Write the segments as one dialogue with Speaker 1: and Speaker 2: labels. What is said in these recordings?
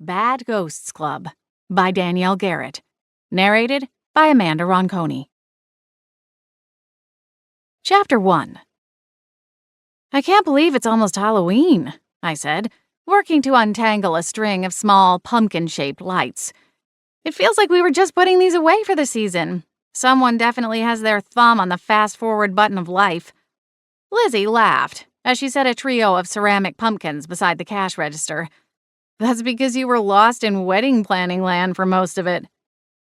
Speaker 1: Bad Ghosts Club by Danielle Garrett. Narrated by Amanda Ronconi. Chapter 1. I can't believe it's almost Halloween, I said, working to untangle a string of small pumpkin-shaped lights. It feels like we were just putting these away for the season. Someone definitely has their thumb on the fast-forward button of life. Lizzie laughed as she set a trio of ceramic pumpkins beside the cash register. That's because you were lost in wedding planning land for most of it.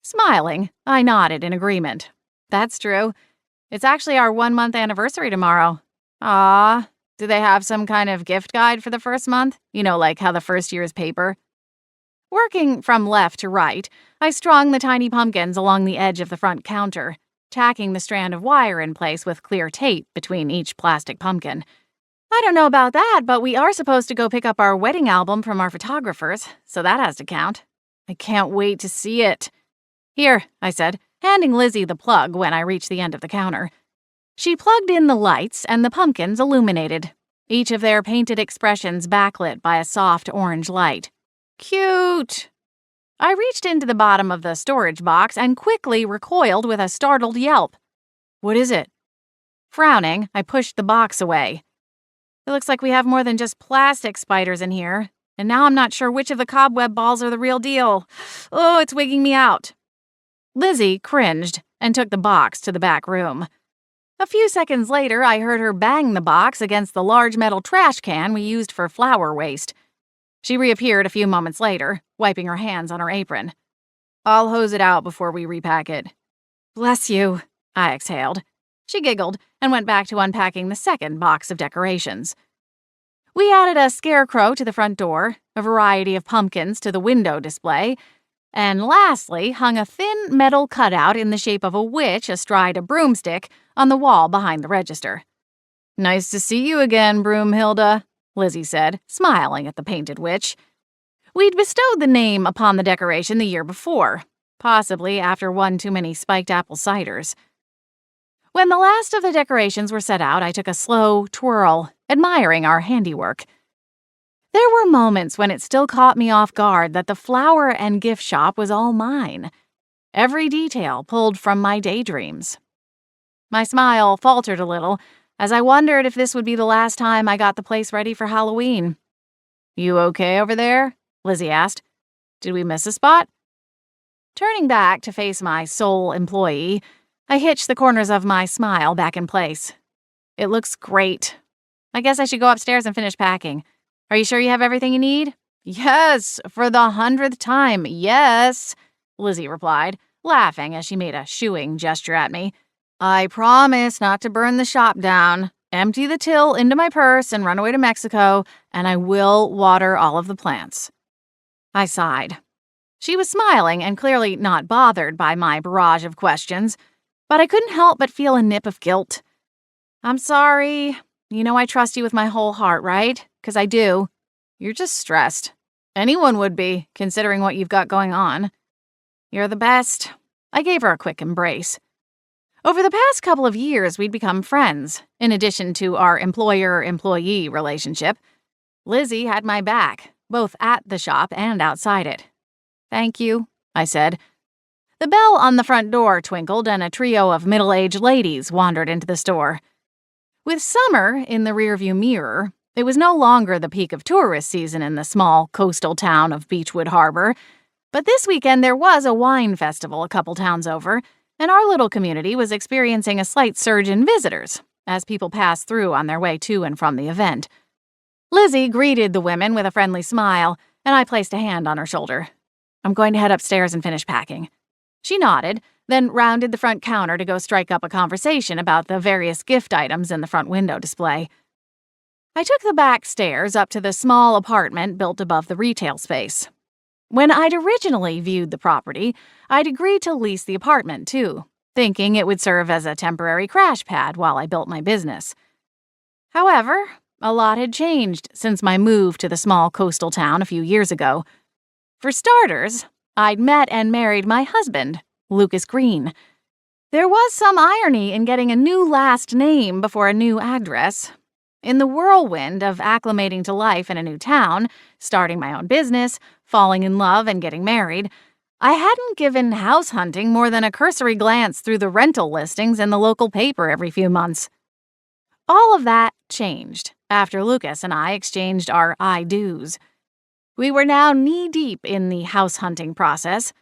Speaker 1: Smiling, I nodded in agreement. That's true. It's actually our 1-month anniversary tomorrow. Ah, do they have some kind of gift guide for the first month? You know, like how the first year is paper? Working from left to right, I strung the tiny pumpkins along the edge of the front counter, tacking the strand of wire in place with clear tape between each plastic pumpkin. I don't know about that, but we are supposed to go pick up our wedding album from our photographers, so that has to count. I can't wait to see it. Here, I said, handing Lizzie the plug when I reached the end of the counter. She plugged in the lights, and the pumpkins illuminated, each of their painted expressions backlit by a soft orange light. Cute! I reached into the bottom of the storage box and quickly recoiled with a startled yelp. What is it? Frowning, I pushed the box away. It looks like we have more than just plastic spiders in here, and now I'm not sure which of the cobweb balls are the real deal. Oh, it's wigging me out. Lizzie cringed and took the box to the back room. A few seconds later, I heard her bang the box against the large metal trash can we used for flower waste. She reappeared a few moments later, wiping her hands on her apron. I'll hose it out before we repack it. Bless you, I exhaled. She giggled and went back to unpacking the second box of decorations. We added a scarecrow to the front door, a variety of pumpkins to the window display, and lastly hung a thin metal cutout in the shape of a witch astride a broomstick on the wall behind the register. Nice to see you again, Broomhilda, Lizzie said, smiling at the painted witch. We'd bestowed the name upon the decoration the year before, possibly after one too many spiked apple ciders. When the last of the decorations were set out, I took a slow twirl, admiring our handiwork. There were moments when it still caught me off guard that the flower and gift shop was all mine, every detail pulled from my daydreams. My smile faltered a little as I wondered if this would be the last time I got the place ready for Halloween. You okay over there? Lizzie asked. Did we miss a spot? Turning back to face my sole employee, I hitched the corners of my smile back in place. It looks great. I guess I should go upstairs and finish packing. Are you sure you have everything you need? Yes, for the 100th time, yes, Lizzie replied, laughing as she made a shooing gesture at me. I promise not to burn the shop down, empty the till into my purse and run away to Mexico, and I will water all of the plants. I sighed. She was smiling and clearly not bothered by my barrage of questions, but I couldn't help but feel a nip of guilt. I'm sorry. You know I trust you with my whole heart, right? 'Cause I do. You're just stressed. Anyone would be, considering what you've got going on. You're the best. I gave her a quick embrace. Over the past couple of years, we'd become friends, in addition to our employer-employee relationship. Lizzie had my back, both at the shop and outside it. Thank you, I said. The bell on the front door twinkled and a trio of middle-aged ladies wandered into the store. With summer in the rearview mirror, it was no longer the peak of tourist season in the small coastal town of Beechwood Harbor, but this weekend there was a wine festival a couple towns over, and our little community was experiencing a slight surge in visitors as people passed through on their way to and from the event. Lizzie greeted the women with a friendly smile, and I placed a hand on her shoulder. I'm going to head upstairs and finish packing. She nodded, then rounded the front counter to go strike up a conversation about the various gift items in the front window display. I took the back stairs up to the small apartment built above the retail space. When I'd originally viewed the property, I'd agreed to lease the apartment, too, thinking it would serve as a temporary crash pad while I built my business. However, a lot had changed since my move to the small coastal town a few years ago. For starters, I'd met and married my husband, Lucas Green. There was some irony in getting a new last name before a new address. In the whirlwind of acclimating to life in a new town, starting my own business, falling in love, and getting married, I hadn't given house hunting more than a cursory glance through the rental listings in the local paper every few months. All of that changed after Lucas and I exchanged our I-do's. We were now knee-deep in the house hunting process,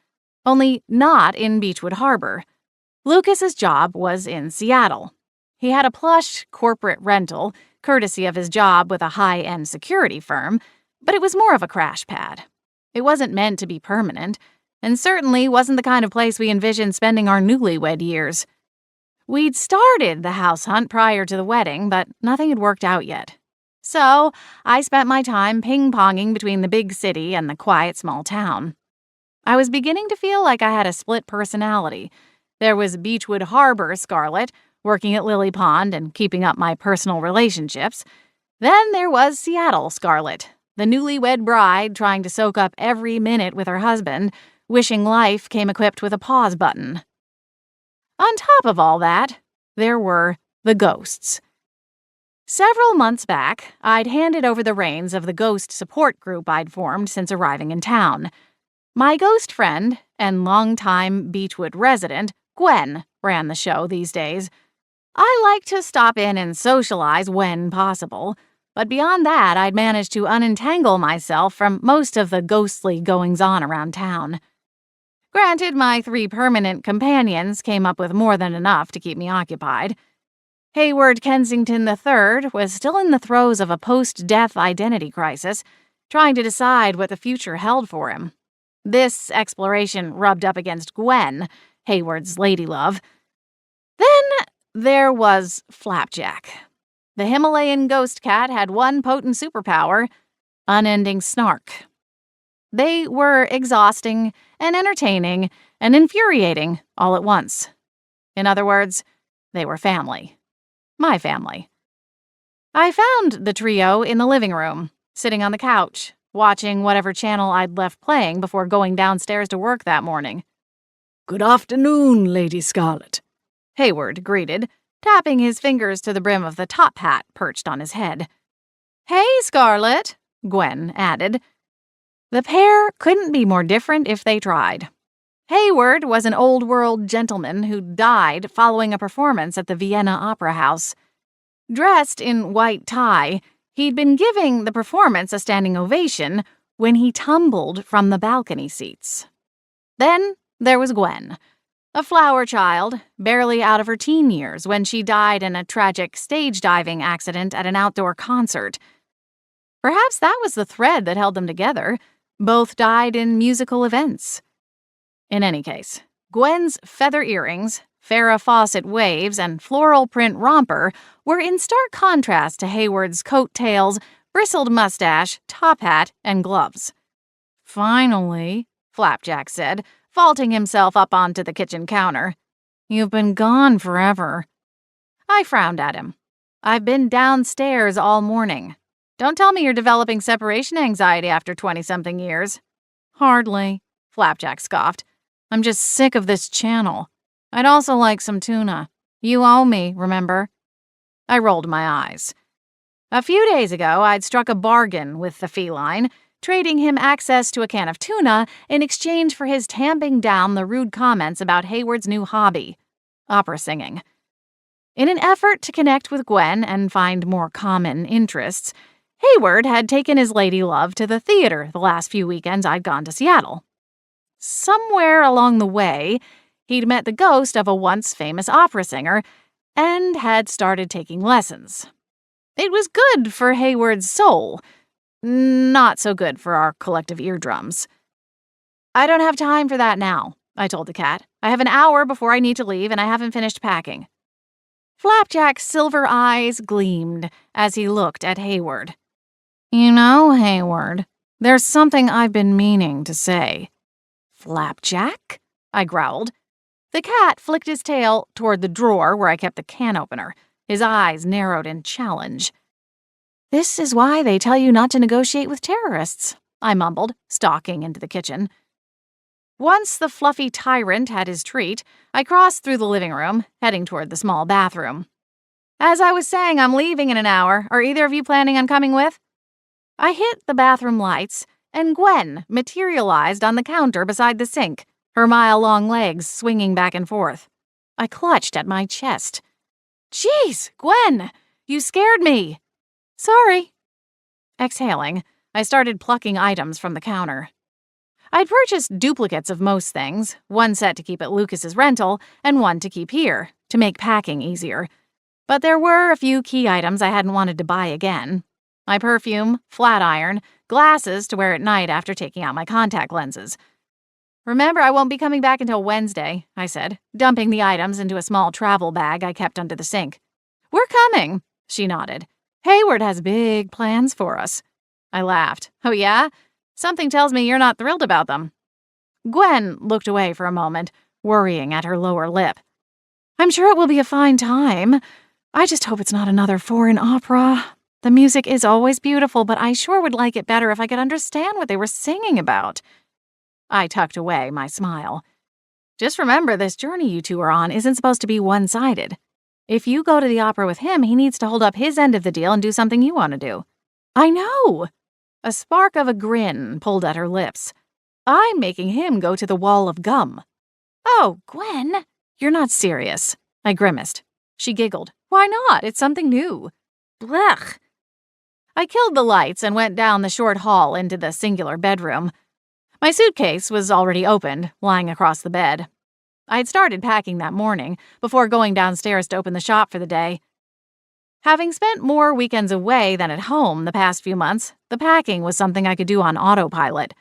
Speaker 1: only not in Beechwood Harbor. Lucas's job was in Seattle. He had a plush corporate rental, courtesy of his job with a high-end security firm, but it was more of a crash pad. It wasn't meant to be permanent, and certainly wasn't the kind of place we envisioned spending our newlywed years. We'd started the house hunt prior to the wedding, but nothing had worked out yet. So I spent my time ping-ponging between the big city and the quiet small town. I was beginning to feel like I had a split personality. There was Beechwood Harbor Scarlett, working at Lily Pond and keeping up my personal relationships. Then there was Seattle Scarlett, the newlywed bride trying to soak up every minute with her husband, wishing life came equipped with a pause button. On top of all that, there were the ghosts. Several months back, I'd handed over the reins of the ghost support group I'd formed since arriving in town. My ghost friend and longtime Beechwood resident, Gwen, ran the show these days. I like to stop in and socialize when possible, but beyond that, I'd managed to unentangle myself from most of the ghostly goings-on around town. Granted, my 3 permanent companions came up with more than enough to keep me occupied. Hayward Kensington III was still in the throes of a post-death identity crisis, trying to decide what the future held for him. This exploration rubbed up against Gwen, Hayward's ladylove. Then there was Flapjack. The Himalayan ghost cat had one potent superpower: unending snark. They were exhausting and entertaining and infuriating all at once. In other words, they were family. My family. I found the trio in the living room, sitting on the couch, watching whatever channel I'd left playing before going downstairs to work that morning.
Speaker 2: "Good afternoon, Lady Scarlet,"
Speaker 1: Hayward greeted, tapping his fingers to the brim of the top hat perched on his head. "Hey, Scarlet," Gwen added. The pair couldn't be more different if they tried. Hayward was an old-world gentleman who died following a performance at the Vienna Opera House. Dressed in white tie, he'd been giving the performance a standing ovation when he tumbled from the balcony seats. Then there was Gwen, a flower child, barely out of her teen years when she died in a tragic stage diving accident at an outdoor concert. Perhaps that was the thread that held them together. Both died in musical events. In any case, Gwen's feather earrings, Farrah Fawcett waves, and floral print romper were in stark contrast to Hayward's coattails, bristled mustache, top hat, and gloves. "Finally," Flapjack said, vaulting himself up onto the kitchen counter. "You've been gone forever." I frowned at him. "I've been downstairs all morning. Don't tell me you're developing separation anxiety after 20-something years." "Hardly," Flapjack scoffed. "I'm just sick of this channel. I'd also like some tuna. You owe me, remember?" I rolled my eyes. A few days ago, I'd struck a bargain with the feline, trading him access to a can of tuna in exchange for his tamping down the rude comments about Hayward's new hobby, opera singing. In an effort to connect with Gwen and find more common interests, Hayward had taken his ladylove to the theater the last few weekends I'd gone to Seattle. Somewhere along the way, he'd met the ghost of a once famous opera singer and had started taking lessons. It was good for Hayward's soul, not so good for our collective eardrums. "I don't have time for that now," I told the cat. "I have an hour before I need to leave and I haven't finished packing." Flapjack's silver eyes gleamed as he looked at Hayward. "You know, Hayward, there's something I've been meaning to say." "Flapjack?" I growled. The cat flicked his tail toward the drawer where I kept the can opener. His eyes narrowed in challenge. "This is why they tell you not to negotiate with terrorists," I mumbled, stalking into the kitchen. Once the fluffy tyrant had his treat, I crossed through the living room, heading toward the small bathroom. As I was saying, I'm leaving in an hour. Are either of you planning on coming with? I hit the bathroom lights, and Gwen materialized on the counter beside the sink, her mile-long legs swinging back and forth. I clutched at my chest. Jeez, Gwen, you scared me. Sorry. Exhaling, I started plucking items from the counter. I'd purchased duplicates of most things, one set to keep at Lucas's rental and one to keep here, to make packing easier. But there were a few key items I hadn't wanted to buy again. My perfume, flat iron, glasses to wear at night after taking out my contact lenses. Remember, I won't be coming back until Wednesday, I said, dumping the items into a small travel bag I kept under the sink. We're coming, she nodded. Hayward has big plans for us. I laughed. Oh, yeah? Something tells me you're not thrilled about them. Gwen looked away for a moment, worrying at her lower lip. I'm sure it will be a fine time. I just hope it's not another foreign opera. The music is always beautiful, but I sure would like it better if I could understand what they were singing about. I tucked away my smile. Just remember, this journey you two are on isn't supposed to be one-sided. If you go to the opera with him, he needs to hold up his end of the deal and do something you want to do. I know! A spark of a grin pulled at her lips. I'm making him go to the wall of gum. Oh, Gwen, you're not serious. I grimaced. She giggled. Why not? It's something new. Blech. I killed the lights and went down the short hall into the singular bedroom. My suitcase was already opened, lying across the bed. I'd started packing that morning, before going downstairs to open the shop for the day. Having spent more weekends away than at home the past few months, the packing was something I could do on autopilot.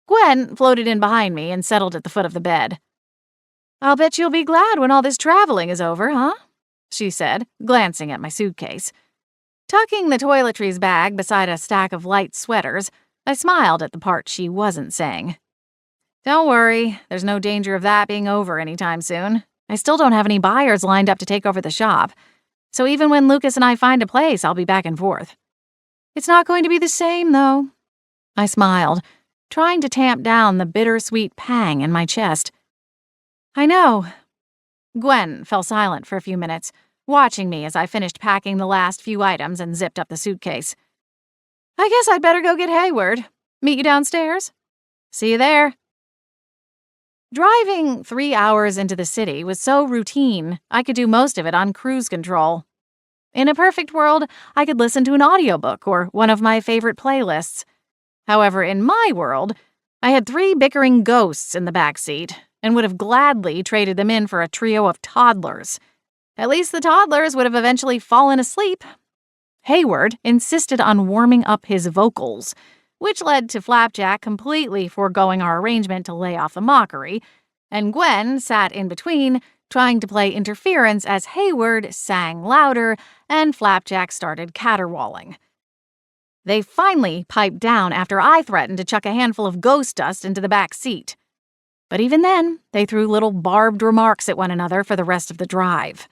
Speaker 1: Gwen floated in behind me and settled at the foot of the bed. I'll bet you'll be glad when all this traveling is over, huh? She said, glancing at my suitcase. Tucking the toiletries bag beside a stack of light sweaters, I smiled at the part she wasn't saying. Don't worry, there's no danger of that being over anytime soon. I still don't have any buyers lined up to take over the shop. So even when Lucas and I find a place, I'll be back and forth. It's not going to be the same, though. I smiled, trying to tamp down the bittersweet pang in my chest. I know. Gwen fell silent for a few minutes, watching me as I finished packing the last few items and zipped up the suitcase. I guess I'd better go get Hayward. Meet you downstairs? See you there. Driving 3 hours into the city was so routine, I could do most of it on cruise control. In a perfect world, I could listen to an audiobook or one of my favorite playlists. However, in my world, I had 3 bickering ghosts in the back seat and would have gladly traded them in for a trio of toddlers. At least the toddlers would have eventually fallen asleep. Hayward insisted on warming up his vocals, which led to Flapjack completely foregoing our arrangement to lay off the mockery, and Gwen sat in between, trying to play interference as Hayward sang louder and Flapjack started caterwauling. They finally piped down after I threatened to chuck a handful of ghost dust into the back seat. But even then, they threw little barbed remarks at one another for the rest of the drive.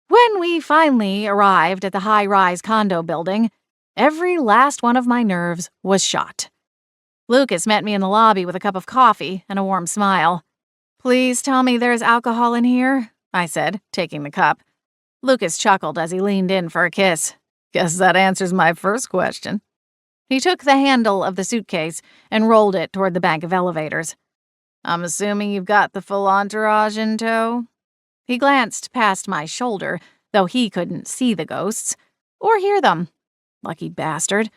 Speaker 1: When we finally arrived at the high-rise condo building, every last one of my nerves was shot. Lucas met me in the lobby with a cup of coffee and a warm smile. Please tell me there's alcohol in here, I said, taking the cup. Lucas chuckled as he leaned in for a kiss. Guess that answers my first question. He took the handle of the suitcase and rolled it toward the bank of elevators. I'm assuming you've got the full entourage in tow? He glanced past my shoulder, though he couldn't see the ghosts, or hear them. Lucky bastard.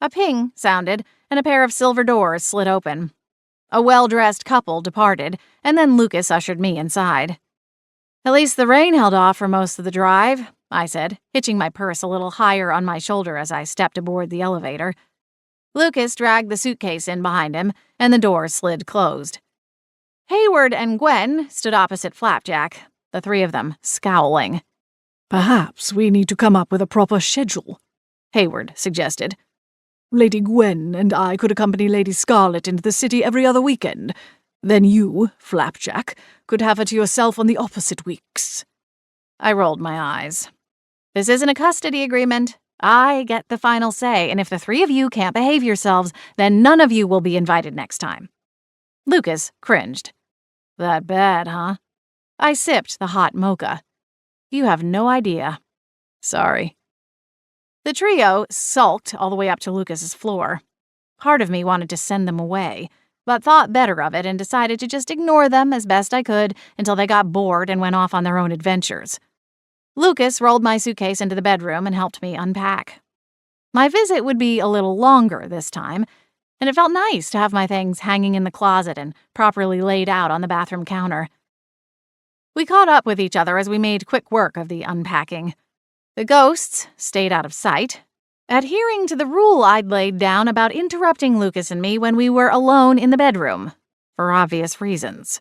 Speaker 1: A ping sounded, and a pair of silver doors slid open. A well-dressed couple departed, and then Lucas ushered me inside. At least the rain held off for most of the drive, I said, hitching my purse a little higher on my shoulder as I stepped aboard the elevator. Lucas dragged the suitcase in behind him, and the door slid closed. Hayward and Gwen stood opposite Flapjack, the 3 of them scowling.
Speaker 2: Perhaps we need to come up with a proper schedule,
Speaker 1: Hayward suggested.
Speaker 2: Lady Gwen and I could accompany Lady Scarlet into the city every other weekend. Then you, Flapjack, could have her to yourself on the opposite weeks. I rolled my eyes. This isn't a custody agreement. I get the final say, and if the 3 of you can't behave yourselves, then none of you will be invited next time. Lucas cringed. That bad, huh? I sipped the hot mocha.
Speaker 1: You have no idea. Sorry. The trio sulked all the way up to Lucas's floor. Part of me wanted to send them away, but thought better of it and decided to just ignore them as best I could until they got bored and went off on their own adventures. Lucas rolled my suitcase into the bedroom and helped me unpack. My visit would be a little longer this time, and it felt nice to have my things hanging in the closet and properly laid out on the bathroom counter. We caught up with each other as we made quick work of the unpacking. The ghosts stayed out of sight, adhering to the rule I'd laid down about interrupting Lucas and me when we were alone in the bedroom, for obvious reasons.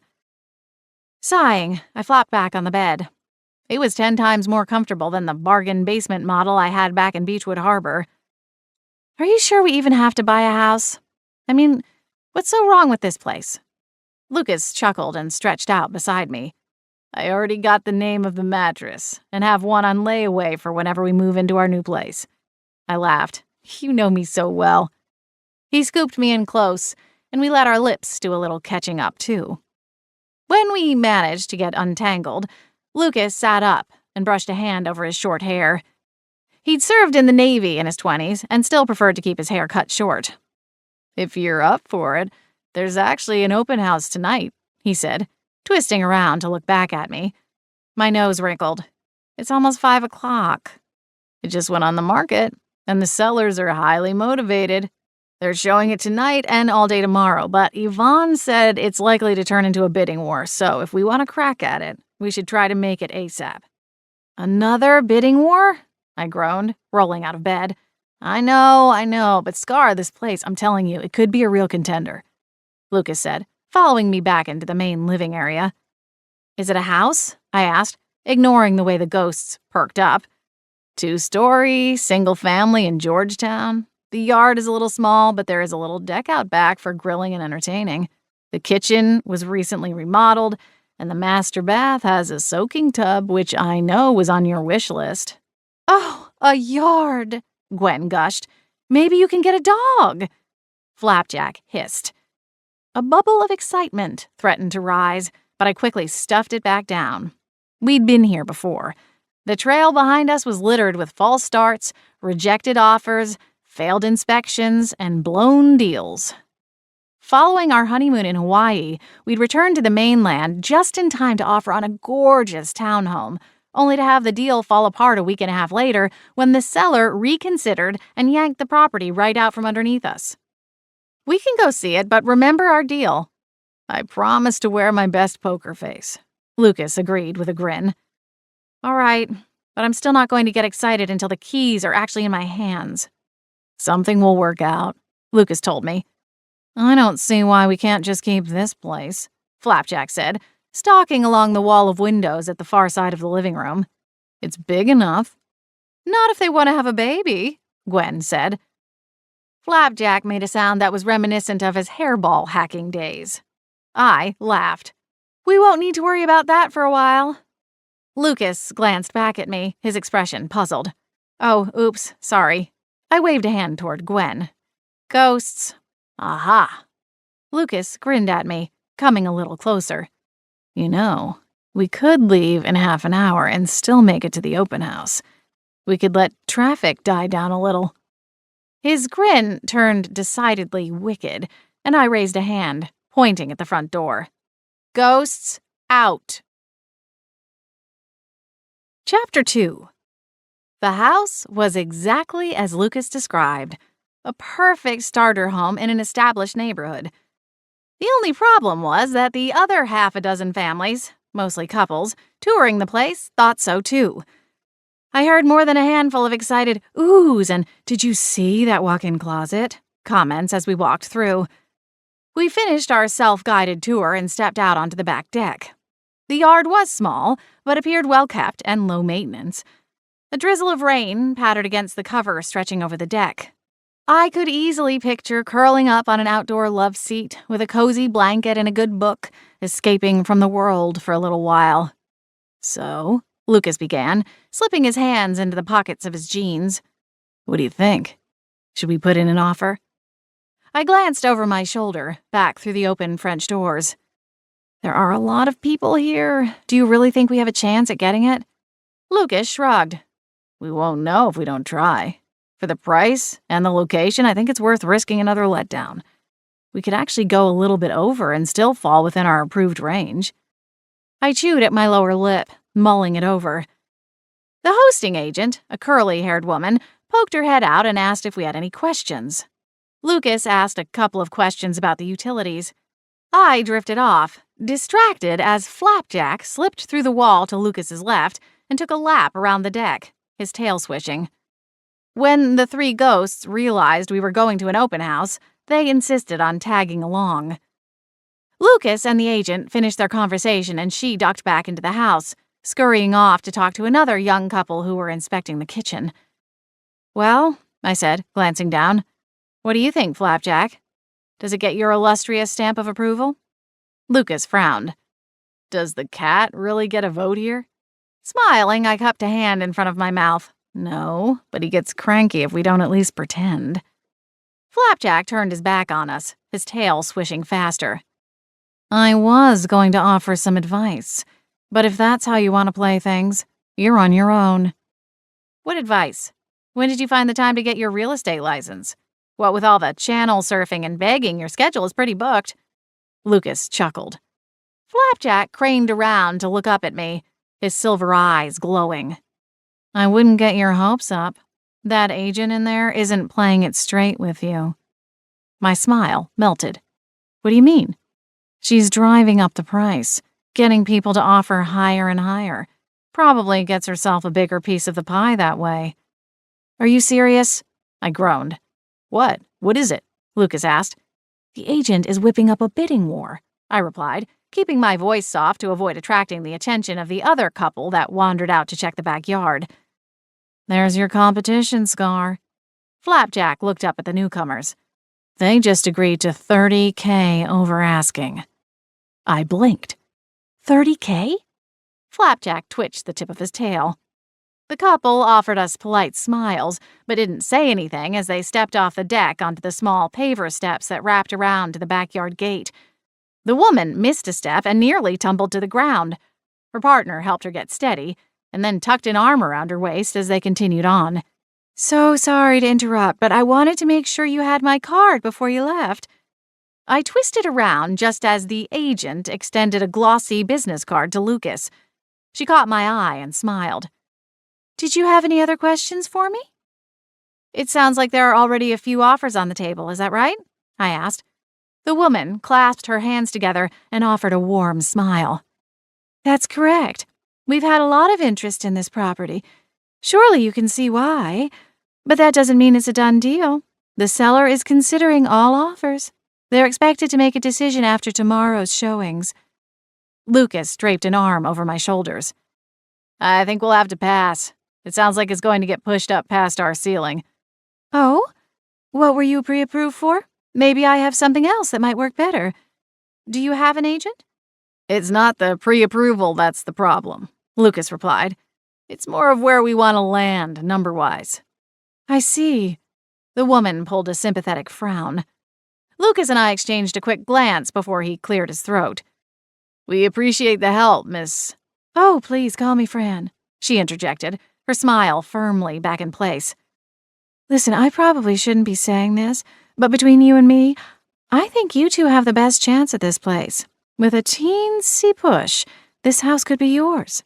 Speaker 1: Sighing, I flopped back on the bed. It was 10 times more comfortable than the bargain basement model I had back in Beechwood Harbor. Are you sure we even have to buy a house? I mean, what's so wrong with this place? Lucas chuckled and stretched out beside me. I already got the name of the mattress and have one on layaway for whenever we move into our new place. I laughed. You know me so well. He scooped me in close, and we let our lips do a little catching up, too. When we managed to get untangled, Lucas sat up and brushed a hand over his short hair. He'd served in the Navy in his 20s and still preferred to keep his hair cut short. If you're up for it, there's actually an open house tonight, he said, twisting around to look back at me. My nose wrinkled. It's almost 5 o'clock. It just went on the market, and the sellers are highly motivated. They're showing it tonight and all day tomorrow, but Yvonne said it's likely to turn into a bidding war, so if we want to crack at it, we should try to make it ASAP. Another bidding war? I groaned, rolling out of bed. I know, but Scar, this place, I'm telling you, it could be a real contender, Lucas said, following me back into the main living area. Is it a house? I asked, ignoring the way the ghosts perked up. 2-story, single family in Georgetown. The yard is a little small, but there is a little deck out back for grilling and entertaining. The kitchen was recently remodeled, and the master bath has a soaking tub, which I know was on your wish list. Oh, a yard, Gwen gushed. Maybe you can get a dog. Flapjack hissed. A bubble of excitement threatened to rise, but I quickly stuffed it back down. We'd been here before. The trail behind us was littered with false starts, rejected offers, failed inspections, and blown deals. Following our honeymoon in Hawaii, we'd returned to the mainland just in time to offer on a gorgeous townhome, only to have the deal fall apart a week and a half later when the seller reconsidered and yanked the property right out from underneath us. We can go see it, but remember our deal. I promise to wear my best poker face, Lucas agreed with a grin. All right, but I'm still not going to get excited until the keys are actually in my hands. Something will work out, Lucas told me. I don't see why we can't just keep this place, Flapjack said, stalking along the wall of windows at the far side of the living room. It's big enough. Not if they want to have a baby, Gwen said. Flapjack made a sound that was reminiscent of his hairball hacking days. I laughed. We won't need to worry about that for a while. Lucas glanced back at me, his expression puzzled. Oh, oops, sorry. I waved a hand toward Gwen. Ghosts. Aha. Lucas grinned at me, coming a little closer. You know, we could leave in half an hour and still make it to the open house. We could let traffic die down a little. His grin turned decidedly wicked, and I raised a hand, pointing at the front door. Ghosts, out. Chapter 2. The house was exactly as Lucas described, a perfect starter home in an established neighborhood. The only problem was that the other half a dozen families, mostly couples, touring the place thought so too. I heard more than a handful of excited oohs and "Did you see that walk-in closet?" comments as we walked through. We finished our self-guided tour and stepped out onto the back deck. The yard was small, but appeared well-kept and low maintenance. A drizzle of rain pattered against the cover stretching over the deck. I could easily picture curling up on an outdoor love seat with a cozy blanket and a good book, escaping from the world for a little while. So, Lucas began, slipping his hands into the pockets of his jeans. What do you think? Should we put in an offer? I glanced over my shoulder, back through the open French doors. There are a lot of people here. Do you really think we have a chance at getting it? Lucas shrugged. We won't know if we don't try. For the price and the location, I think it's worth risking another letdown. We could actually go a little bit over and still fall within our approved range. I chewed at my lower lip, mulling it over. The hosting agent, a curly-haired woman, poked her head out and asked if we had any questions. Lucas asked a couple of questions about the utilities. I drifted off, distracted as Flapjack slipped through the wall to Lucas's left and took a lap around the deck, his tail swishing. When the three ghosts realized we were going to an open house, they insisted on tagging along. Lucas and the agent finished their conversation and she ducked back into the house, scurrying off to talk to another young couple who were inspecting the kitchen. Well, I said, glancing down, what do you think, Flapjack? Does it get your illustrious stamp of approval? Lucas frowned. Does the cat really get a vote here? Smiling, I cupped a hand in front of my mouth. No, but he gets cranky if we don't at least pretend. Flapjack turned his back on us, his tail swishing faster. I was going to offer some advice, but if that's how you want to play things, you're on your own. What advice? When did you find the time to get your real estate license? What with all the channel surfing and begging, your schedule is pretty booked. Lucas chuckled. Flapjack craned around to look up at me, his silver eyes glowing. I wouldn't get your hopes up. That agent in there isn't playing it straight with you. My smile melted. What do you mean? She's driving up the price, getting people to offer higher and higher. Probably gets herself a bigger piece of the pie that way. Are you serious? I groaned. What? What is it? Lucas asked. The agent is whipping up a bidding war, I replied, keeping my voice soft to avoid attracting the attention of the other couple that wandered out to check the backyard. There's your competition, Scar. Flapjack looked up at the newcomers. They just agreed to $30,000 over asking. I blinked. $30,000? Flapjack twitched the tip of his tail. The couple offered us polite smiles, but didn't say anything as they stepped off the deck onto the small paver steps that wrapped around to the backyard gate. The woman missed a step and nearly tumbled to the ground. Her partner helped her get steady, and then tucked an arm around her waist as they continued on. So sorry to interrupt, but I wanted to make sure you had my card before you left. I twisted around just as the agent extended a glossy business card to Lucas. She caught my eye and smiled. Did you have any other questions for me? It sounds like there are already a few offers on the table, is that right? I asked. The woman clasped her hands together and offered a warm smile. That's correct. We've had a lot of interest in this property. Surely you can see why. But that doesn't mean it's a done deal. The seller is considering all offers. They're expected to make a decision after tomorrow's showings. Lucas draped an arm over my shoulders. I think we'll have to pass. It sounds like it's going to get pushed up past our ceiling. Oh? What were you pre-approved for? Maybe I have something else that might work better. Do you have an agent? It's not the pre-approval that's the problem, Lucas replied. It's more of where we want to land, number-wise. I see. The woman pulled a sympathetic frown. Lucas and I exchanged a quick glance before he cleared his throat. We appreciate the help, Miss... Oh, please call me Fran, she interjected, her smile firmly back in place. Listen, I probably shouldn't be saying this, but between you and me, I think you two have the best chance at this place. With a teensy push, this house could be yours.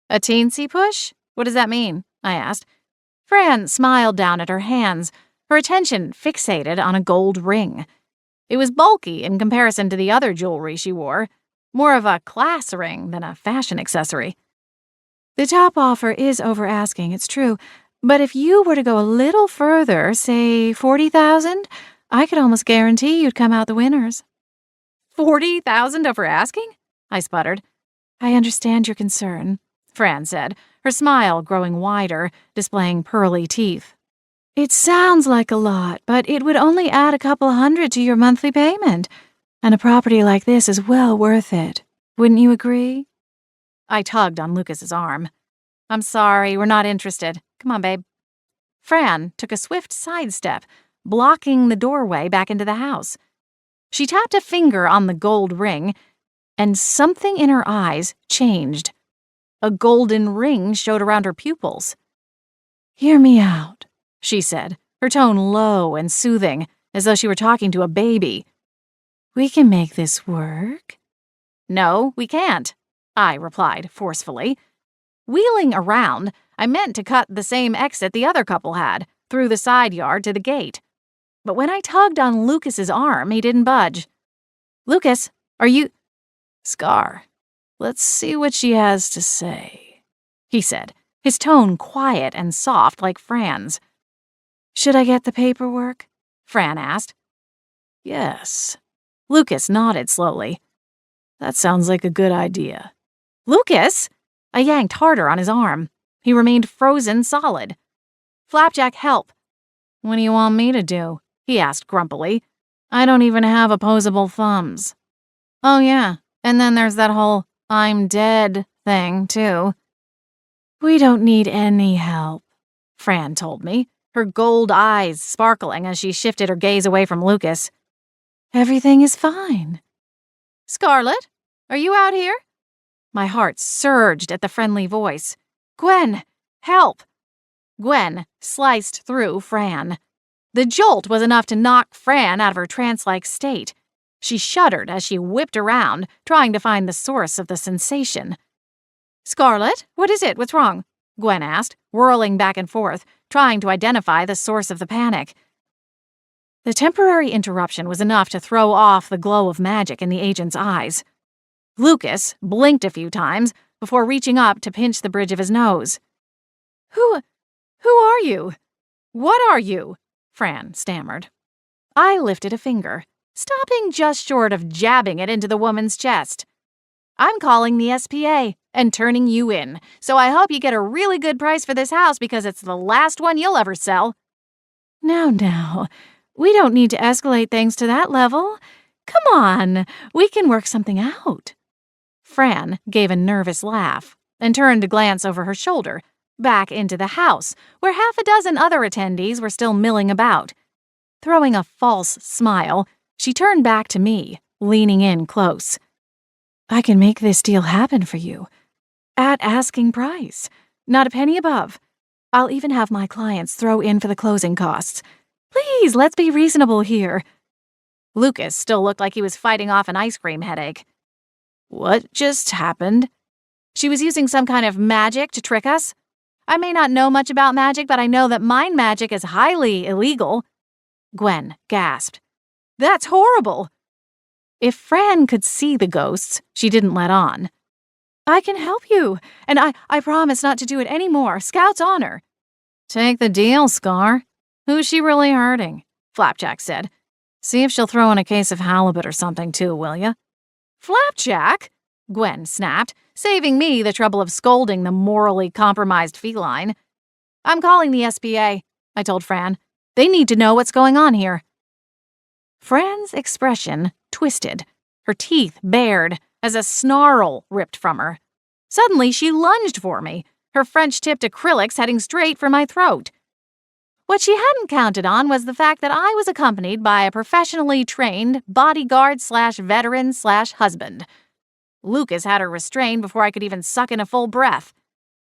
Speaker 1: A teensy push? What does that mean? I asked. Fran smiled down at her hands, her attention fixated on a gold ring. It was bulky in comparison to the other jewelry she wore, more of a class ring than a fashion accessory. The top offer is over asking, it's true, but if you were to go a little further, say $40,000, I could almost guarantee you'd come out the winners. $40,000 over asking? I sputtered. I understand your concern, Fran said, her smile growing wider, displaying pearly teeth. It sounds like a lot, but it would only add a couple hundred to your monthly payment. And a property like this is well worth it. Wouldn't you agree? I tugged on Lucas's arm. I'm sorry, we're not interested. Come on, babe. Fran took a swift sidestep, blocking the doorway back into the house. She tapped a finger on the gold ring, and something in her eyes changed. A golden ring showed around her pupils.
Speaker 2: "Hear me out,"
Speaker 1: she said, her tone low and soothing, as though she were talking to a baby.
Speaker 2: "We can make this work."
Speaker 1: "No, we can't," I replied forcefully. Wheeling around, I meant to cut the same exit the other couple had, through the side yard to the gate. But when I tugged on Lucas's arm, he didn't budge. "Lucas, are you—"
Speaker 2: "Scar, let's see what she has to say,"
Speaker 1: he said, his tone quiet and soft like Fran's.
Speaker 2: "Should I get the paperwork?"
Speaker 1: Fran asked.
Speaker 2: "Yes."
Speaker 1: Lucas nodded slowly.
Speaker 2: "That sounds like a good idea."
Speaker 1: "Lucas!" I yanked harder on his arm. He remained frozen solid. "Flapjack, help."
Speaker 2: "What do you want me to do?"
Speaker 1: he asked grumpily.
Speaker 2: "I don't even have opposable thumbs."
Speaker 1: "Oh yeah, and then there's that whole 'I'm dead' thing, too."
Speaker 2: "We don't need any help,"
Speaker 1: Fran told me, her gold eyes sparkling as she shifted her gaze away from Lucas.
Speaker 2: "Everything is fine."
Speaker 1: "Scarlett, are you out here?" My heart surged at the friendly voice. "Gwen, help!" Gwen sliced through Fran. The jolt was enough to knock Fran out of her trance-like state. She shuddered as she whipped around, trying to find the source of the sensation. "Scarlett, what is it? What's wrong?" Gwen asked, whirling back and forth, trying to identify the source of the panic. The temporary interruption was enough to throw off the glow of magic in the agent's eyes. Lucas blinked a few times before reaching up to pinch the bridge of his nose. Who are you? What are you?" Fran stammered. I lifted a finger, stopping just short of jabbing it into the woman's chest. "I'm calling the SPA and turning you in, so I hope you get a really good price for this house because it's the last one you'll ever sell."
Speaker 2: Now, we don't need to escalate things to that level. Come on, we can work something out."
Speaker 1: Fran gave a nervous laugh and turned to glance over her shoulder, back into the house, where half a dozen other attendees were still milling about. Throwing a false smile, she turned back to me, leaning in close.
Speaker 2: "I can make this deal happen for you. At asking price. Not a penny above. I'll even have my clients throw in for the closing costs. Please, let's be reasonable here."
Speaker 1: Lucas still looked like he was fighting off an ice cream headache.
Speaker 2: "What just happened?"
Speaker 1: "She was using some kind of magic to trick us. I may not know much about magic, but I know that mind magic is highly illegal." Gwen gasped. "That's horrible." If Fran could see the ghosts, she didn't let on. "I can help you, and I promise not to do it anymore. Scout's honor."
Speaker 2: "Take the deal, Scar. Who's she really hurting?"
Speaker 1: Flapjack said.
Speaker 2: "See if she'll throw in a case of halibut or something too, will ya?"
Speaker 1: "Flapjack?" Gwen snapped, saving me the trouble of scolding the morally compromised feline. "I'm calling the SPA," I told Fran. "They need to know what's going on here." Fran's expression twisted, her teeth bared as a snarl ripped from her. Suddenly, she lunged for me, her French-tipped acrylics heading straight for my throat. What she hadn't counted on was the fact that I was accompanied by a professionally trained bodyguard/veteran/husband. Lucas had her restrained before I could even suck in a full breath.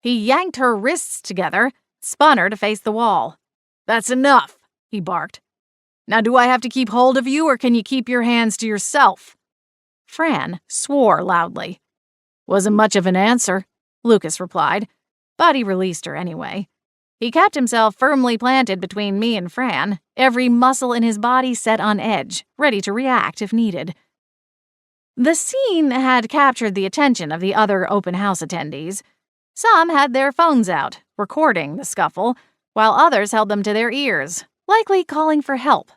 Speaker 1: He yanked her wrists together, spun her to face the wall. "That's enough," he barked. "Now do I have to keep hold of you, or can you keep your hands to yourself?" Fran swore loudly. "Wasn't much of an answer," Lucas replied, but he released her anyway. He kept himself firmly planted between me and Fran, every muscle in his body set on edge, ready to react if needed. The scene had captured the attention of the other open house attendees. Some had their phones out, recording the scuffle, while others held them to their ears, likely calling for help.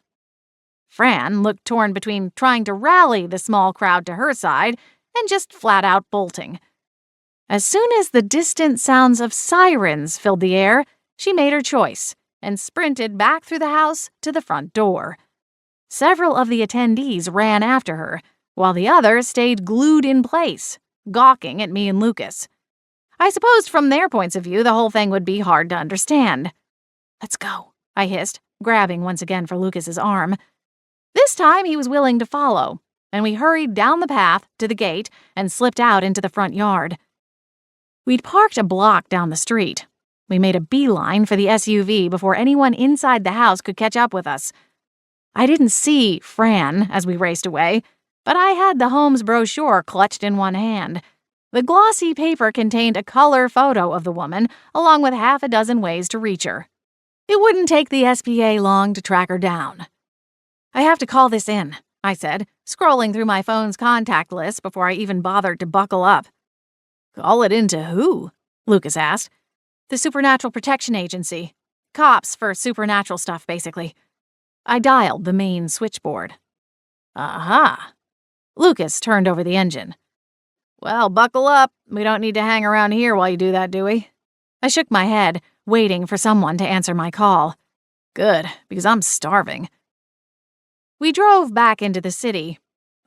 Speaker 1: Fran looked torn between trying to rally the small crowd to her side and just flat out bolting. As soon as the distant sounds of sirens filled the air, she made her choice and sprinted back through the house to the front door. Several of the attendees ran after her, while the others stayed glued in place, gawking at me and Lucas. I supposed from their points of view the whole thing would be hard to understand. "Let's go," I hissed, grabbing once again for Lucas's arm. This time he was willing to follow, and we hurried down the path to the gate and slipped out into the front yard. We'd parked a block down the street. We made a beeline for the SUV before anyone inside the house could catch up with us. I didn't see Fran as we raced away, but I had the home's brochure clutched in one hand. The glossy paper contained a color photo of the woman, along with half a dozen ways to reach her. It wouldn't take the SPA long to track her down. "I have to call this in," I said, scrolling through my phone's contact list before I even bothered to buckle up. "Call it in to who?" Lucas asked. "The Supernatural Protection Agency. Cops for supernatural stuff, basically." I dialed the main switchboard. Aha. Lucas turned over the engine. "Well, buckle up. We don't need to hang around here while you do that, do we?" I shook my head, waiting for someone to answer my call. Good, because I'm starving. We drove back into the city.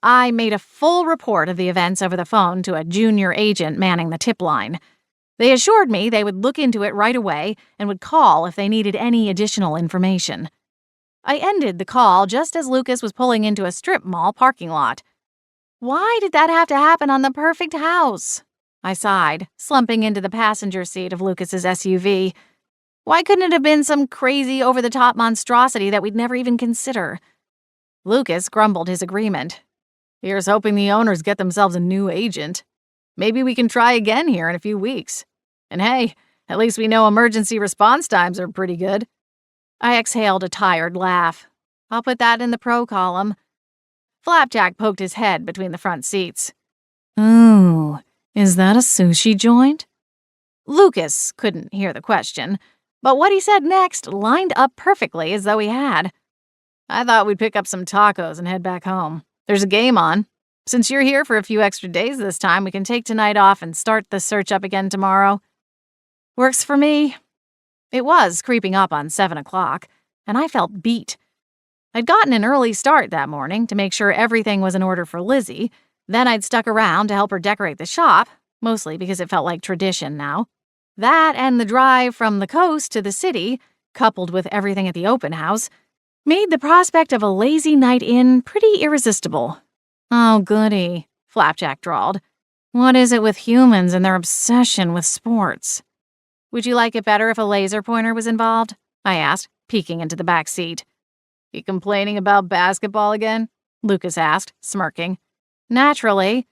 Speaker 1: I made a full report of the events over the phone to a junior agent manning the tip line. They assured me they would look into it right away and would call if they needed any additional information. I ended the call just as Lucas was pulling into a strip mall parking lot. Why did that have to happen on the perfect house? I sighed, slumping into the passenger seat of Lucas's SUV. Why couldn't it have been some crazy over-the-top monstrosity that we'd never even consider? Lucas grumbled his agreement. "Here's hoping the owners get themselves a new agent. Maybe we can try again here in a few weeks. And hey, at least we know emergency response times are pretty good." I exhaled a tired laugh. I'll put that in the pro column. Flapjack poked his head between the front seats. "Ooh, is that a sushi joint?" Lucas couldn't hear the question, but what he said next lined up perfectly as though he had. "I thought we'd pick up some tacos and head back home. There's a game on. Since you're here for a few extra days this time, we can take tonight off and start the search up again tomorrow." Works for me. It was creeping up on 7 o'clock, and I felt beat. I'd gotten an early start that morning to make sure everything was in order for Lizzie. Then I'd stuck around to help her decorate the shop, mostly because it felt like tradition now. That and the drive from the coast to the city, coupled with everything at the open house, made the prospect of a lazy night in pretty irresistible. "Oh, goody," Flapjack drawled. "What is it with humans and their obsession with sports?" "Would you like it better if a laser pointer was involved?" I asked, peeking into the back seat. "You complaining about basketball again?" Lucas asked, smirking. "Naturally."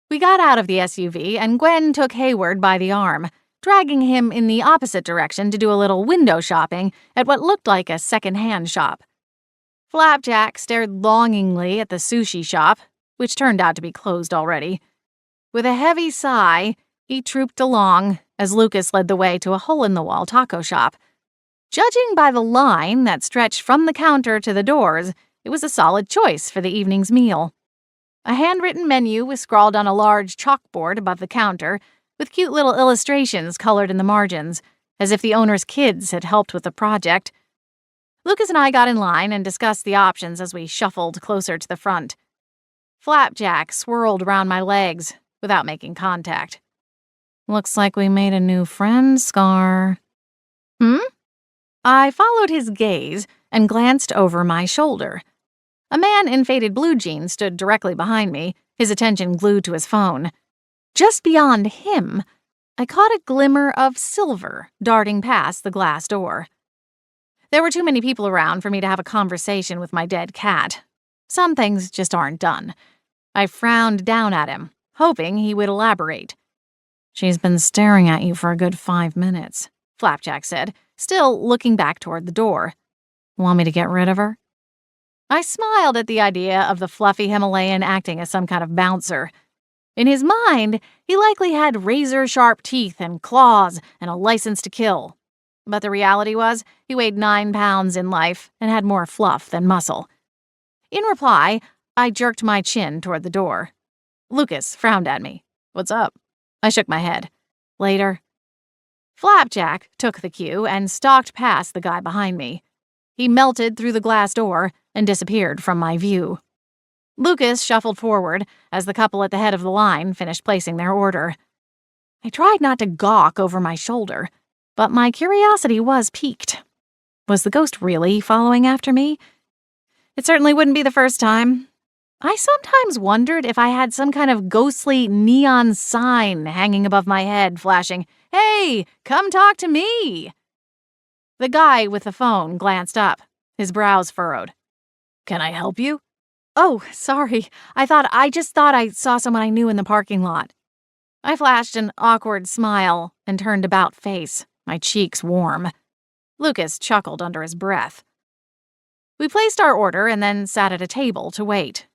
Speaker 1: We got out of the SUV and Gwen took Hayward by the arm, dragging him in the opposite direction to do a little window shopping at what looked like a second-hand shop. Flapjack stared longingly at the sushi shop, which turned out to be closed already. With a heavy sigh, he trooped along as Lucas led the way to a hole-in-the-wall taco shop. Judging by the line that stretched from the counter to the doors, it was a solid choice for the evening's meal. A handwritten menu was scrawled on a large chalkboard above the counter, with cute little illustrations colored in the margins, as if the owner's kids had helped with the project. Lucas and I got in line and discussed the options as we shuffled closer to the front. Flapjack swirled around my legs without making contact. "Looks like we made a new friend, Scar." I followed his gaze and glanced over my shoulder. A man in faded blue jeans stood directly behind me, his attention glued to his phone. Just beyond him, I caught a glimmer of silver darting past the glass door. There were too many people around for me to have a conversation with my dead cat. Some things just aren't done. I frowned down at him, hoping he would elaborate. "She's been staring at you for a good 5 minutes, Flapjack said, still looking back toward the door. "Want me to get rid of her?" I smiled at the idea of the fluffy Himalayan acting as some kind of bouncer. In his mind, he likely had razor-sharp teeth and claws and a license to kill. But the reality was, he weighed 9 pounds in life and had more fluff than muscle. In reply, I jerked my chin toward the door. Lucas frowned at me. "What's up?" I shook my head. "Later." Flapjack took the cue and stalked past the guy behind me. He melted through the glass door and disappeared from my view. Lucas shuffled forward as the couple at the head of the line finished placing their order. I tried not to gawk over my shoulder, but my curiosity was piqued. Was the ghost really following after me? It certainly wouldn't be the first time. I sometimes wondered if I had some kind of ghostly neon sign hanging above my head, flashing, "Hey, come talk to me!" The guy with the phone glanced up, his brows furrowed. "Can I help you?" "Oh, sorry. I just thought I saw someone I knew in the parking lot." I flashed an awkward smile and turned about face, my cheeks warm. Lucas chuckled under his breath. We placed our order and then sat at a table to wait.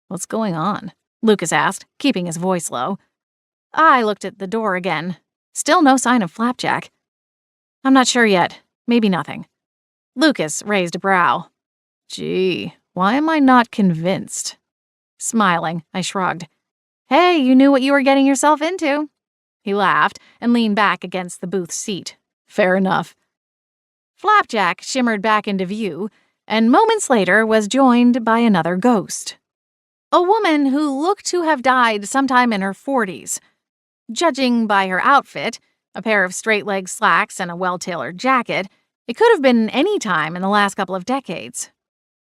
Speaker 1: "What's going on?" Lucas asked, keeping his voice low. I looked at the door again. Still no sign of Flapjack. "I'm not sure yet. Maybe nothing." Lucas raised a brow. "Gee, why am I not convinced?" Smiling, I shrugged. "Hey, you knew what you were getting yourself into." He laughed and leaned back against the booth seat. "Fair enough." Flapjack shimmered back into view, and moments later was joined by another ghost. A woman who looked to have died sometime in her 40s. Judging by her outfit, a pair of straight-leg slacks and a well-tailored jacket, it could have been any time in the last couple of decades.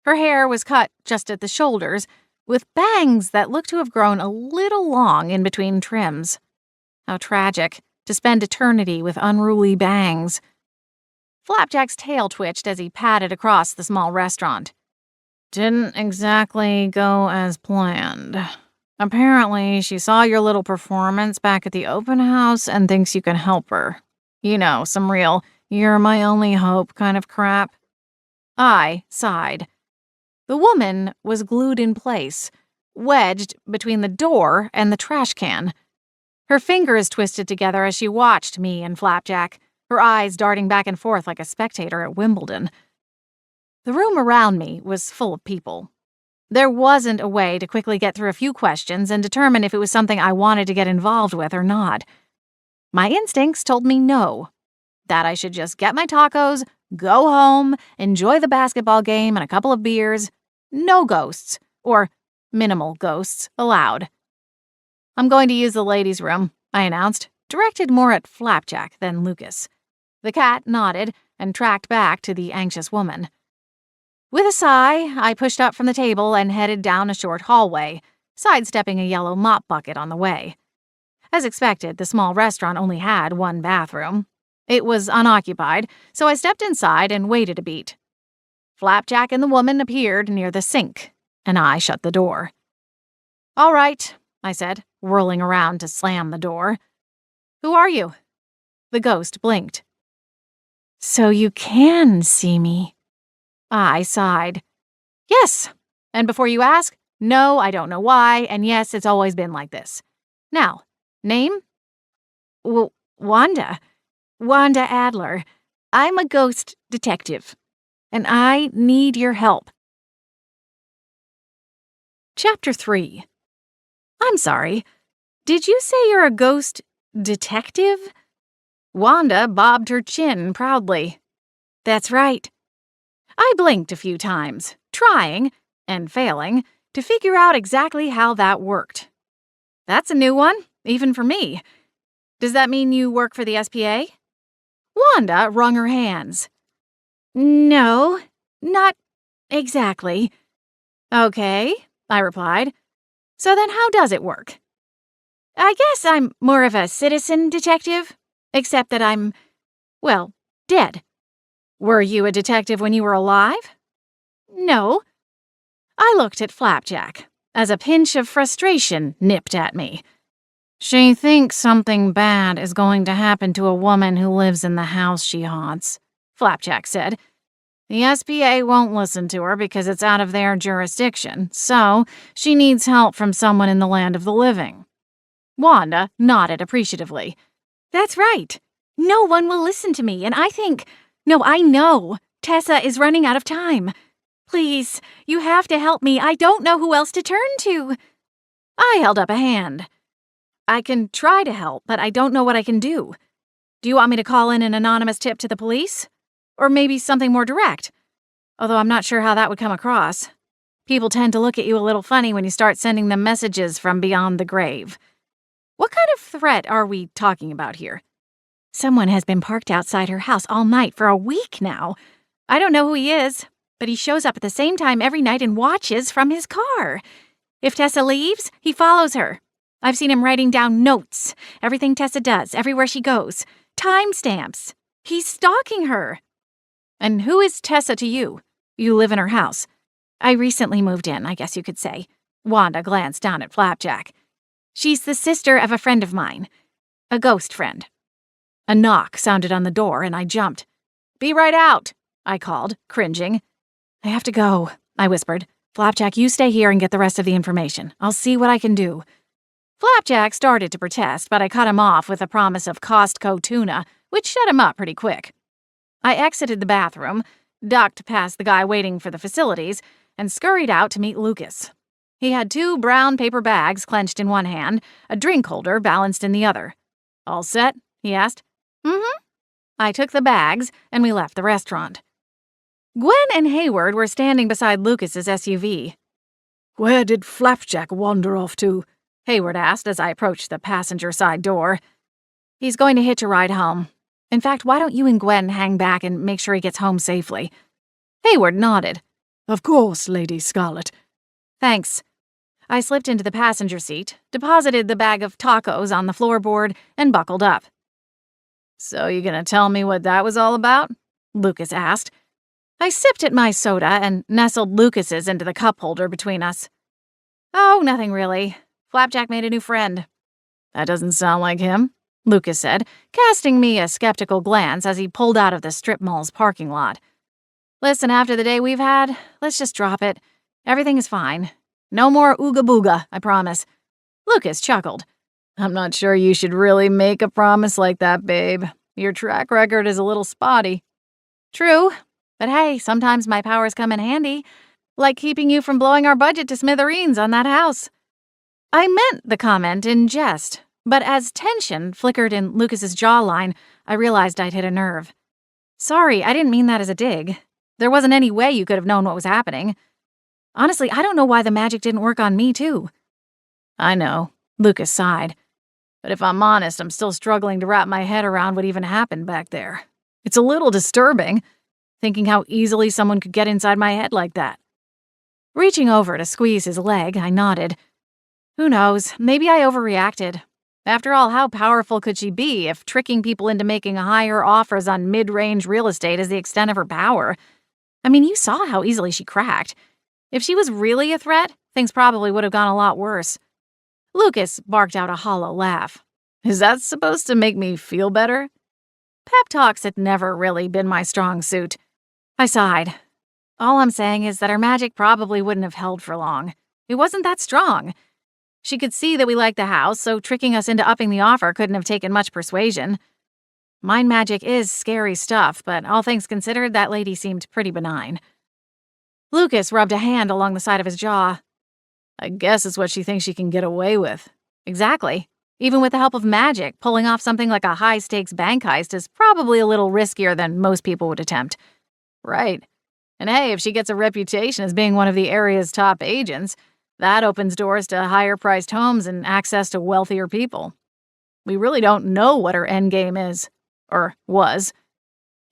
Speaker 1: Her hair was cut just at the shoulders, with bangs that looked to have grown a little long in between trims. How tragic, to spend eternity with unruly bangs. Flapjack's tail twitched as he padded across the small restaurant. "Didn't exactly go as planned. Apparently, she saw your little performance back at the open house and thinks you can help her. You know, some real, you're my only hope kind of crap." I sighed. The woman was glued in place, wedged between the door and the trash can. Her fingers twisted together as she watched me and Flapjack, her eyes darting back and forth like a spectator at Wimbledon. The room around me was full of people. There wasn't a way to quickly get through a few questions and determine if it was something I wanted to get involved with or not. My instincts told me no, that I should just get my tacos, go home, enjoy the basketball game and a couple of beers. No ghosts, or minimal ghosts, allowed. "I'm going to use the ladies' room," I announced, directed more at Flapjack than Lucas. The cat nodded and tracked back to the anxious woman. With a sigh, I pushed up from the table and headed down a short hallway, sidestepping a yellow mop bucket on the way. As expected, the small restaurant only had one bathroom. It was unoccupied, so I stepped inside and waited a beat. Flapjack and the woman appeared near the sink, and I shut the door. "All right," I said, whirling around to slam the door. "Who are you?" The ghost blinked. "So you can see me." I sighed. "Yes, and before you ask, no, I don't know why, and yes, it's always been like this. Now, name?" Wanda. Wanda Adler. I'm a ghost detective, and I need your help." Chapter 3. "I'm sorry, did you say you're a ghost detective?" Wanda bobbed her chin proudly. "That's right." I blinked a few times, trying, and failing, to figure out exactly how that worked. "That's a new one, even for me. Does that mean you work for the SPA?" Wanda wrung her hands. "No, not exactly." "Okay," I replied. "So then how does it work?" "I guess I'm more of a citizen detective, except that I'm, well, dead." "Were you a detective when you were alive?" "No." I looked at Flapjack, as a pinch of frustration nipped at me. "She thinks something bad is going to happen to a woman who lives in the house she haunts," Flapjack said. "The SPA won't listen to her because it's out of their jurisdiction, so she needs help from someone in the land of the living." Wanda nodded appreciatively. "That's right. No one will listen to me, and I know Tessa is running out of time. Please, you have to help me. I don't know who else to turn to." I held up a hand. "I can try to help, but I don't know what I can do. Do you want me to call in an anonymous tip to the police? Or maybe something more direct? Although I'm not sure how that would come across. People tend to look at you a little funny when you start sending them messages from beyond the grave. What kind of threat are we talking about here?" "Someone has been parked outside her house all night for a week now. I don't know who he is, but he shows up at the same time every night and watches from his car. If Tessa leaves, he follows her. I've seen him writing down notes, everything Tessa does, everywhere she goes. Timestamps. He's stalking her. And who is Tessa to you? You live in her house. I recently moved in, I guess you could say. Wanda glanced down at Flapjack. She's the sister of a friend of mine. A ghost friend. A knock sounded on the door, and I jumped. Be right out, I called, cringing. I have to go, I whispered. Flapjack, you stay here and get the rest of the information. I'll see what I can do. Flapjack started to protest, but I cut him off with a promise of Costco tuna, which shut him up pretty quick. I exited the bathroom, ducked past the guy waiting for the facilities, and scurried out to meet Lucas. He had 2 brown paper bags clenched in one hand, a drink holder balanced in the other. All set? He asked. Mm-hmm. I took the bags, and we left the restaurant. Gwen and Hayward were standing beside Lucas's SUV.
Speaker 2: Where did Flapjack wander off to?
Speaker 1: Hayward asked as I approached the passenger side door. He's going to hitch a ride home. In fact, why don't you and Gwen hang back and make sure he gets home safely? Hayward nodded.
Speaker 2: Of course, Lady Scarlet.
Speaker 1: Thanks. I slipped into the passenger seat, deposited the bag of tacos on the floorboard, and buckled up. So you gonna tell me what that was all about? Lucas asked. I sipped at my soda and nestled Lucas's into the cup holder between us. Oh, nothing really. Flapjack made a new friend. That doesn't sound like him, Lucas said, casting me a skeptical glance as he pulled out of the strip mall's parking lot. Listen, after the day we've had, let's just drop it. Everything is fine. No more ooga booga, I promise. Lucas chuckled. I'm not sure you should really make a promise like that, babe. Your track record is a little spotty. True, but hey, sometimes my powers come in handy, like keeping you from blowing our budget to smithereens on that house. I meant the comment in jest, but as tension flickered in Lucas's jawline, I realized I'd hit a nerve. Sorry, I didn't mean that as a dig. There wasn't any way you could have known what was happening. Honestly, I don't know why the magic didn't work on me, too. I know, Lucas sighed. But if I'm honest, I'm still struggling to wrap my head around what even happened back there. It's a little disturbing, thinking how easily someone could get inside my head like that. Reaching over to squeeze his leg, I nodded. Who knows, maybe I overreacted. After all, how powerful could she be if tricking people into making higher offers on mid-range real estate is the extent of her power? I mean, you saw how easily she cracked. If she was really a threat, things probably would have gone a lot worse. Lucas barked out a hollow laugh. Is that supposed to make me feel better? Pep talks had never really been my strong suit. I sighed. All I'm saying is that her magic probably wouldn't have held for long. It wasn't that strong. She could see that we liked the house, so tricking us into upping the offer couldn't have taken much persuasion. Mind magic is scary stuff, but all things considered, that lady seemed pretty benign. Lucas rubbed a hand along the side of his jaw. I guess it's what she thinks she can get away with. Exactly. Even with the help of magic, pulling off something like a high-stakes bank heist is probably a little riskier than most people would attempt. Right. And hey, if she gets a reputation as being one of the area's top agents, that opens doors to higher-priced homes and access to wealthier people. We really don't know what her endgame is. Or was.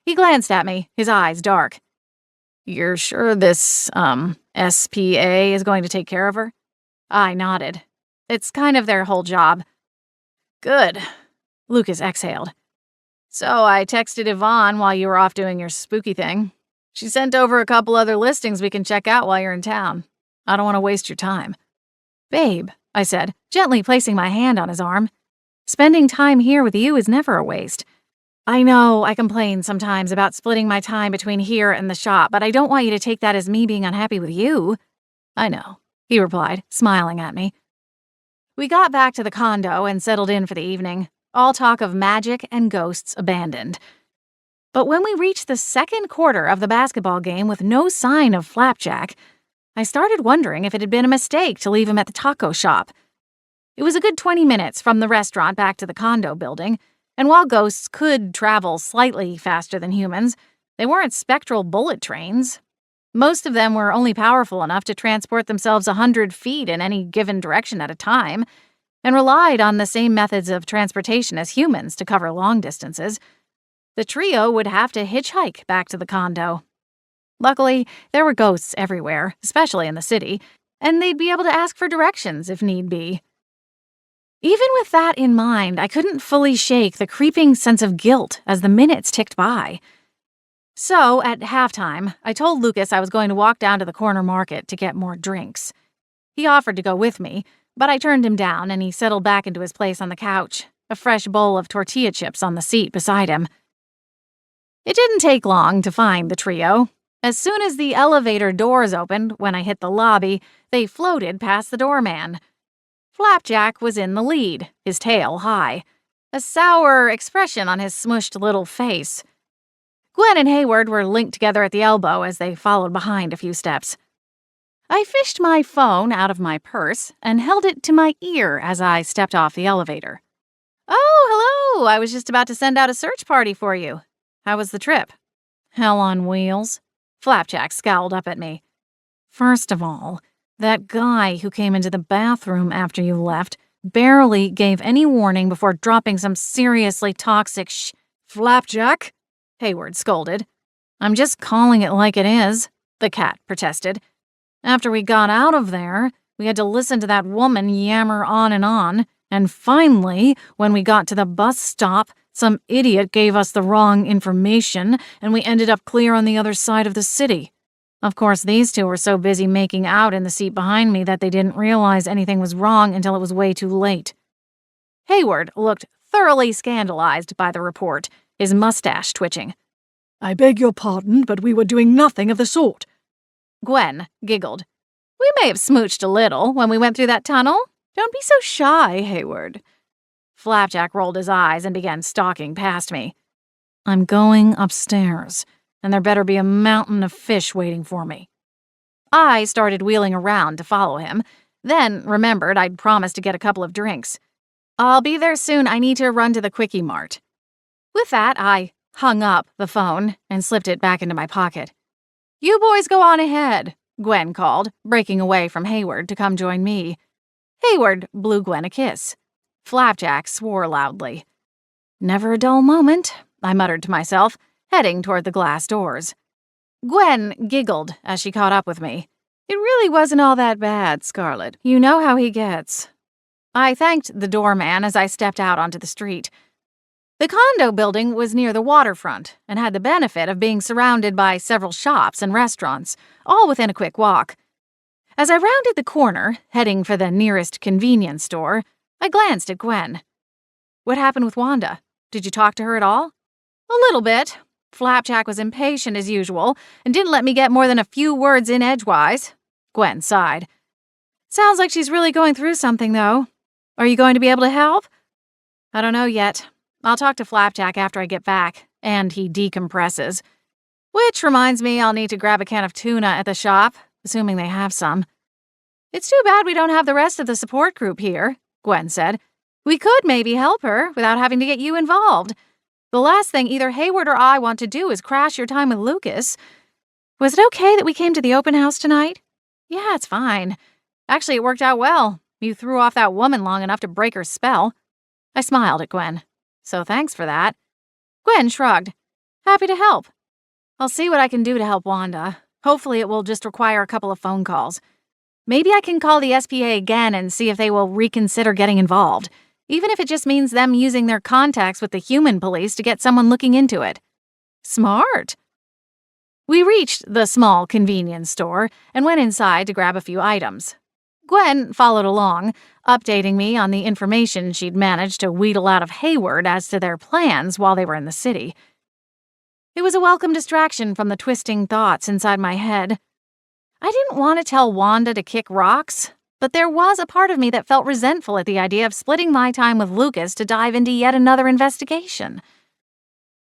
Speaker 1: He glanced at me, his eyes dark. You're sure this, SPA is going to take care of her? I nodded. It's kind of their whole job. Good. Lucas exhaled. So I texted Yvonne while you were off doing your spooky thing. She sent over a couple other listings we can check out while you're in town. I don't want to waste your time. Babe, I said, gently placing my hand on his arm. Spending time here with you is never a waste. I know I complain sometimes about splitting my time between here and the shop, but I don't want you to take that as me being unhappy with you. I know, he replied, smiling at me. We got back to the condo and settled in for the evening, all talk of magic and ghosts abandoned. But when we reached the second quarter of the basketball game with no sign of Flapjack, I started wondering if it had been a mistake to leave him at the taco shop. It was a good 20 minutes from the restaurant back to the condo building, and while ghosts could travel slightly faster than humans, they weren't spectral bullet trains. Most of them were only powerful enough to transport themselves 100 feet in any given direction at a time, and relied on the same methods of transportation as humans to cover long distances. The trio would have to hitchhike back to the condo. Luckily, there were ghosts everywhere, especially in the city, and they'd be able to ask for directions if need be. Even with that in mind, I couldn't fully shake the creeping sense of guilt as the minutes ticked by. So, at halftime, I told Lucas I was going to walk down to the corner market to get more drinks. He offered to go with me, but I turned him down and he settled back into his place on the couch, a fresh bowl of tortilla chips on the seat beside him. It didn't take long to find the trio. As soon as the elevator doors opened, when I hit the lobby, they floated past the doorman. Flapjack was in the lead, his tail high, a sour expression on his smushed little face. Gwen and Hayward were linked together at the elbow as they followed behind a few steps. I fished my phone out of my purse and held it to my ear as I stepped off the elevator. "Oh, hello! I was just about to send out a search party for you. How was the trip?" "Hell on wheels." Flapjack scowled up at me. "First of all, that guy who came into the bathroom after you left barely gave any warning before dropping some seriously toxic
Speaker 2: Flapjack?"
Speaker 1: Hayward scolded. "I'm just calling it like it is," the cat protested. "After we got out of there, we had to listen to that woman yammer on, and finally, when we got to the bus stop, some idiot gave us the wrong information, and we ended up clear on the other side of the city. Of course, these two were so busy making out in the seat behind me that they didn't realize anything was wrong until it was way too late." Hayward looked thoroughly scandalized by the report, his mustache twitching.
Speaker 2: "I beg your pardon, but we were doing nothing of the sort."
Speaker 1: Gwen giggled. "We may have smooched a little when we went through that tunnel. Don't be so shy, Hayward." Flapjack rolled his eyes and began stalking past me. "I'm going upstairs, and there better be a mountain of fish waiting for me." I started wheeling around to follow him, then remembered I'd promised to get a couple of drinks. "I'll be there soon. I need to run to the Quickie Mart." With that, I hung up the phone and slipped it back into my pocket. "You boys go on ahead," Gwen called, breaking away from Hayward to come join me. Hayward blew Gwen a kiss. Flapjack swore loudly. "Never a dull moment," I muttered to myself, heading toward the glass doors. Gwen giggled as she caught up with me. "It really wasn't all that bad, Scarlet. You know how he gets." I thanked the doorman as I stepped out onto the street. The condo building was near the waterfront and had the benefit of being surrounded by several shops and restaurants, all within a quick walk. As I rounded the corner, heading for the nearest convenience store, I glanced at Gwen. "What happened with Wanda? Did you talk to her at all?" "A little bit. Flapjack was impatient as usual and didn't let me get more than a few words in edgewise." Gwen sighed. "Sounds like she's really going through something, though. Are you going to be able to help?" "I don't know yet. I'll talk to Flapjack after I get back, and he decompresses. Which reminds me I'll need to grab a can of tuna at the shop, assuming they have some." "It's too bad we don't have the rest of the support group here," Gwen said. "We could maybe help her without having to get you involved. The last thing either Hayward or I want to do is crash your time with Lucas. Was it okay that we came to the open house tonight?" "Yeah, it's fine. Actually, it worked out well. You threw off that woman long enough to break her spell." I smiled at Gwen. "So thanks for that." Gwen shrugged. "Happy to help. I'll see what I can do to help Wanda. Hopefully it will just require a couple of phone calls. Maybe I can call the SPA again and see if they will reconsider getting involved, even if it just means them using their contacts with the human police to get someone looking into it." "Smart." We reached the small convenience store and went inside to grab a few items. Gwen followed along, updating me on the information she'd managed to wheedle out of Hayward as to their plans while they were in the city. It was a welcome distraction from the twisting thoughts inside my head. I didn't want to tell Wanda to kick rocks, but there was a part of me that felt resentful at the idea of splitting my time with Lucas to dive into yet another investigation.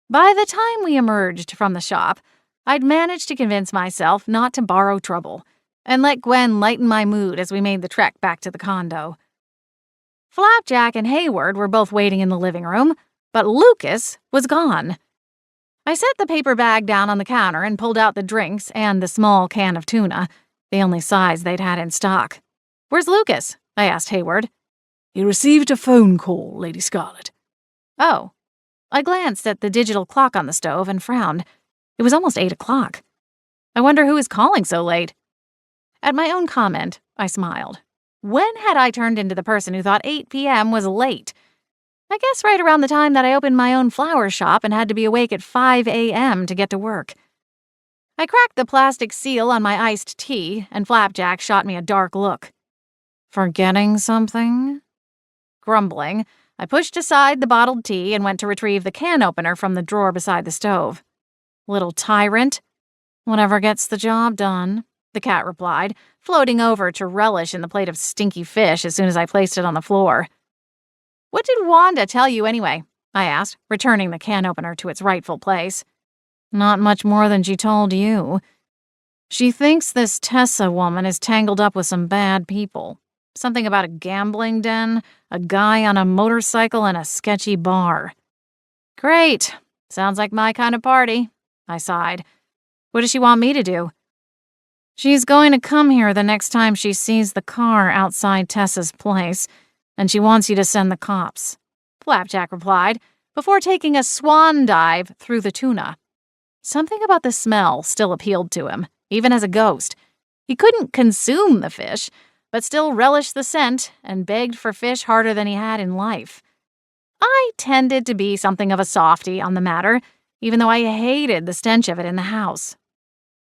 Speaker 1: By the time we emerged from the shop, I'd managed to convince myself not to borrow trouble, and let Gwen lighten my mood as we made the trek back to the condo. Flapjack and Hayward were both waiting in the living room, but Lucas was gone. I set the paper bag down on the counter and pulled out the drinks and the small can of tuna, the only size they'd had in stock. "Where's Lucas?" I asked Hayward.
Speaker 2: "He received a phone call, Lady Scarlet."
Speaker 1: "Oh." I glanced at the digital clock on the stove and frowned. It was almost 8 o'clock. I wonder who is calling so late. At my own comment, I smiled. When had I turned into the person who thought 8 p.m. was late? I guess right around the time that I opened my own flower shop and had to be awake at 5 a.m. to get to work. I cracked the plastic seal on my iced tea, and Flapjack shot me a dark look. Forgetting something? Grumbling, I pushed aside the bottled tea and went to retrieve the can opener from the drawer beside the stove. Little tyrant. Whatever gets the job done, the cat replied, floating over to relish in the plate of stinky fish as soon as I placed it on the floor. What did Wanda tell you anyway? I asked, returning the can opener to its rightful place. Not much more than she told you. She thinks this Tessa woman is tangled up with some bad people. Something about a gambling den, a guy on a motorcycle, and a sketchy bar. Great. Sounds like my kind of party, I sighed. What does she want me to do? She's going to come here the next time she sees the car outside Tessa's place, and she wants you to send the cops, Flapjack replied, before taking a swan dive through the tuna. Something about the smell still appealed to him, even as a ghost. He couldn't consume the fish, but still relished the scent and begged for fish harder than he had in life. I tended to be something of a softy on the matter, even though I hated the stench of it in the house.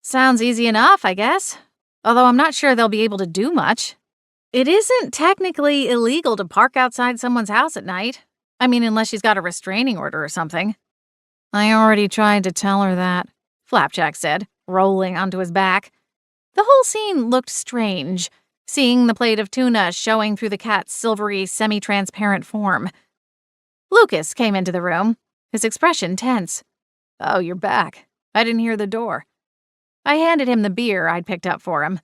Speaker 1: Sounds easy enough, I guess, although I'm not sure they'll be able to do much. It isn't technically illegal to park outside someone's house at night. I mean, unless she's got a restraining order or something. I already tried to tell her that, Flapjack said, rolling onto his back. The whole scene looked strange, seeing the plate of tuna showing through the cat's silvery, semi-transparent form. Lucas came into the room, his expression tense. Oh, you're back. I didn't hear the door. I handed him the beer I'd picked up for him.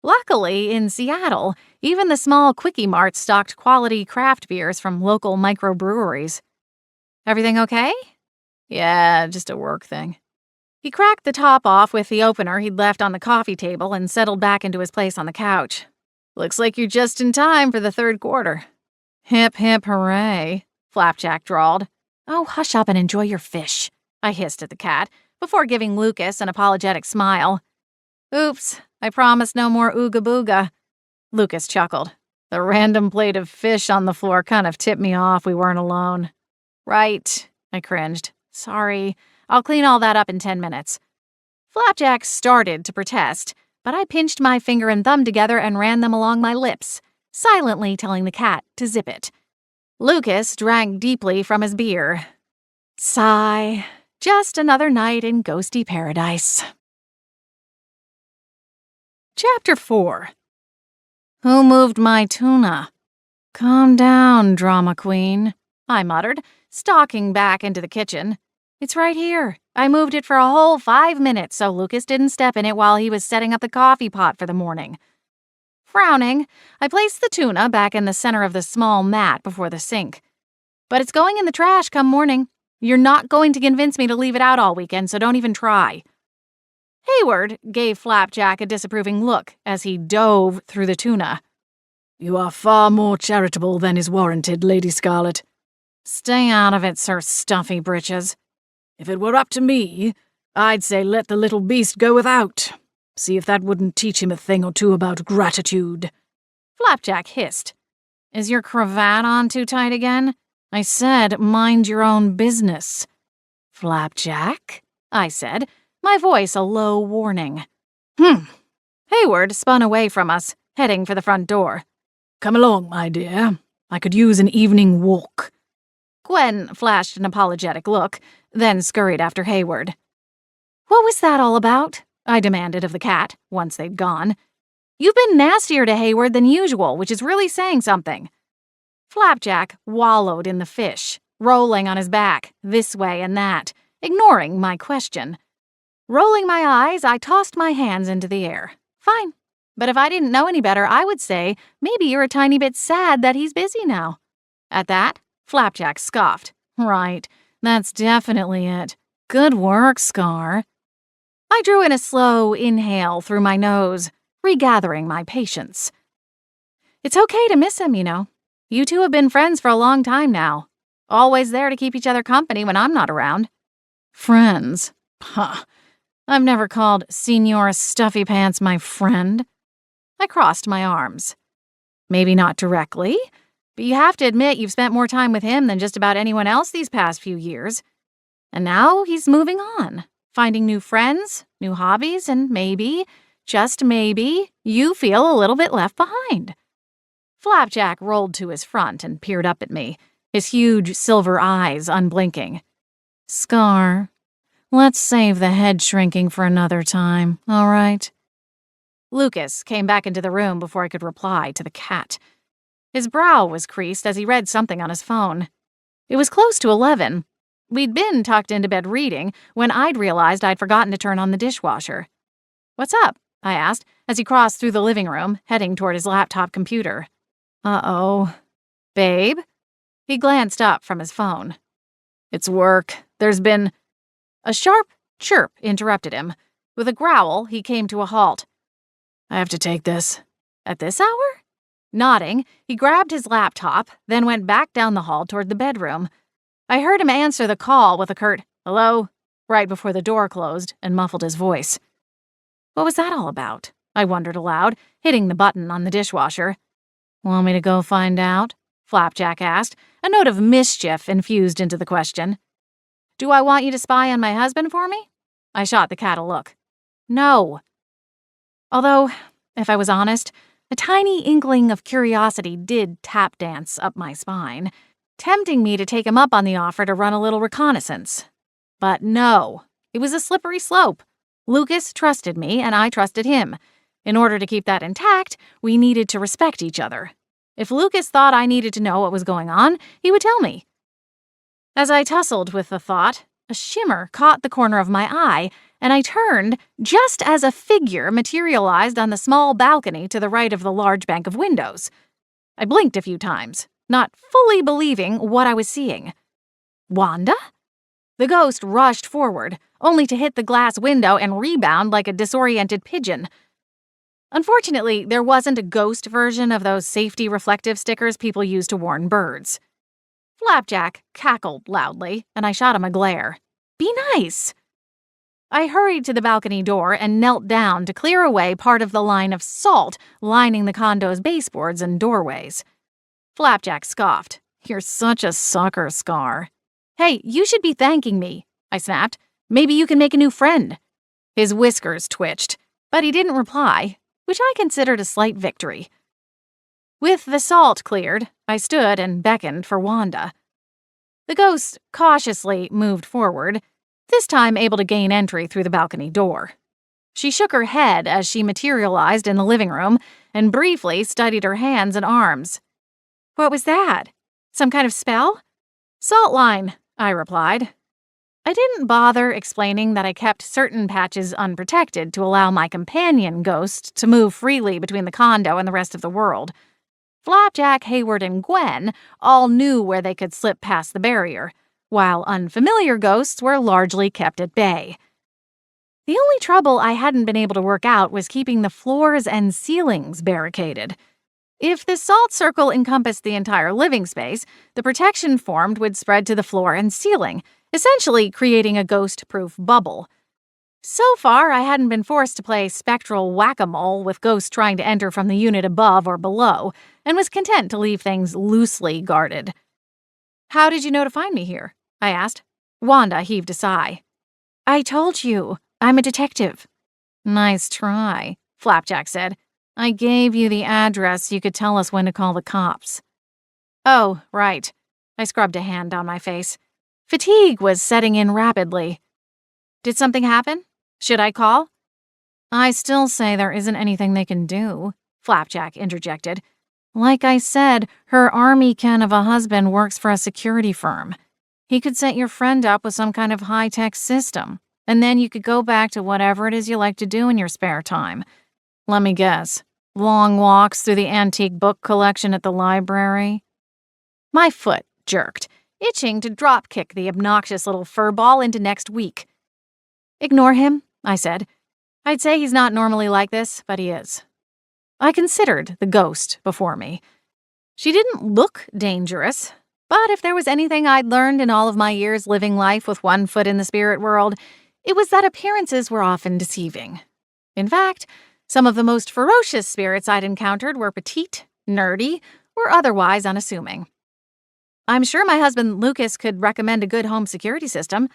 Speaker 1: Luckily, in Seattle, even the small quickie marts stocked quality craft beers from local microbreweries. Everything okay? Yeah, just a work thing. He cracked the top off with the opener he'd left on the coffee table and settled back into his place on the couch. Looks like you're just in time for the third quarter. Hip, hip, hooray, Flapjack drawled. Oh, hush up and enjoy your fish, I hissed at the cat, before giving Lucas an apologetic smile. Oops, I promised no more ooga booga. Lucas chuckled. The random plate of fish on the floor kind of tipped me off we weren't alone. Right, I cringed. Sorry, I'll clean all that up in 10 minutes. Flapjack started to protest, but I pinched my finger and thumb together and ran them along my lips, silently telling the cat to zip it. Lucas drank deeply from his beer. Sigh. Just another night in ghosty paradise. Chapter 4. Who moved my tuna? Calm down, drama queen, I muttered, stalking back into the kitchen. It's right here. I moved it for a whole 5 minutes so Lucas didn't step in it while he was setting up the coffee pot for the morning. Frowning, I placed the tuna back in the center of the small mat before the sink. But it's going in the trash come morning. You're not going to convince me to leave it out all weekend, so don't even try. Hayward gave Flapjack a disapproving look as he dove through the tuna.
Speaker 2: You are far more charitable than is warranted, Lady Scarlet.
Speaker 1: Stay out of it, Sir Stuffy Britches.
Speaker 2: If it were up to me, I'd say let the little beast go without. See if that wouldn't teach him a thing or two about gratitude.
Speaker 1: Flapjack hissed. Is your cravat on too tight again? I said mind your own business. Flapjack? I said, my voice a low warning. Hayward spun away from us, heading for the front door.
Speaker 2: Come along, my dear. I could use an evening walk.
Speaker 1: Gwen flashed an apologetic look, then scurried after Hayward. What was that all about? I demanded of the cat, once they'd gone. You've been nastier to Hayward than usual, which is really saying something. Flapjack wallowed in the fish, rolling on his back, this way and that, ignoring my question. Rolling my eyes, I tossed my hands into the air. Fine. But if I didn't know any better, I would say maybe you're a tiny bit sad that he's busy now. At that, Flapjack scoffed. Right, that's definitely it. Good work, Scar. I drew in a slow inhale through my nose, regathering my patience. It's okay to miss him, you know. You two have been friends for a long time now. Always there to keep each other company when I'm not around. Friends? Huh. I've never called Senor Stuffy Pants my friend. I crossed my arms. Maybe not directly, but you have to admit you've spent more time with him than just about anyone else these past few years. And now he's moving on, finding new friends, new hobbies, and maybe, just maybe, you feel a little bit left behind. Flapjack rolled to his front and peered up at me, his huge silver eyes unblinking. Scar, let's save the head shrinking for another time, all right? Lucas came back into the room before I could reply to the cat. His brow was creased as he read something on his phone. It was close to 11. We'd been tucked into bed reading when I'd realized I'd forgotten to turn on the dishwasher. What's up? I asked as he crossed through the living room, heading toward his laptop computer. Uh-oh. Babe? He glanced up from his phone. It's work. There's been... A sharp chirp interrupted him. With a growl, he came to a halt. I have to take this. At this hour? Nodding, he grabbed his laptop, then went back down the hall toward the bedroom. I heard him answer the call with a curt, hello, right before the door closed and muffled his voice. What was that all about? I wondered aloud, hitting the button on the dishwasher. Want me to go find out? Flapjack asked, a note of mischief infused into the question. Do I want you to spy on my husband for me? I shot the cat a look. No. Although, if I was honest, a tiny inkling of curiosity did tap dance up my spine, tempting me to take him up on the offer to run a little reconnaissance. But no, it was a slippery slope. Lucas trusted me, and I trusted him. In order to keep that intact, we needed to respect each other. If Lucas thought I needed to know what was going on, he would tell me. As I tussled with the thought, a shimmer caught the corner of my eye, and I turned just as a figure materialized on the small balcony to the right of the large bank of windows. I blinked a few times, not fully believing what I was seeing. Wanda? The ghost rushed forward, only to hit the glass window and rebound like a disoriented pigeon. Unfortunately, there wasn't a ghost version of those safety reflective stickers people use to warn birds. Flapjack cackled loudly, and I shot him a glare. Be nice! I hurried to the balcony door and knelt down to clear away part of the line of salt lining the condo's baseboards and doorways. Flapjack scoffed. You're such a sucker, Scar. Hey, you should be thanking me, I snapped. Maybe you can make a new friend. His whiskers twitched, but he didn't reply, which I considered a slight victory. With the salt cleared, I stood and beckoned for Wanda. The ghost cautiously moved forward, this time able to gain entry through the balcony door. She shook her head as she materialized in the living room and briefly studied her hands and arms. What was that? Some kind of spell? Salt line, I replied. I didn't bother explaining that I kept certain patches unprotected to allow my companion ghost to move freely between the condo and the rest of the world. Flapjack, Hayward, and Gwen all knew where they could slip past the barrier, while unfamiliar ghosts were largely kept at bay. The only trouble I hadn't been able to work out was keeping the floors and ceilings barricaded. If the salt circle encompassed the entire living space, the protection formed would spread to the floor and ceiling, essentially creating a ghost-proof bubble. So far, I hadn't been forced to play spectral whack-a-mole with ghosts trying to enter from the unit above or below, and was content to leave things loosely guarded. How did you know to find me here? I asked. Wanda heaved a sigh. I told you, I'm a detective. Nice try, Flapjack said. I gave you the address so you could tell us when to call the cops. Oh, right. I scrubbed a hand down my face. Fatigue was setting in rapidly. Did something happen? Should I call? I still say there isn't anything they can do, Flapjack interjected. Like I said, her army Ken of a husband works for a security firm. He could set your friend up with some kind of high-tech system, and then you could go back to whatever it is you like to do in your spare time. Let me guess. Long walks through the antique book collection at the library? My foot jerked, itching to drop-kick the obnoxious little furball into next week. Ignore him, I said. I'd say he's not normally like this, but he is. I considered the ghost before me. She didn't look dangerous, but if there was anything I'd learned in all of my years living life with one foot in the spirit world, it was that appearances were often deceiving. In fact, Some of the most ferocious spirits I'd encountered were petite, nerdy, or otherwise unassuming. I'm sure my husband Lucas could recommend a good home security system,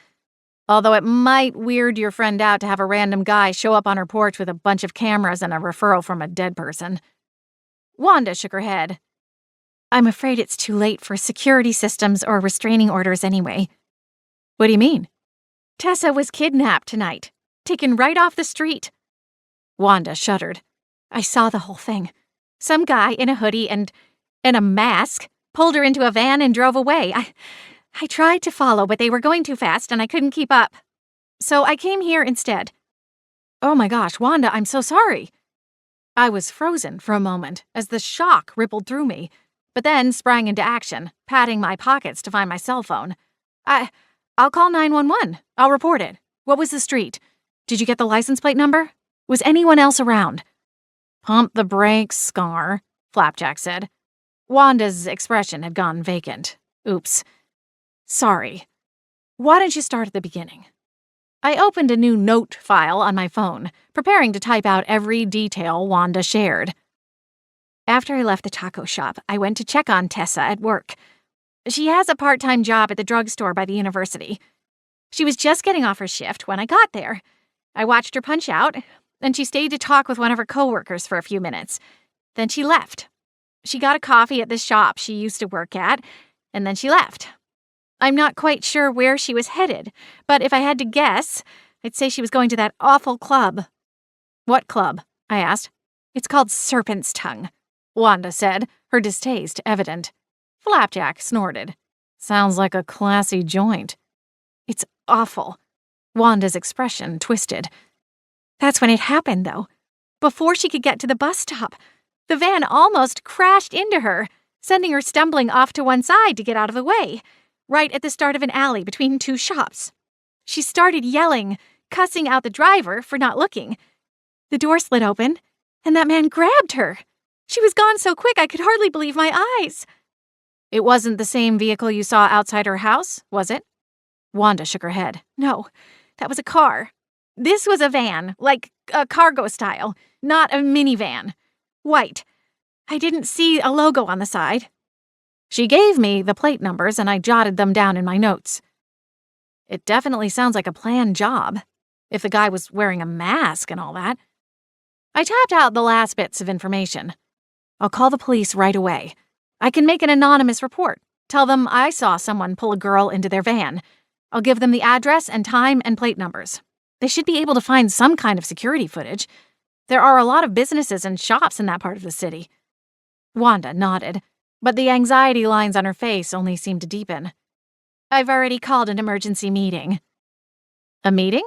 Speaker 1: although it might weird your friend out to have a random guy show up on her porch with a bunch of cameras and a referral from a dead person. Wanda shook her head. I'm afraid it's too late for security systems or restraining orders anyway. What do you mean? Tessa was kidnapped tonight, taken right off the street. Wanda shuddered. I saw the whole thing. Some guy in a hoodie and a mask pulled her into a van and drove away. I tried to follow, but they were going too fast and I couldn't keep up. So I came here instead. Oh my gosh, Wanda, I'm so sorry. I was frozen for a moment as the shock rippled through me, but then sprang into action, patting my pockets to find my cell phone. I'll call 911. I'll report it. What was the street? Did you get the license plate number? Was anyone else around? Pump the brakes, Scar, Flapjack said. Wanda's expression had gone vacant. Oops. Sorry. Why don't you start at the beginning? I opened a new note file on my phone, preparing to type out every detail Wanda shared. After I left the taco shop, I went to check on Tessa at work. She has a part-time job at the drugstore by the university. She was just getting off her shift when I got there. I watched her punch out, and she stayed to talk with one of her coworkers for a few minutes. Then she left. She got a coffee at the shop she used to work at, and then she left. I'm not quite sure where she was headed, but if I had to guess, I'd say she was going to that awful club. What club? I asked. It's called Serpent's Tongue, Wanda said, her distaste evident. Flapjack snorted. Sounds like a classy joint. It's awful. Wanda's expression twisted. That's when it happened, though. Before she could get to the bus stop, the van almost crashed into her, sending her stumbling off to one side to get out of the way, right at the start of an alley between two shops. She started yelling, cussing out the driver for not looking. The door slid open, and that man grabbed her. She was gone so quick I could hardly believe my eyes. It wasn't the same vehicle you saw outside her house, was it? Wanda shook her head. No, that was a car. This was a van, like a cargo style, not a minivan. White. I didn't see a logo on the side. She gave me the plate numbers and I jotted them down in my notes. It definitely sounds like a planned job, if the guy was wearing a mask and all that. I tapped out the last bits of information. I'll call the police right away. I can make an anonymous report. Tell them I saw someone pull a girl into their van. I'll give them the address and time and plate numbers. They should be able to find some kind of security footage. There are a lot of businesses and shops in that part of the city. Wanda nodded, but the anxiety lines on her face only seemed to deepen. I've already called an emergency meeting. A meeting?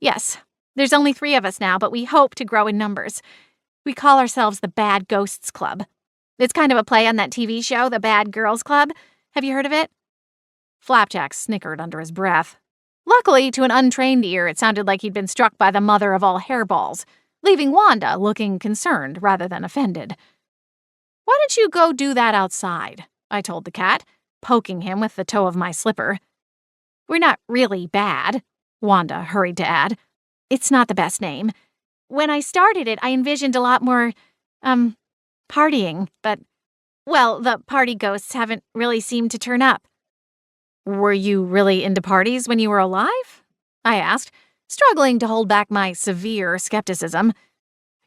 Speaker 1: Yes. There's only 3 of us now, but we hope to grow in numbers. We call ourselves the Bad Ghosts Club. It's kind of a play on that TV show, The Bad Girls Club. Have you heard of it? Flapjack snickered under his breath. Luckily, to an untrained ear, it sounded like he'd been struck by the mother of all hairballs, leaving Wanda looking concerned rather than offended. Why don't you go do that outside? I told the cat, poking him with the toe of my slipper. We're not really bad, Wanda hurried to add. It's not the best name. When I started it, I envisioned a lot more, partying, but, well, the party ghosts haven't really seemed to turn up. Were you really into parties when you were alive? I asked, struggling to hold back my severe skepticism.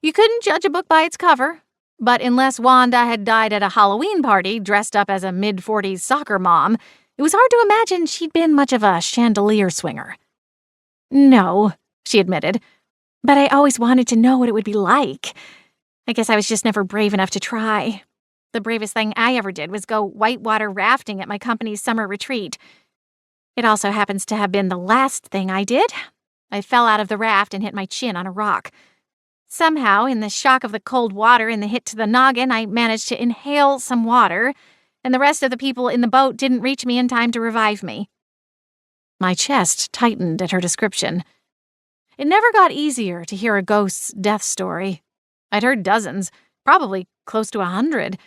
Speaker 1: You couldn't judge a book by its cover, but unless Wanda had died at a Halloween party dressed up as a mid-40s soccer mom, it was hard to imagine she'd been much of a chandelier swinger. No, she admitted, but I always wanted to know what it would be like. I guess I was just never brave enough to try. The bravest thing I ever did was go whitewater rafting at my company's summer retreat. It also happens to have been the last thing I did. I fell out of the raft and hit my chin on a rock. Somehow, in the shock of the cold water and the hit to the noggin, I managed to inhale some water, and the rest of the people in the boat didn't reach me in time to revive me. My chest tightened at her description. It never got easier to hear a ghost's death story. I'd heard dozens, probably close to 100,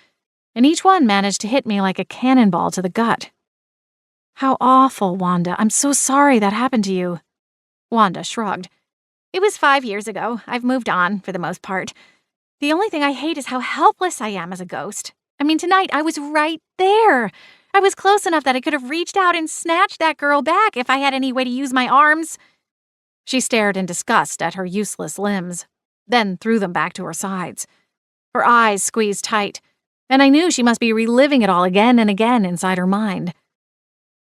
Speaker 1: and each one managed to hit me like a cannonball to the gut. How awful, Wanda. I'm so sorry that happened to you. Wanda shrugged. It was 5 years ago. I've moved on, for the most part. The only thing I hate is how helpless I am as a ghost. I mean, tonight I was right there. I was close enough that I could have reached out and snatched that girl back if I had any way to use my arms. She stared in disgust at her useless limbs, then threw them back to her sides. Her eyes squeezed tight, and I knew she must be reliving it all again and again inside her mind.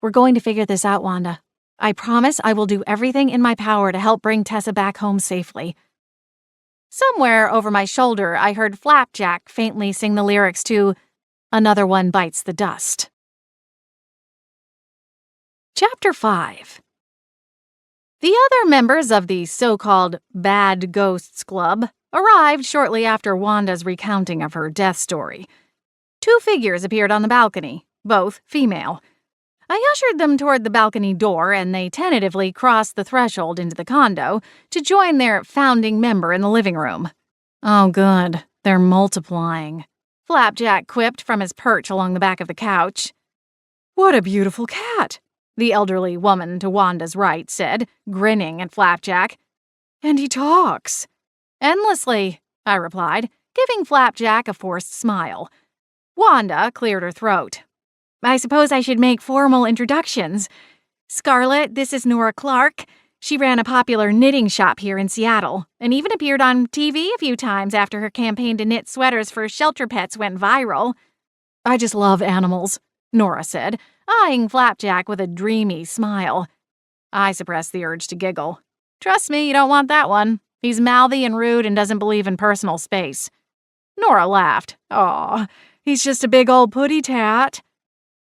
Speaker 1: We're going to figure this out, Wanda. I promise I will do everything in my power to help bring Tessa back home safely. Somewhere over my shoulder, I heard Flapjack faintly sing the lyrics to Another One Bites the Dust. Chapter 5. The other members of the so-called Bad Ghosts Club arrived shortly after Wanda's recounting of her death story. 2 figures appeared on the balcony, both female. I ushered them toward the balcony door, and they tentatively crossed the threshold into the condo to join their founding member in the living room. Oh, good. They're multiplying. Flapjack quipped from his perch along the back of the couch.
Speaker 2: What a beautiful cat,
Speaker 1: the elderly woman to Wanda's right said, grinning at Flapjack.
Speaker 2: And he talks.
Speaker 1: Endlessly, I replied, giving Flapjack a forced smile. Wanda cleared her throat. I suppose I should make formal introductions. Scarlett, this is Nora Clark. She ran a popular knitting shop here in Seattle, and even appeared on TV a few times after her campaign to knit sweaters for shelter pets went viral.
Speaker 2: I just love animals,
Speaker 1: Nora said, eyeing Flapjack with a dreamy smile. I suppressed the urge to giggle. Trust me, you don't want that one. He's mouthy and rude and doesn't believe in personal space. Nora laughed.
Speaker 2: Aw, he's just a big old putty-tat.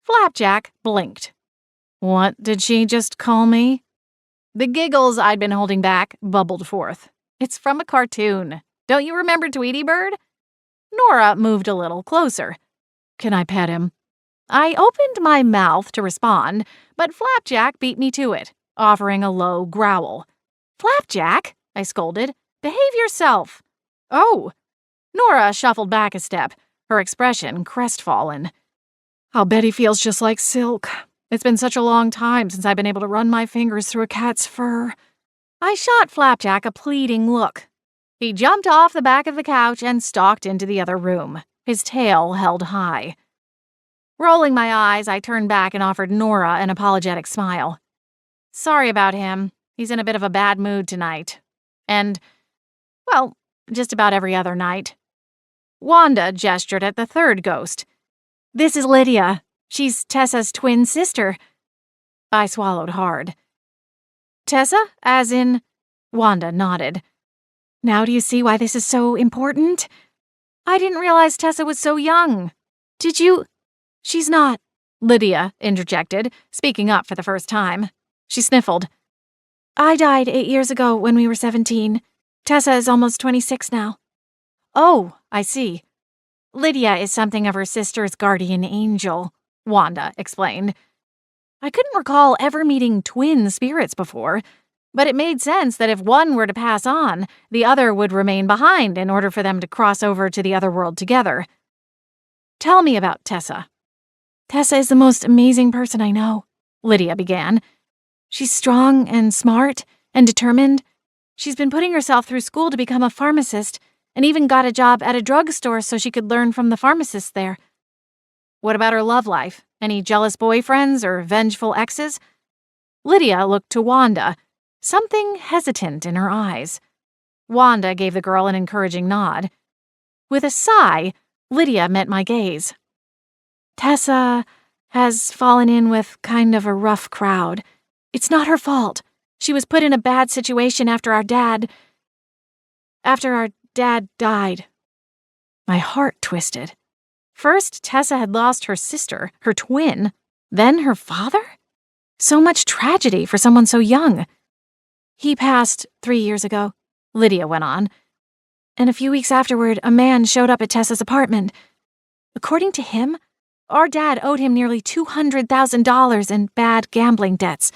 Speaker 1: Flapjack blinked.
Speaker 2: What did she just call me?
Speaker 1: The giggles I'd been holding back bubbled forth. It's from a cartoon. Don't you remember Tweety Bird? Nora moved a little closer.
Speaker 2: Can I pet him?
Speaker 1: I opened my mouth to respond, but Flapjack beat me to it, offering a low growl. Flapjack, I scolded. Behave yourself.
Speaker 2: Oh.
Speaker 1: Nora shuffled back a step, her expression crestfallen.
Speaker 2: I'll bet he feels just like silk. It's been such a long time since I've been able to run my fingers through a cat's fur.
Speaker 1: I shot Flapjack a pleading look. He jumped off the back of the couch and stalked into the other room, his tail held high. Rolling my eyes, I turned back and offered Nora an apologetic smile. Sorry about him. He's in a bit of a bad mood tonight. And, well, just about every other night. Wanda gestured at the third ghost. This is Lydia. She's Tessa's twin sister. I swallowed hard. Tessa, as in? Wanda nodded. Now do you see why this is so important? I didn't realize Tessa was so young. Did you? She's not, Lydia interjected, speaking up for the first time. She sniffled. I died 8 years ago when we were 17. Tessa is almost 26 now. Oh, I see. Lydia is something of her sister's guardian angel, Wanda explained. I couldn't recall ever meeting twin spirits before, but it made sense that if one were to pass on, the other would remain behind in order for them to cross over to the other world together. Tell me about Tessa. Tessa is the most amazing person I know, Lydia began. She's strong and smart and determined. She's been putting herself through school to become a pharmacist and even got a job at a drugstore so she could learn from the pharmacists there. What about her love life? Any jealous boyfriends or vengeful exes? Lydia looked to Wanda, something hesitant in her eyes. Wanda gave the girl an encouraging nod. With a sigh, Lydia met my gaze. Tessa has fallen in with kind of a rough crowd. It's not her fault. She was put in a bad situation after our dad died. My heart twisted. First, Tessa had lost her sister, her twin, then her father? So much tragedy for someone so young. He passed 3 years ago, Lydia went on, and a few weeks afterward, a man showed up at Tessa's apartment. According to him, our dad owed him nearly $200,000 in bad gambling debts.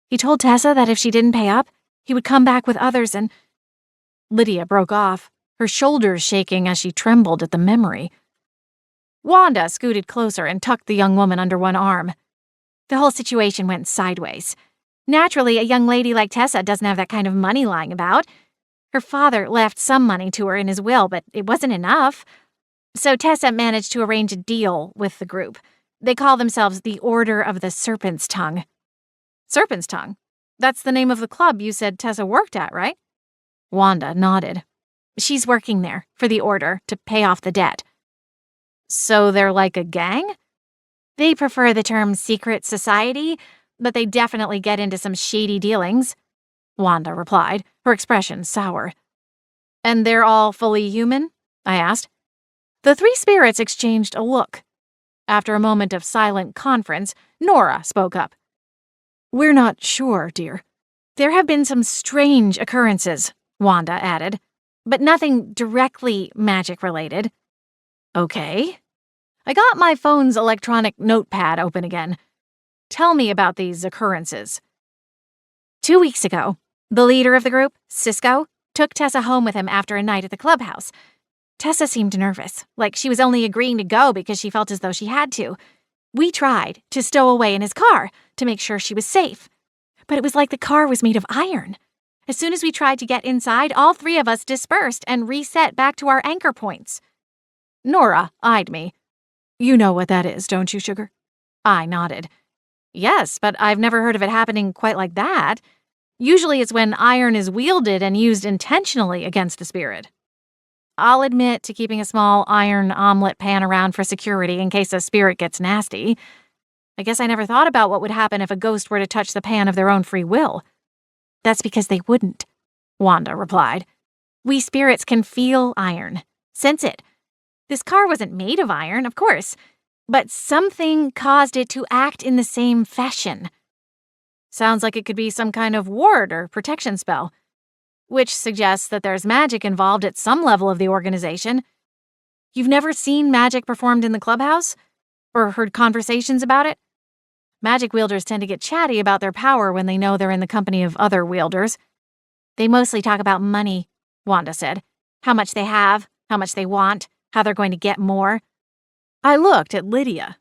Speaker 1: He told Tessa that if she didn't pay up, he would come back with others and... Lydia broke off, her shoulders shaking as she trembled at the memory. Wanda scooted closer and tucked the young woman under one arm. The whole situation went sideways. Naturally, a young lady like Tessa doesn't have that kind of money lying about. Her father left some money to her in his will, but it wasn't enough. So Tessa managed to arrange a deal with the group. They call themselves the Order of the Serpent's Tongue. Serpent's Tongue? That's the name of the club you said Tessa worked at, right? Wanda nodded. She's working there, for the Order, to pay off the debt. So they're like a gang? They prefer the term secret society, but they definitely get into some shady dealings, Wanda replied, her expression sour. And they're all fully human? I asked. The three spirits exchanged a look. After a moment of silent conference, Nora spoke up. We're not sure, dear. There have been some strange occurrences, Wanda added, but nothing directly magic-related. Okay. I got my phone's electronic notepad open again. Tell me about these occurrences. 2 weeks ago, the leader of the group, Cisco, took Tessa home with him after a night at the clubhouse. Tessa seemed nervous, like she was only agreeing to go because she felt as though she had to. We tried to stow away in his car to make sure she was safe, but it was like the car was made of iron. As soon as we tried to get inside, all three of us dispersed and reset back to our anchor points. Nora eyed me. You know what that is, don't you, Sugar? I nodded. Yes, but I've never heard of it happening quite like that. Usually it's when iron is wielded and used intentionally against a spirit. I'll admit to keeping a small iron omelet pan around for security in case a spirit gets nasty. I guess I never thought about what would happen if a ghost were to touch the pan of their own free will. That's because they wouldn't, Wanda replied. We spirits can feel iron, sense it. This car wasn't made of iron, of course, but something caused it to act in the same fashion. Sounds like it could be some kind of ward or protection spell, which suggests that there's magic involved at some level of the organization. You've never seen magic performed in the clubhouse? Or heard conversations about it? Magic wielders tend to get chatty about their power when they know they're in the company of other wielders. They mostly talk about money, Wanda said. How much they have, how much they want, how they're going to get more. I looked at Lydia.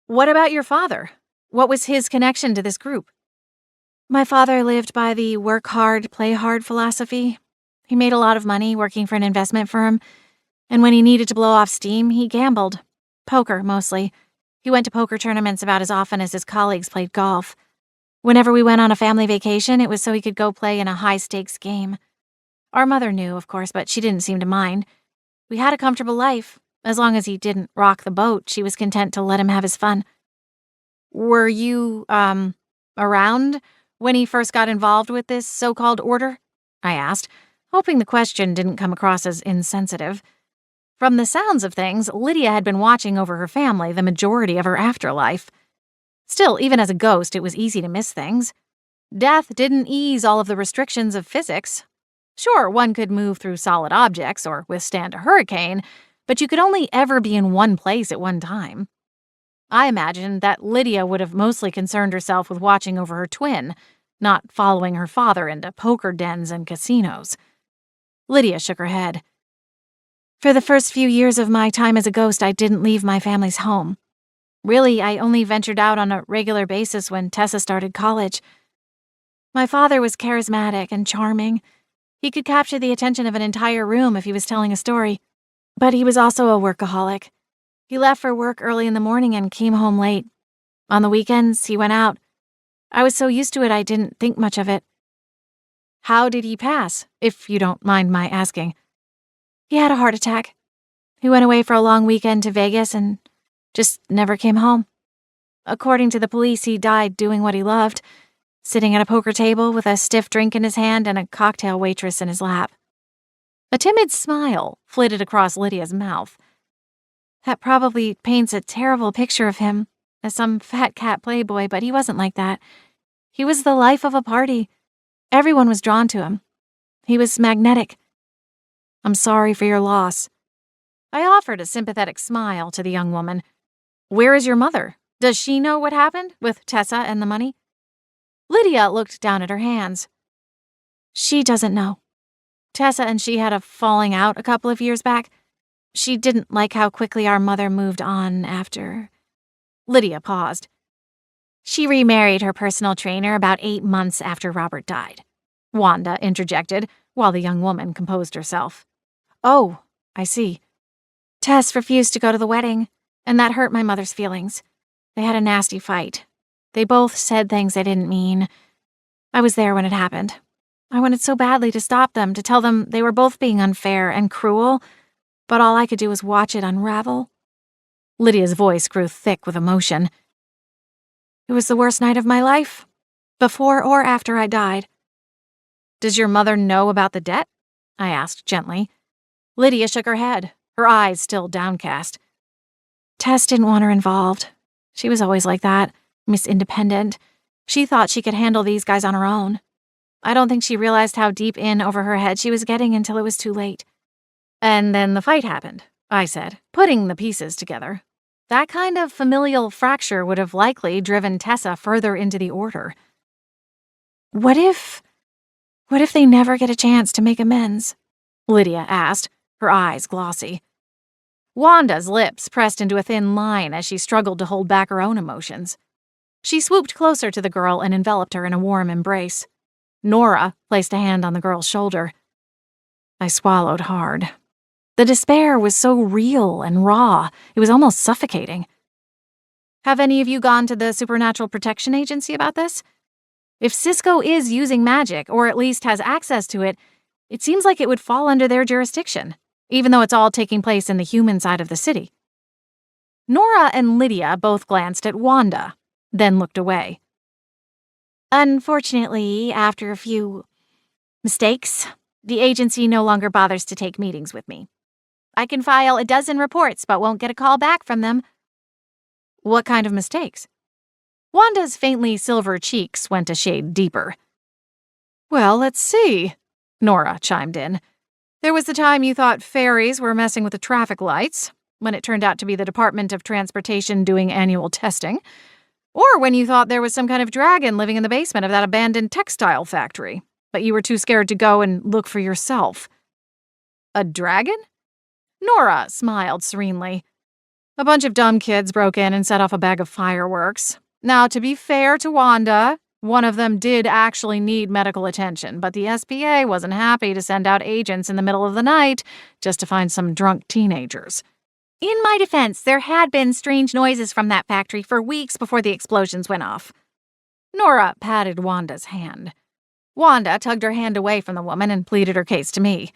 Speaker 1: What about your father? What was his connection to this group? My father lived by the work hard, play hard philosophy. He made a lot of money working for an investment firm, and when he needed to blow off steam, he gambled. Poker, mostly. He went to poker tournaments about as often as his colleagues played golf. Whenever we went on a family vacation, it was so he could go play in a high-stakes game. Our mother knew, of course, but she didn't seem to mind. We had a comfortable life. As long as he didn't rock the boat, she was content to let him have his fun. Were you, around when he first got involved with this so-called order? I asked, hoping the question didn't come across as insensitive. From the sounds of things, Lydia had been watching over her family the majority of her afterlife. Still, even as a ghost, it was easy to miss things. Death didn't ease all of the restrictions of physics. Sure, one could move through solid objects or withstand a hurricane, but you could only ever be in one place at one time. I imagined that Lydia would have mostly concerned herself with watching over her twin, not following her father into poker dens and casinos. Lydia shook her head. For the first few years of my time as a ghost, I didn't leave my family's home. Really, I only ventured out on a regular basis when Tessa started college. My father was charismatic and charming. He could capture the attention of an entire room if he was telling a story. But he was also a workaholic. He left for work early in the morning and came home late. On the weekends, he went out. I was so used to it I didn't think much of it. How did he pass, if you don't mind my asking? He had a heart attack. He went away for a long weekend to Vegas and just never came home. According to the police, he died doing what he loved, sitting at a poker table with a stiff drink in his hand and a cocktail waitress in his lap. A timid smile flitted across Lydia's mouth. That probably paints a terrible picture of him as some fat cat playboy, but he wasn't like that. He was the life of a party. Everyone was drawn to him. He was magnetic. I'm sorry for your loss. I offered a sympathetic smile to the young woman. Where is your mother? Does she know what happened with Tessa and the money? Lydia looked down at her hands. She doesn't know. Tessa and she had a falling out a couple of years back. She didn't like how quickly our mother moved on after. Lydia paused. She remarried her personal trainer about 8 months after Robert died. Wanda interjected, while the young woman composed herself.
Speaker 2: Oh, I see.
Speaker 1: Tess refused to go to the wedding, and that hurt my mother's feelings. They had a nasty fight. They both said things they didn't mean. I was there when it happened. I wanted so badly to stop them, to tell them they were both being unfair and cruel, but all I could do was watch it unravel. Lydia's voice grew thick with emotion. It was the worst night of my life, before or after I died. Does your mother know about the debt? I asked gently. Lydia shook her head, her eyes still downcast. Tess didn't want her involved. She was always like that, Miss Independent. She thought she could handle these guys on her own. I don't think she realized how deep in over her head she was getting until it was too late. And then the fight happened, I said, putting the pieces together. That kind of familial fracture would have likely driven Tessa further into the order. What if they never get a chance to make amends? Lydia asked, her eyes glossy. Wanda's lips pressed into a thin line as she struggled to hold back her own emotions. She swooped closer to the girl and enveloped her in a warm embrace. Nora placed a hand on the girl's shoulder. I swallowed hard. The despair was so real and raw, it was almost suffocating. Have any of you gone to the Supernatural Protection Agency about this? If Cisco is using magic, or at least has access to it, it seems like it would fall under their jurisdiction, even though it's all taking place in the human side of the city. Nora and Lydia both glanced at Wanda, then looked away. Unfortunately, after a few mistakes, the agency no longer bothers to take meetings with me. I can file a dozen reports, but won't get a call back from them. What kind of mistakes? Wanda's faintly silver cheeks went a shade deeper.
Speaker 2: Well, let's see, Nora chimed in. There was the time you thought fairies were messing with the traffic lights, when it turned out to be the Department of Transportation doing annual testing. Or when you thought there was some kind of dragon living in the basement of that abandoned textile factory, but you were too scared to go and look for yourself. A dragon? Nora smiled serenely. A bunch of dumb kids broke in and set off a bag of fireworks. Now, to be fair to Wanda, one of them did actually need medical attention, but the SPA wasn't happy to send out agents in the middle of the night just to find some drunk teenagers. In my defense, there had been strange noises from that factory for weeks before the explosions went off. Nora patted Wanda's hand. Wanda tugged her hand away from the woman and pleaded her case to me.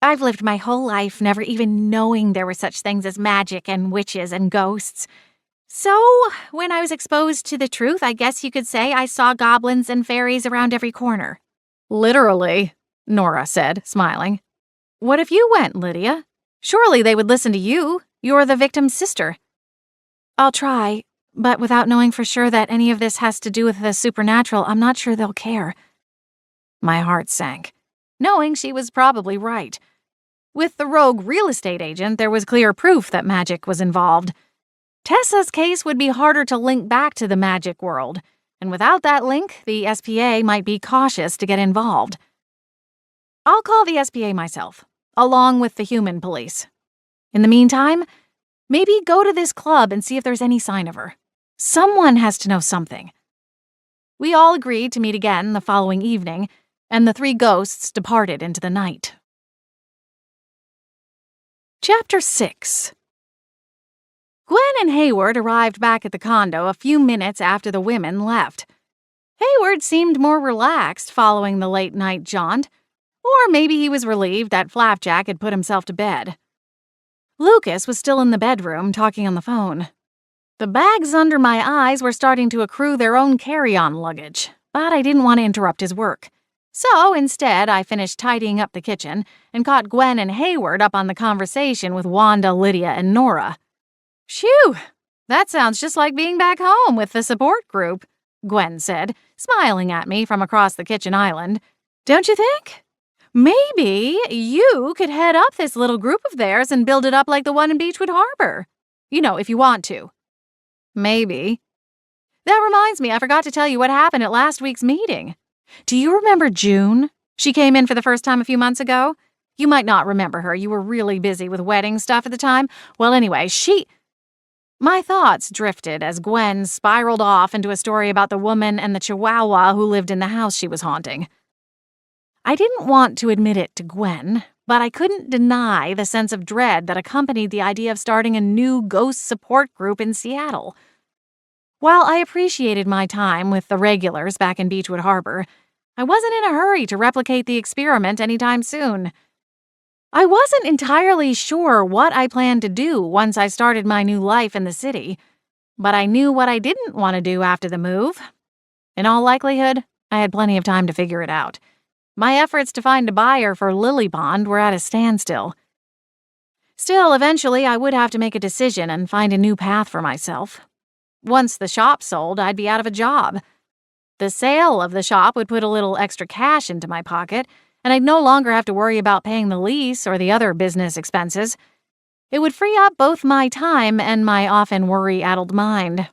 Speaker 2: I've lived my whole life never even knowing there were such things as magic and witches and ghosts. So, when I was exposed to the truth, I guess you could say I saw goblins and fairies around every corner. Literally, Nora said, smiling. What if you went, Lydia? Surely they would listen to you. You're the victim's sister. I'll try, but without knowing for sure that any of this has to do with the supernatural, I'm not sure they'll care. My heart sank, knowing she was probably right. With the rogue real estate agent, there was clear proof that magic was involved. Tessa's case would be harder to link back to the magic world, and without that link, the SPA might be cautious to get involved. I'll call the SPA myself, along with the human police. In the meantime, maybe go to this club and see if there's any sign of her. Someone has to know something. We all agreed to meet again the following evening, and the three ghosts departed into the night. Chapter 6. Gwen and Hayward arrived back at the condo a few minutes after the women left. Hayward seemed more relaxed following the late-night jaunt, or maybe he was relieved that Flapjack had put himself to bed. Lucas was still in the bedroom talking on the phone. The bags under my eyes were starting to accrue their own carry-on luggage, but I didn't want to interrupt his work. So instead, I finished tidying up the kitchen and caught Gwen and Hayward up on the conversation with Wanda, Lydia, and Nora. Phew, that sounds just like being back home with the support group, Gwen said, smiling at me from across the kitchen island. Don't you think? Maybe you could head up this little group of theirs and build it up like the one in Beechwood Harbor. You know, if you want to. Maybe. That reminds me, I forgot to tell you what happened at last week's meeting. Do you remember June? She came in for the first time a few months ago. You might not remember her. You were really busy with wedding stuff at the time. Well, anyway,
Speaker 1: My thoughts drifted as Gwen spiraled off into a story about the woman and the chihuahua who lived in the house she was haunting. I didn't want to admit it to Gwen, but I couldn't deny the sense of dread that accompanied the idea of starting a new ghost support group in Seattle. While I appreciated my time with the regulars back in Beechwood Harbor, I wasn't in a hurry to replicate the experiment anytime soon. I wasn't entirely sure what I planned to do once I started my new life in the city, but I knew what I didn't want to do after the move. In all likelihood, I had plenty of time to figure it out. My efforts to find a buyer for Lily Pond were at a standstill. Still, eventually I would have to make a decision and find a new path for myself. Once the shop sold, I'd be out of a job. The sale of the shop would put a little extra cash into my pocket, and I'd no longer have to worry about paying the lease or the other business expenses. It would free up both my time and my often worry-addled mind.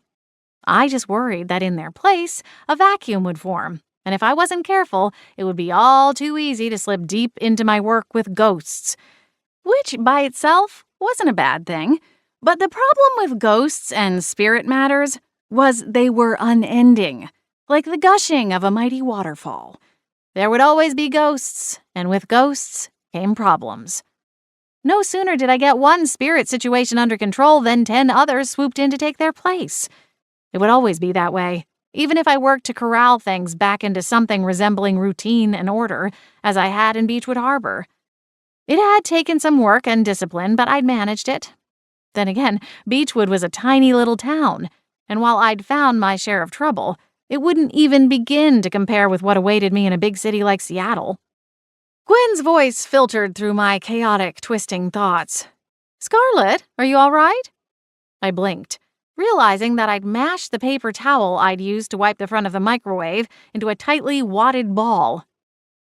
Speaker 1: I just worried that in their place, a vacuum would form, and if I wasn't careful, it would be all too easy to slip deep into my work with ghosts, which by itself wasn't a bad thing. But the problem with ghosts and spirit matters was they were unending, like the gushing of a mighty waterfall. There would always be ghosts, and with ghosts came problems. No sooner did I get one spirit situation under control than 10 others swooped in to take their place. It would always be that way, even if I worked to corral things back into something resembling routine and order, as I had in Beechwood Harbor. It had taken some work and discipline, but I'd managed it. Then again, Beechwood was a tiny little town, and while I'd found my share of trouble, it wouldn't even begin to compare with what awaited me in a big city like Seattle. Gwen's voice filtered through my chaotic, twisting thoughts. "Scarlett, are you all right?" I blinked, realizing that I'd mashed the paper towel I'd used to wipe the front of the microwave into a tightly wadded ball.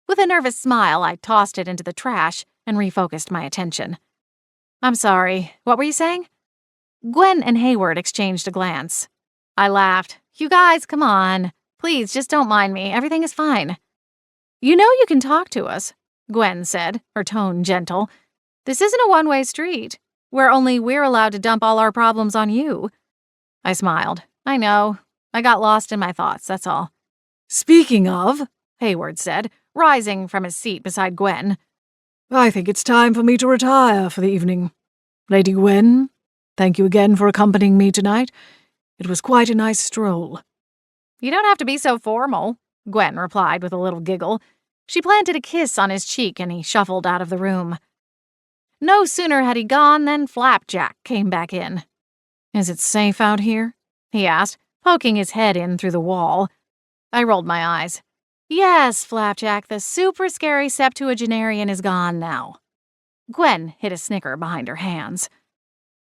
Speaker 1: With a nervous smile, I tossed it into the trash and refocused my attention. "I'm sorry. What were you saying?" Gwen and Hayward exchanged a glance. I laughed. "You guys, come on. Please, just don't mind me. Everything is fine." "You know you can talk to us," Gwen said, her tone gentle. "This isn't a one-way street, where only we're allowed to dump all our problems on you." I smiled. "I know. I got lost in my thoughts, that's all."
Speaker 2: "Speaking of,"
Speaker 1: Hayward said, rising from his seat beside Gwen,
Speaker 2: "I think it's time for me to retire for the evening. Lady Gwen, thank you again for accompanying me tonight. It was quite a nice stroll."
Speaker 1: "You don't have to be so formal," Gwen replied with a little giggle. She planted a kiss on his cheek and he shuffled out of the room. No sooner had he gone than Flapjack came back in.
Speaker 2: "Is it safe out here?"
Speaker 1: he asked, poking his head in through the wall. I rolled my eyes. "Yes, Flapjack, the super scary septuagenarian is gone now." Gwen hid a snicker behind her hands.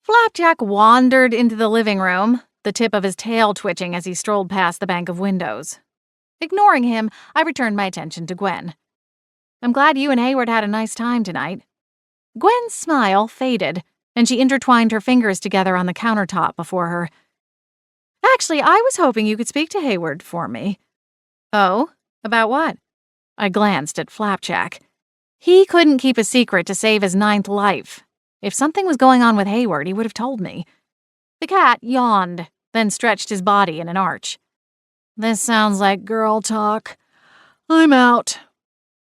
Speaker 1: Flapjack wandered into the living room, the tip of his tail twitching as he strolled past the bank of windows. Ignoring him, I returned my attention to Gwen. "I'm glad you and Hayward had a nice time tonight." Gwen's smile faded, and she intertwined her fingers together on the countertop before her. "Actually, I was hoping you could speak to Hayward for me." "Oh? About what?" I glanced at Flapjack. He couldn't keep a secret to save his 9th life. If something was going on with Hayward, he would have told me. The cat yawned, then stretched his body in an arch.
Speaker 2: "This sounds like girl talk. I'm out."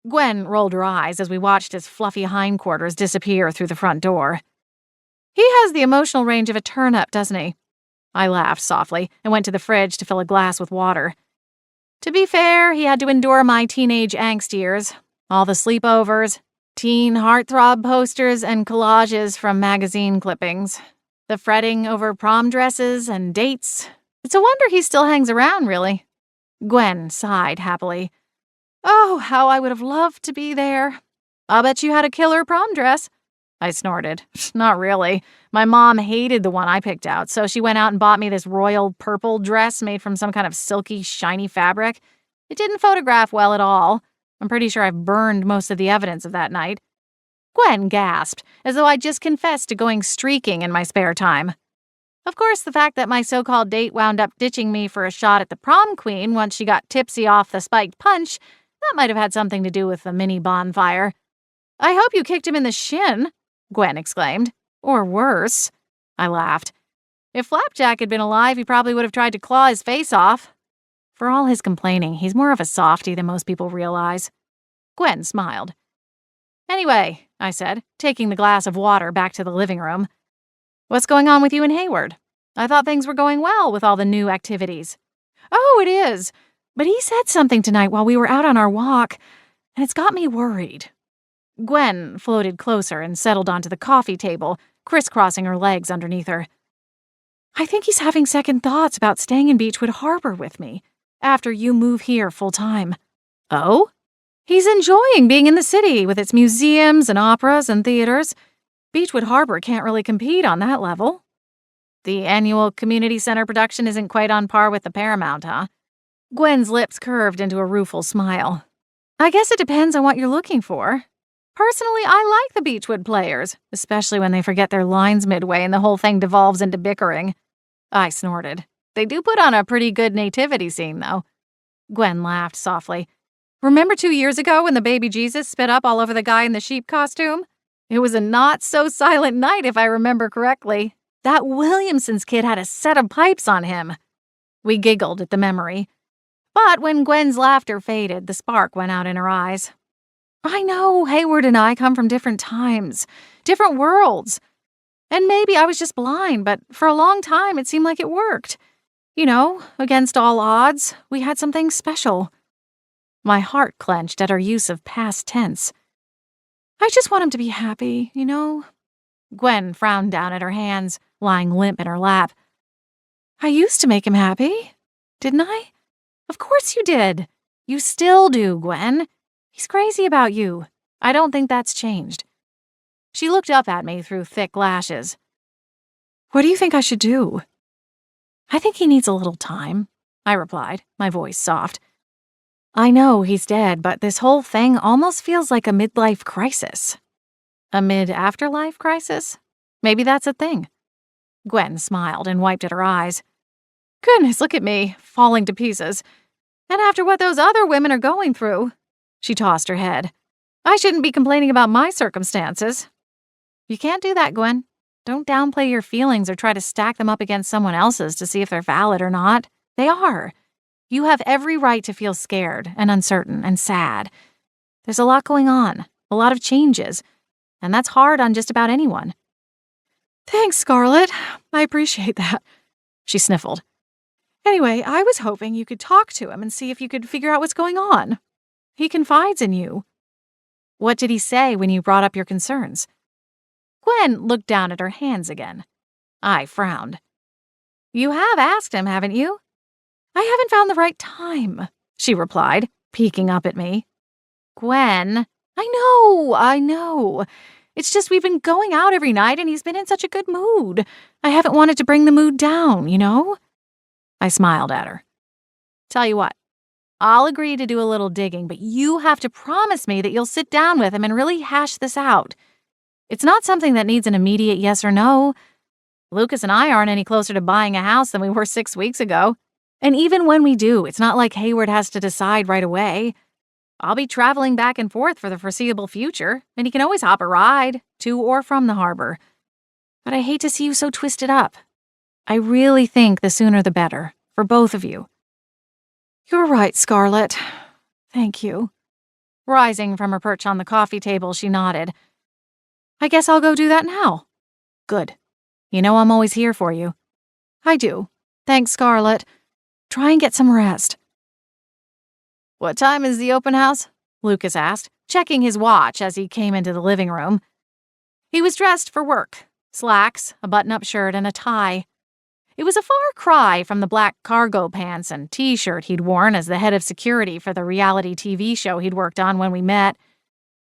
Speaker 1: Gwen rolled her eyes as we watched his fluffy hindquarters disappear through the front door. "He has the emotional range of a turnip, doesn't he?" I laughed softly and went to the fridge to fill a glass with water. To be fair, he had to endure my teenage angst years, all the sleepovers, teen heartthrob posters, and collages from magazine clippings, the fretting over prom dresses and dates. It's a wonder he still hangs around, really. Gwen sighed happily. "Oh, how I would have loved to be there. I'll bet you had a killer prom dress." I snorted. "Not really. My mom hated the one I picked out, so she went out and bought me this royal purple dress made from some kind of silky, shiny fabric. It didn't photograph well at all. I'm pretty sure I've burned most of the evidence of that night." Gwen gasped, as though I'd just confessed to going streaking in my spare time. Of course, the fact that my so-called date wound up ditching me for a shot at the prom queen once she got tipsy off the spiked punch, that might have had something to do with the mini bonfire. "I hope you kicked him in the shin," Gwen exclaimed. "Or worse." I laughed. If Flapjack had been alive, he probably would have tried to claw his face off. For all his complaining, he's more of a softie than most people realize. Gwen smiled. Anyway, I said, taking the glass of water back to the living room. What's going on with you and Hayward? I thought things were going well with all the new activities. Oh, it is. But he said something tonight while we were out on our walk, and it's got me worried. Gwen floated closer and settled onto the coffee table, crisscrossing her legs underneath her. I think he's having second thoughts about staying in Beechwood Harbor with me after you move here full-time. Oh? He's enjoying being in the city with its museums and operas and theaters. Beechwood Harbor can't really compete on that level. The annual community center production isn't quite on par with the Paramount, huh? Gwen's lips curved into a rueful smile. I guess it depends on what you're looking for. Personally, I like the Beechwood players, especially when they forget their lines midway and the whole thing devolves into bickering. I snorted. They do put on a pretty good nativity scene, though. Gwen laughed softly. Remember 2 years ago when the baby Jesus spit up all over the guy in the sheep costume? It was a not-so-silent night, if I remember correctly. That Williamson's kid had a set of pipes on him. We giggled at the memory. But when Gwen's laughter faded, the spark went out in her eyes. I know Hayward and I come from different times, different worlds. And maybe I was just blind, but for a long time it seemed like it worked. You know, against all odds, we had something special. My heart clenched at her use of past tense. I just want him to be happy, you know? Gwen frowned down at her hands, lying limp in her lap. I used to make him happy, didn't I? Of course you did. You still do, Gwen. He's crazy about you. I don't think that's changed. She looked up at me through thick lashes. What do you think I should do? I think he needs a little time, I replied, my voice soft. I know he's dead, but this whole thing almost feels like a midlife crisis. A mid-afterlife crisis? Maybe that's a thing. Gwen smiled and wiped at her eyes. Goodness, look at me, falling to pieces. And after what those other women are going through, she tossed her head. I shouldn't be complaining about my circumstances. You can't do that, Gwen. Don't downplay your feelings or try to stack them up against someone else's to see if they're valid or not. They are. You have every right to feel scared and uncertain and sad. There's a lot going on, a lot of changes, and that's hard on just about anyone. Thanks, Scarlett. I appreciate that, she sniffled. Anyway, I was hoping you could talk to him and see if you could figure out what's going on. He confides in you. What did he say when you brought up your concerns? Gwen looked down at her hands again. I frowned. You have asked him, haven't you? I haven't found the right time, she replied, peeking up at me. Gwen, I know. It's just we've been going out every night and he's been in such a good mood. I haven't wanted to bring the mood down, you know? I smiled at her. Tell you what, I'll agree to do a little digging, but you have to promise me that you'll sit down with him and really hash this out. It's not something that needs an immediate yes or no. Lucas and I aren't any closer to buying a house than we were 6 weeks ago. And even when we do, it's not like Hayward has to decide right away. I'll be traveling back and forth for the foreseeable future, and he can always hop a ride, to or from the harbor. But I hate to see you so twisted up. I really think the sooner the better, for both of you. You're right, Scarlett. Thank you. Rising from her perch on the coffee table, she nodded. I guess I'll go do that now. Good. You know I'm always here for you. I do. Thanks, Scarlett. Try and get some rest. What time is the open house? Lucas asked, checking his watch as he came into the living room. He was dressed for work, slacks, a button-up shirt, and a tie. It was a far cry from the black cargo pants and t-shirt he'd worn as the head of security for the reality TV show he'd worked on when we met.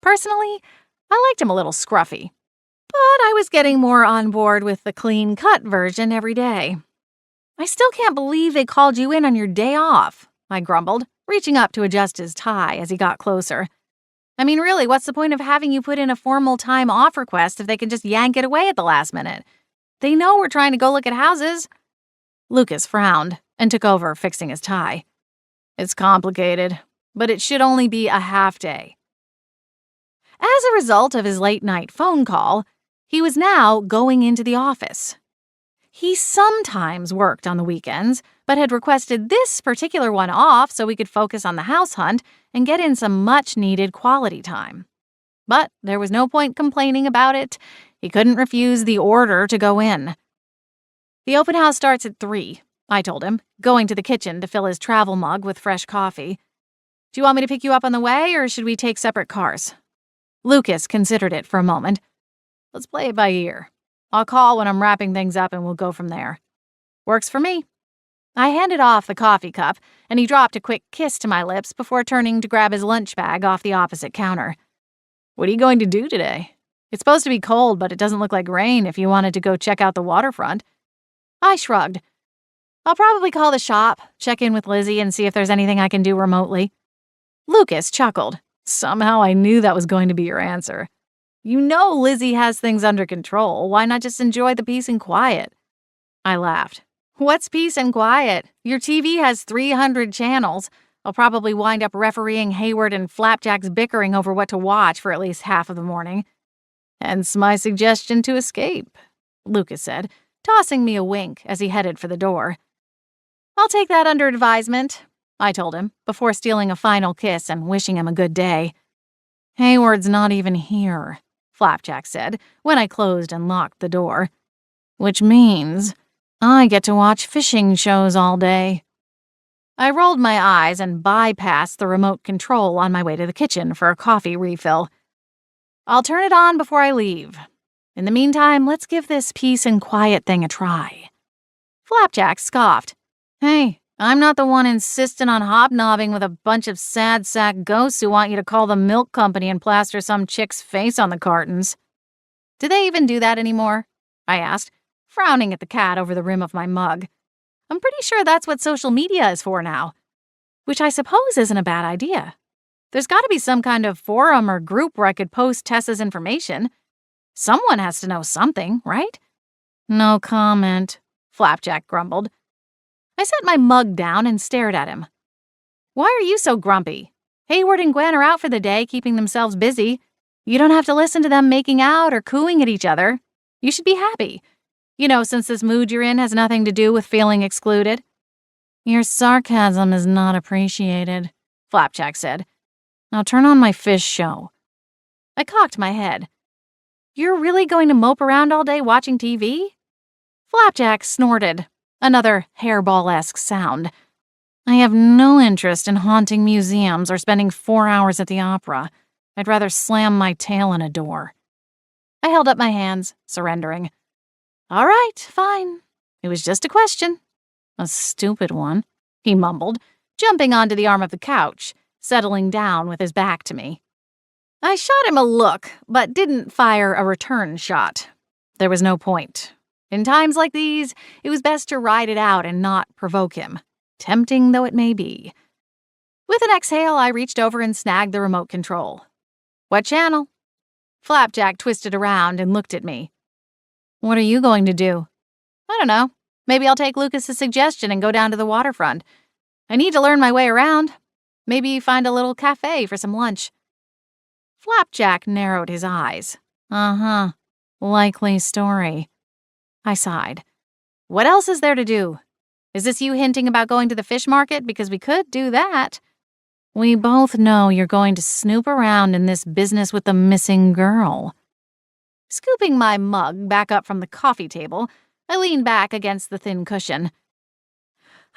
Speaker 1: Personally, I liked him a little scruffy, but I was getting more on board with the clean-cut version every day. I still can't believe they called you in on your day off, I grumbled, reaching up to adjust his tie as he got closer. I mean, really, what's the point of having you put in a formal time off request if they can just yank it away at the last minute? They know we're trying to go look at houses. Lucas frowned and took over fixing his tie. It's complicated, but it should only be a half day. As a result of his late-night phone call, he was now going into the office. He sometimes worked on the weekends, but had requested this particular one off so we could focus on the house hunt and get in some much-needed quality time. But there was no point complaining about it. He couldn't refuse the order to go in. The open house starts at 3, I told him, going to the kitchen to fill his travel mug with fresh coffee. Do you want me to pick you up on the way, or should we take separate cars? Lucas considered it for a moment. Let's play it by ear. I'll call when I'm wrapping things up and we'll go from there. Works for me. I handed off the coffee cup, and he dropped a quick kiss to my lips before turning to grab his lunch bag off the opposite counter. What are you going to do today? It's supposed to be cold, but it doesn't look like rain if you wanted to go check out the waterfront. I shrugged. I'll probably call the shop, check in with Lizzie, and see if there's anything I can do remotely. Lucas chuckled. Somehow I knew that was going to be your answer. You know Lizzie has things under control. Why not just enjoy the peace and quiet? I laughed. What's peace and quiet? Your TV has 300 channels. I'll probably wind up refereeing Hayward and Flapjack's bickering over what to watch for at least half of the morning. Hence my suggestion to escape, Lucas said, tossing me a wink as he headed for the door. I'll take that under advisement, I told him, before stealing a final kiss and wishing him a good day. Hayward's not even here, Flapjack said, when I closed and locked the door. Which means I get to watch fishing shows all day. I rolled my eyes and bypassed the remote control on my way to the kitchen for a coffee refill. I'll turn it on before I leave. In the meantime, let's give this peace and quiet thing a try. Flapjack scoffed. Hey, I'm not the one insisting on hobnobbing with a bunch of sad sack ghosts who want you to call the milk company and plaster some chick's face on the cartons. Do they even do that anymore? I asked, frowning at the cat over the rim of my mug. I'm pretty sure that's what social media is for now. Which I suppose isn't a bad idea. There's got to be some kind of forum or group where I could post Tessa's information. Someone has to know something, right? No comment, Flapjack grumbled. I set my mug down and stared at him. Why are you so grumpy? Hayward and Gwen are out for the day, keeping themselves busy. You don't have to listen to them making out or cooing at each other. You should be happy. You know, since this mood you're in has nothing to do with feeling excluded. Your sarcasm is not appreciated, Flapjack said. Now turn on my fish show. I cocked my head. You're really going to mope around all day watching TV? Flapjack snorted, another hairball-esque sound. I have no interest in haunting museums or spending 4 hours at the opera. I'd rather slam my tail in a door. I held up my hands, surrendering. All right, fine. It was just a question. A stupid one, he mumbled, jumping onto the arm of the couch, settling down with his back to me. I shot him a look, but didn't fire a return shot. There was no point. In times like these, it was best to ride it out and not provoke him, tempting though it may be. With an exhale, I reached over and snagged the remote control. What channel? Flapjack twisted around and looked at me. What are you going to do? I don't know. Maybe I'll take Lucas's suggestion and go down to the waterfront. I need to learn my way around. Maybe find a little cafe for some lunch. Flapjack narrowed his eyes. Uh-huh. Likely story. I sighed. What else is there to do? Is this you hinting about going to the fish market? Because we could do that. We both know you're going to snoop around in this business with the missing girl. Scooping my mug back up from the coffee table, I leaned back against the thin cushion.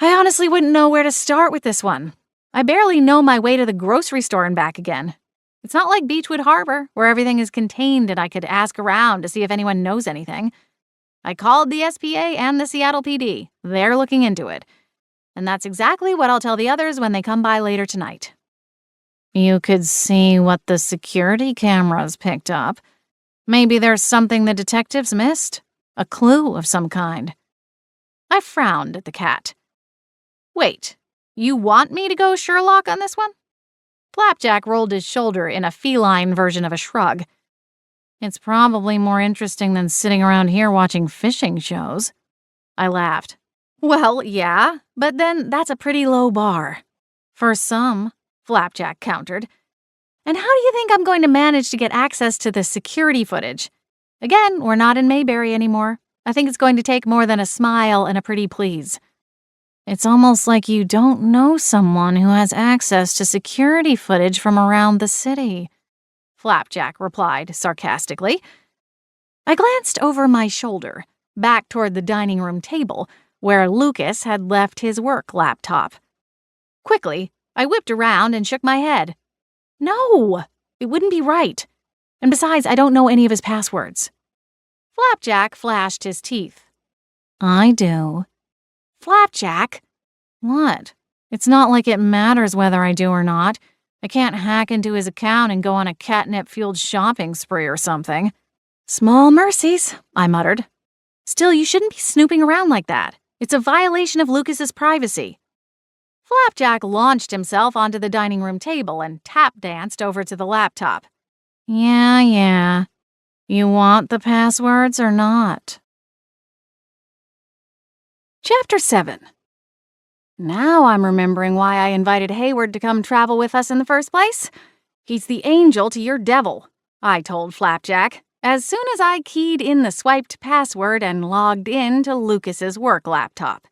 Speaker 1: I honestly wouldn't know where to start with this one. I barely know my way to the grocery store and back again. It's not like Beechwood Harbor, where everything is contained and I could ask around to see if anyone knows anything. I called the SPA and the Seattle PD. They're looking into it. And that's exactly what I'll tell the others when they come by later tonight. You could see what the security cameras picked up. Maybe there's something the detectives missed. A clue of some kind. I frowned at the cat. Wait, you want me to go Sherlock on this one? Flapjack rolled his shoulder in a feline version of a shrug. It's probably more interesting than sitting around here watching fishing shows. I laughed. Well, yeah, but then that's a pretty low bar. For some, Flapjack countered. And how do you think I'm going to manage to get access to the security footage? Again, we're not in Mayberry anymore. I think it's going to take more than a smile and a pretty please. It's almost like you don't know someone who has access to security footage from around the city, Flapjack replied sarcastically. I glanced over my shoulder, back toward the dining room table, where Lucas had left his work laptop. Quickly, I whipped around and shook my head. No, it wouldn't be right. And besides, I don't know any of his passwords. Flapjack flashed his teeth. I do. Flapjack? What? It's not like it matters whether I do or not. I can't hack into his account and go on a catnip-fueled shopping spree or something. Small mercies, I muttered. Still, you shouldn't be snooping around like that. It's a violation of Lucas's privacy. Flapjack launched himself onto the dining room table and tap-danced over to the laptop. Yeah. You want the passwords or not? Chapter 7. Now I'm remembering why I invited Hayward to come travel with us in the first place. He's the angel to your devil, I told Flapjack, as soon as I keyed in the swiped password and logged in to Lucas's work laptop.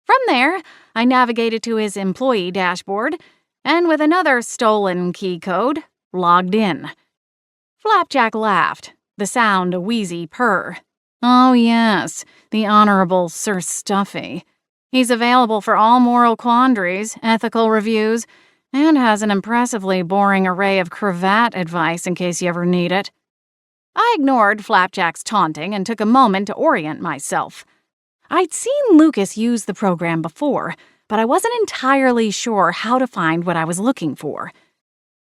Speaker 1: From there, I navigated to his employee dashboard, and with another stolen key code, logged in. Flapjack laughed, the sound a wheezy purr. Oh yes, the Honorable Sir Stuffy. He's available for all moral quandaries, ethical reviews, and has an impressively boring array of cravat advice in case you ever need it. I ignored Flapjack's taunting and took a moment to orient myself. I'd seen Lucas use the program before, but I wasn't entirely sure how to find what I was looking for.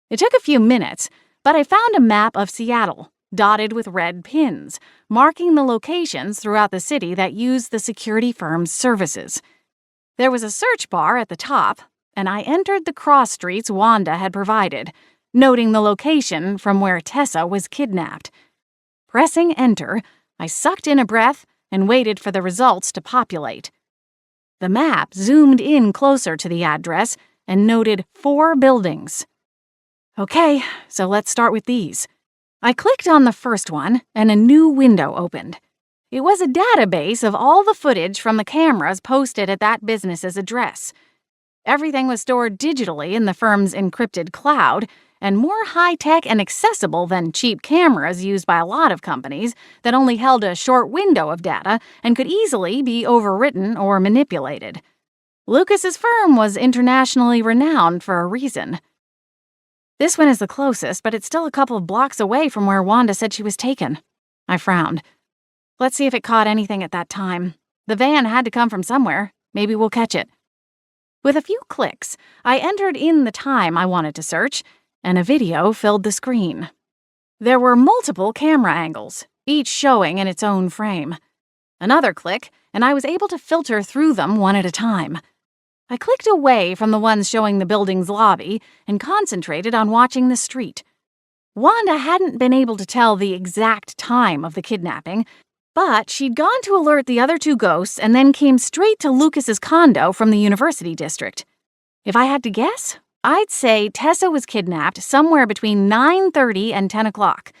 Speaker 1: It took a few minutes, but I found a map of Seattle, dotted with red pins, marking the locations throughout the city that used the security firm's services. There was a search bar at the top, and I entered the cross streets Wanda had provided, noting the location from where Tessa was kidnapped. Pressing enter, I sucked in a breath and waited for the results to populate. The map zoomed in closer to the address and noted 4 buildings. Okay, so let's start with these. I clicked on the first one, and a new window opened. It was a database of all the footage from the cameras posted at that business's address. Everything was stored digitally in the firm's encrypted cloud, and more high-tech and accessible than cheap cameras used by a lot of companies that only held a short window of data and could easily be overwritten or manipulated. Lucas's firm was internationally renowned for a reason. This one is the closest, but it's still a couple of blocks away from where Wanda said she was taken. I frowned. Let's see if it caught anything at that time. The van had to come from somewhere. Maybe we'll catch it. With a few clicks, I entered in the time I wanted to search, and a video filled the screen. There were multiple camera angles, each showing in its own frame. Another click, and I was able to filter through them one at a time. I clicked away from the ones showing the building's lobby and concentrated on watching the street. Wanda hadn't been able to tell the exact time of the kidnapping, but she'd gone to alert the other 2 ghosts and then came straight to Lucas's condo from the University District. If I had to guess, I'd say Tessa was kidnapped somewhere between 9:30 and 10 o'clock.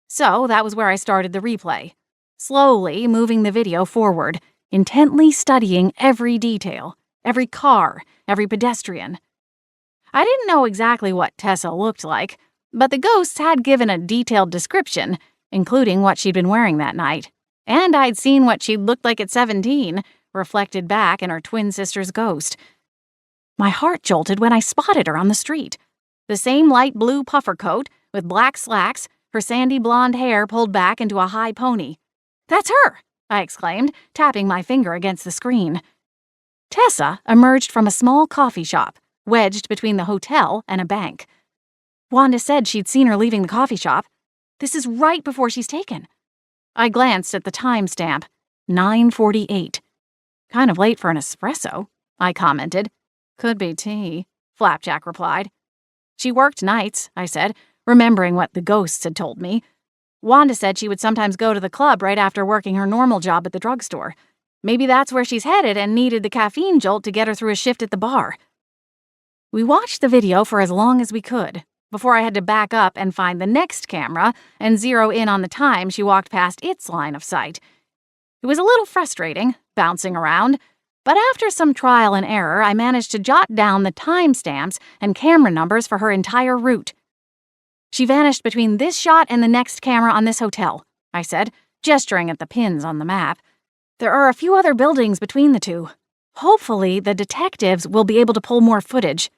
Speaker 1: So that was where I started the replay, slowly moving the video forward, intently studying every detail, every car, every pedestrian. I didn't know exactly what Tessa looked like, but the ghosts had given a detailed description, including what she'd been wearing that night. And I'd seen what she'd looked like at 17, reflected back in her twin sister's ghost. My heart jolted when I spotted her on the street. The same light blue puffer coat, with black slacks, her sandy blonde hair pulled back into a high pony. That's her, I exclaimed, tapping my finger against the screen. Tessa emerged from a small coffee shop, wedged between the hotel and a bank. Wanda said she'd seen her leaving the coffee shop. This is right before she's taken. I glanced at the timestamp, 9:48. Kind of late for an espresso, I commented. Could be tea, Flapjack replied. She worked nights, I said, remembering what the ghosts had told me. Wanda said she would sometimes go to the club right after working her normal job at the drugstore. Maybe that's where she's headed and needed the caffeine jolt to get her through a shift at the bar. We watched the video for as long as we could, before I had to back up and find the next camera and zero in on the time she walked past its line of sight. It was a little frustrating, bouncing around, but after some trial and error, I managed to jot down the timestamps and camera numbers for her entire route. She vanished between this shot and the next camera on this hotel, I said, gesturing at the pins on the map. There are a few other buildings between the two. Hopefully, the detectives will be able to pull more footage.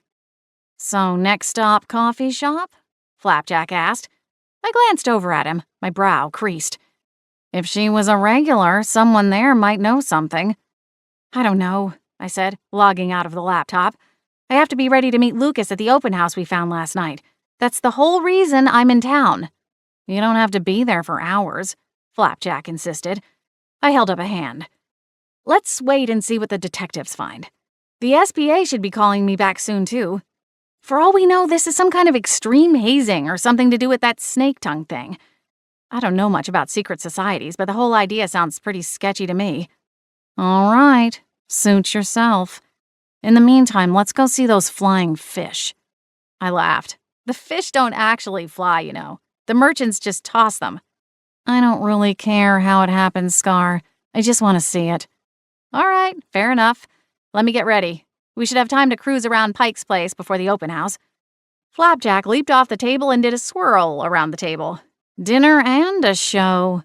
Speaker 1: So, next stop, coffee shop? Flapjack asked. I glanced over at him, my brow creased. If she was a regular, someone there might know something. I don't know, I said, logging out of the laptop. I have to be ready to meet Lucas at the open house we found last night. That's the whole reason I'm in town. You don't have to be there for hours, Flapjack insisted. I held up a hand. Let's wait and see what the detectives find. The SPA should be calling me back soon, too. For all we know, this is some kind of extreme hazing or something to do with that snake tongue thing. I don't know much about secret societies, but the whole idea sounds pretty sketchy to me. All right, suit yourself. In the meantime, let's go see those flying fish. I laughed. The fish don't actually fly, you know. The merchants just toss them. I don't really care how it happens, Scar. I just want to see it. All right, fair enough. Let me get ready. We should have time to cruise around Pike's place before the open house. Flapjack leaped off the table and did a swirl around the table. Dinner and a show.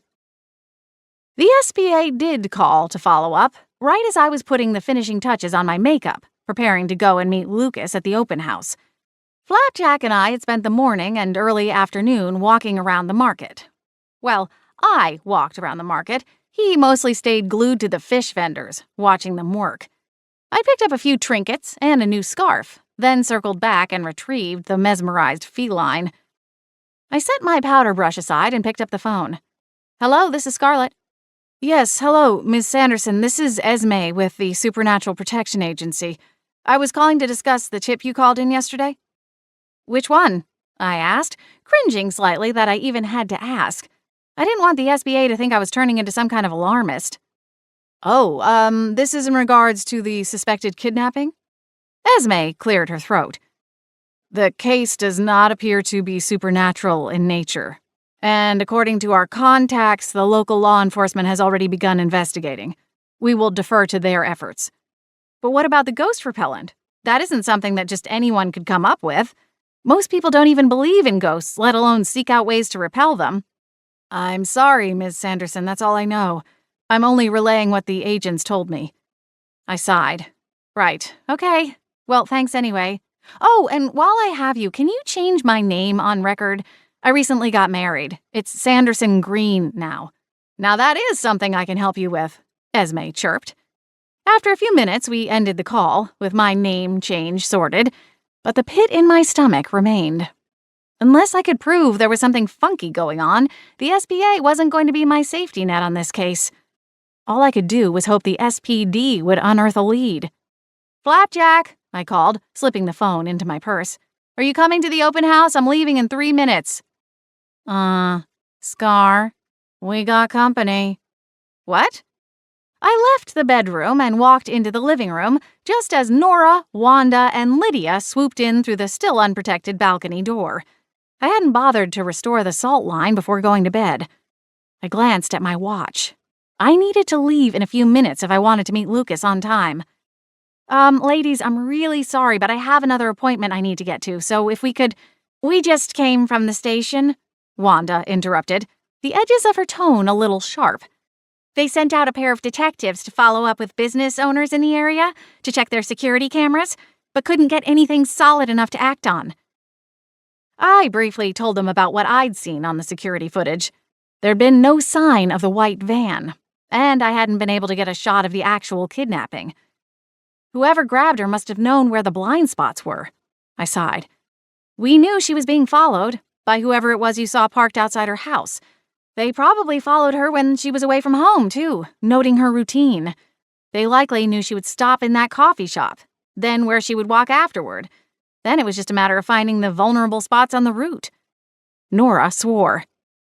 Speaker 1: The SPA did call to follow up, right as I was putting the finishing touches on my makeup, preparing to go and meet Lucas at the open house. Flapjack and I had spent the morning and early afternoon walking around the market. Well, I walked around the market. He mostly stayed glued to the fish vendors, watching them work. I picked up a few trinkets and a new scarf, then circled back and retrieved the mesmerized feline. I set my powder brush aside and picked up the phone. Hello, this is Scarlett. Yes, hello, Miss Sanderson. This is Esme with the Supernatural Protection Agency. I was calling to discuss the tip you called in yesterday. Which one? I asked, cringing slightly that I even had to ask. I didn't want the SBA to think I was turning into some kind of alarmist. Oh, this is in regards to the suspected kidnapping? Esme cleared her throat. The case does not appear to be supernatural in nature. And according to our contacts, the local law enforcement has already begun investigating. We will defer to their efforts. But what about the ghost repellent? That isn't something that just anyone could come up with. Most people don't even believe in ghosts, let alone seek out ways to repel them. I'm sorry, Ms. Sanderson, that's all I know. I'm only relaying what the agents told me. I sighed. Right, okay. Well, thanks anyway. Oh, and while I have you, can you change my name on record? I recently got married. It's Sanderson Green now. Now that is something I can help you with, Esme chirped. After a few minutes, we ended the call, with my name change sorted, but the pit in my stomach remained. Unless I could prove there was something funky going on, the SBA wasn't going to be my safety net on this case. All I could do was hope the SPD would unearth a lead. Flapjack, I called, slipping the phone into my purse. Are you coming to the open house? I'm leaving in 3 minutes. Scar, we got company. What? I left the bedroom and walked into the living room just as Nora, Wanda, and Lydia swooped in through the still unprotected balcony door. I hadn't bothered to restore the salt line before going to bed. I glanced at my watch. I needed to leave in a few minutes if I wanted to meet Lucas on time. Ladies, I'm really sorry, but I have another appointment I need to get to, so if we could— We just came from the station, Wanda interrupted, the edges of her tone a little sharp. They sent out a pair of detectives to follow up with business owners in the area to check their security cameras, but couldn't get anything solid enough to act on. I briefly told them about what I'd seen on the security footage. There'd been no sign of the white van, and I hadn't been able to get a shot of the actual kidnapping. Whoever grabbed her must have known where the blind spots were. I sighed. We knew she was being followed by whoever it was you saw parked outside her house. They probably followed her when she was away from home, too, noting her routine. They likely knew she would stop in that coffee shop, then where she would walk afterward. Then it was just a matter of finding the vulnerable spots on the route. Nora swore.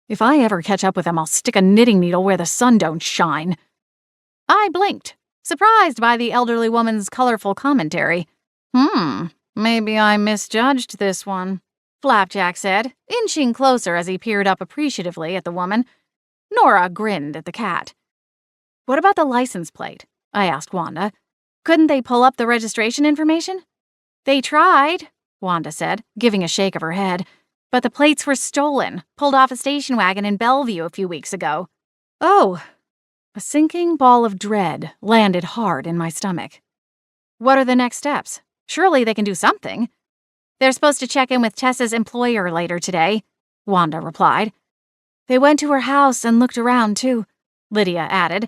Speaker 1: If I ever catch up with them, I'll stick a knitting needle where the sun don't shine. I blinked, surprised by the elderly woman's colorful commentary. Maybe I misjudged this one, Flapjack said, inching closer as he peered up appreciatively at the woman. Nora grinned at the cat. What about the license plate? I asked Wanda. Couldn't they pull up the registration information? They tried, Wanda said, giving a shake of her head. But the plates were stolen, pulled off a station wagon in Bellevue a few weeks ago. Oh. A sinking ball of dread landed hard in my stomach. What are the next steps? Surely they can do something. They're supposed to check in with Tessa's employer later today, Wanda replied. They went to her house and looked around, too, Lydia added.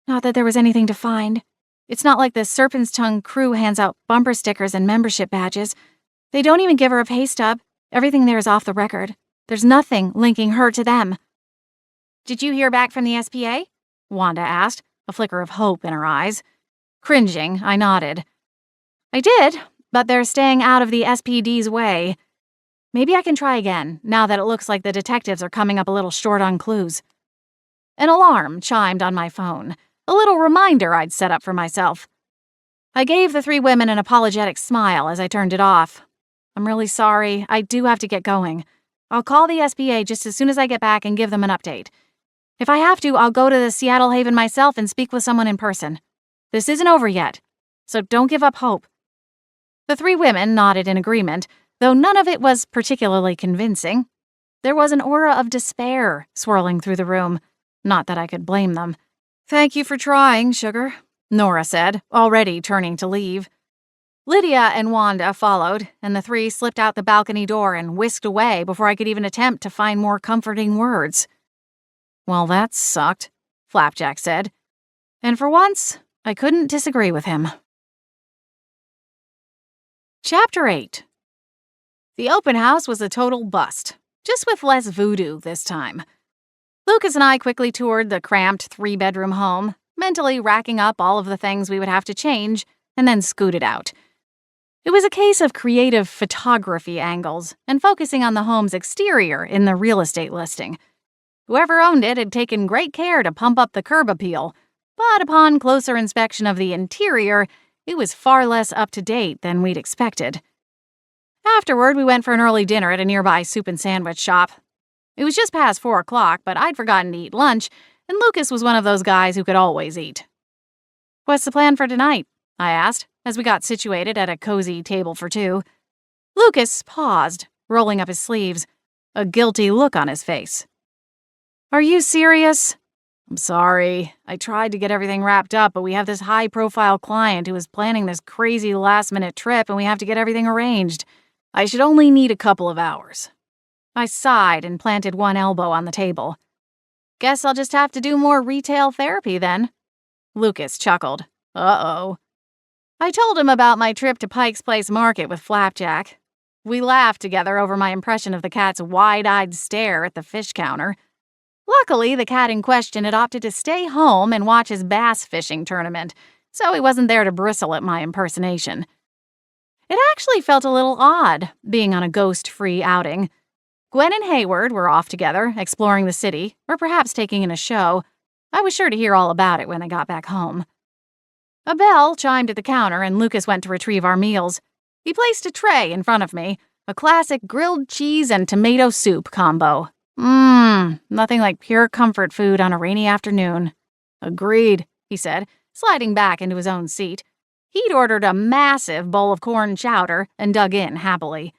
Speaker 1: Not that there was anything to find. It's not like the Serpent's Tongue crew hands out bumper stickers and membership badges. They don't even give her a pay stub. Everything there is off the record. There's nothing linking her to them. Did you hear back from the SPA? Wanda asked, a flicker of hope in her eyes. Cringing, I nodded. I did, but they're staying out of the SPD's way. Maybe I can try again, now that it looks like the detectives are coming up a little short on clues. An alarm chimed on my phone, a little reminder I'd set up for myself. I gave the three women an apologetic smile as I turned it off. I'm really sorry, I do have to get going. I'll call the SPA just as soon as I get back and give them an update. If I have to, I'll go to the Seattle Haven myself and speak with someone in person. This isn't over yet, so don't give up hope. The three women nodded in agreement, though none of it was particularly convincing. There was an aura of despair swirling through the room. Not that I could blame them. Thank you for trying, sugar, Nora said, already turning to leave. Lydia and Wanda followed, and the three slipped out the balcony door and whisked away before I could even attempt to find more comforting words. Well, that sucked, Flapjack said. And for once, I couldn't disagree with him. Chapter 8. The open house was a total bust, just with less voodoo this time. Lucas and I quickly toured the cramped three-bedroom home, mentally racking up all of the things we would have to change, and then scooted out. It was a case of creative photography angles and focusing on the home's exterior in the real estate listing. Whoever owned it had taken great care to pump up the curb appeal, but upon closer inspection of the interior, it was far less up-to-date than we'd expected. Afterward, we went for an early dinner at a nearby soup and sandwich shop. It was just past 4 o'clock, but I'd forgotten to eat lunch, and Lucas was one of those guys who could always eat. What's the plan for tonight? I asked, as we got situated at a cozy table for two. Lucas paused, rolling up his sleeves, a guilty look on his face. Are you serious? I'm sorry. I tried to get everything wrapped up, but we have this high-profile client who is planning this crazy last-minute trip, and we have to get everything arranged. I should only need a couple of hours. I sighed and planted one elbow on the table. Guess I'll just have to do more retail therapy then. Lucas chuckled. Uh-oh. I told him about my trip to Pike's Place Market with Flapjack. We laughed together over my impression of the cat's wide-eyed stare at the fish counter. Luckily, the cat in question had opted to stay home and watch his bass fishing tournament, so he wasn't there to bristle at my impersonation. It actually felt a little odd, being on a ghost-free outing. Gwen and Hayward were off together, exploring the city, or perhaps taking in a show. I was sure to hear all about it when they got back home. A bell chimed at the counter, and Lucas went to retrieve our meals. He placed a tray in front of me, a classic grilled cheese and tomato soup combo. Nothing like pure comfort food on a rainy afternoon. Agreed, he said, sliding back into his own seat. He'd ordered a massive bowl of corn chowder and dug in happily.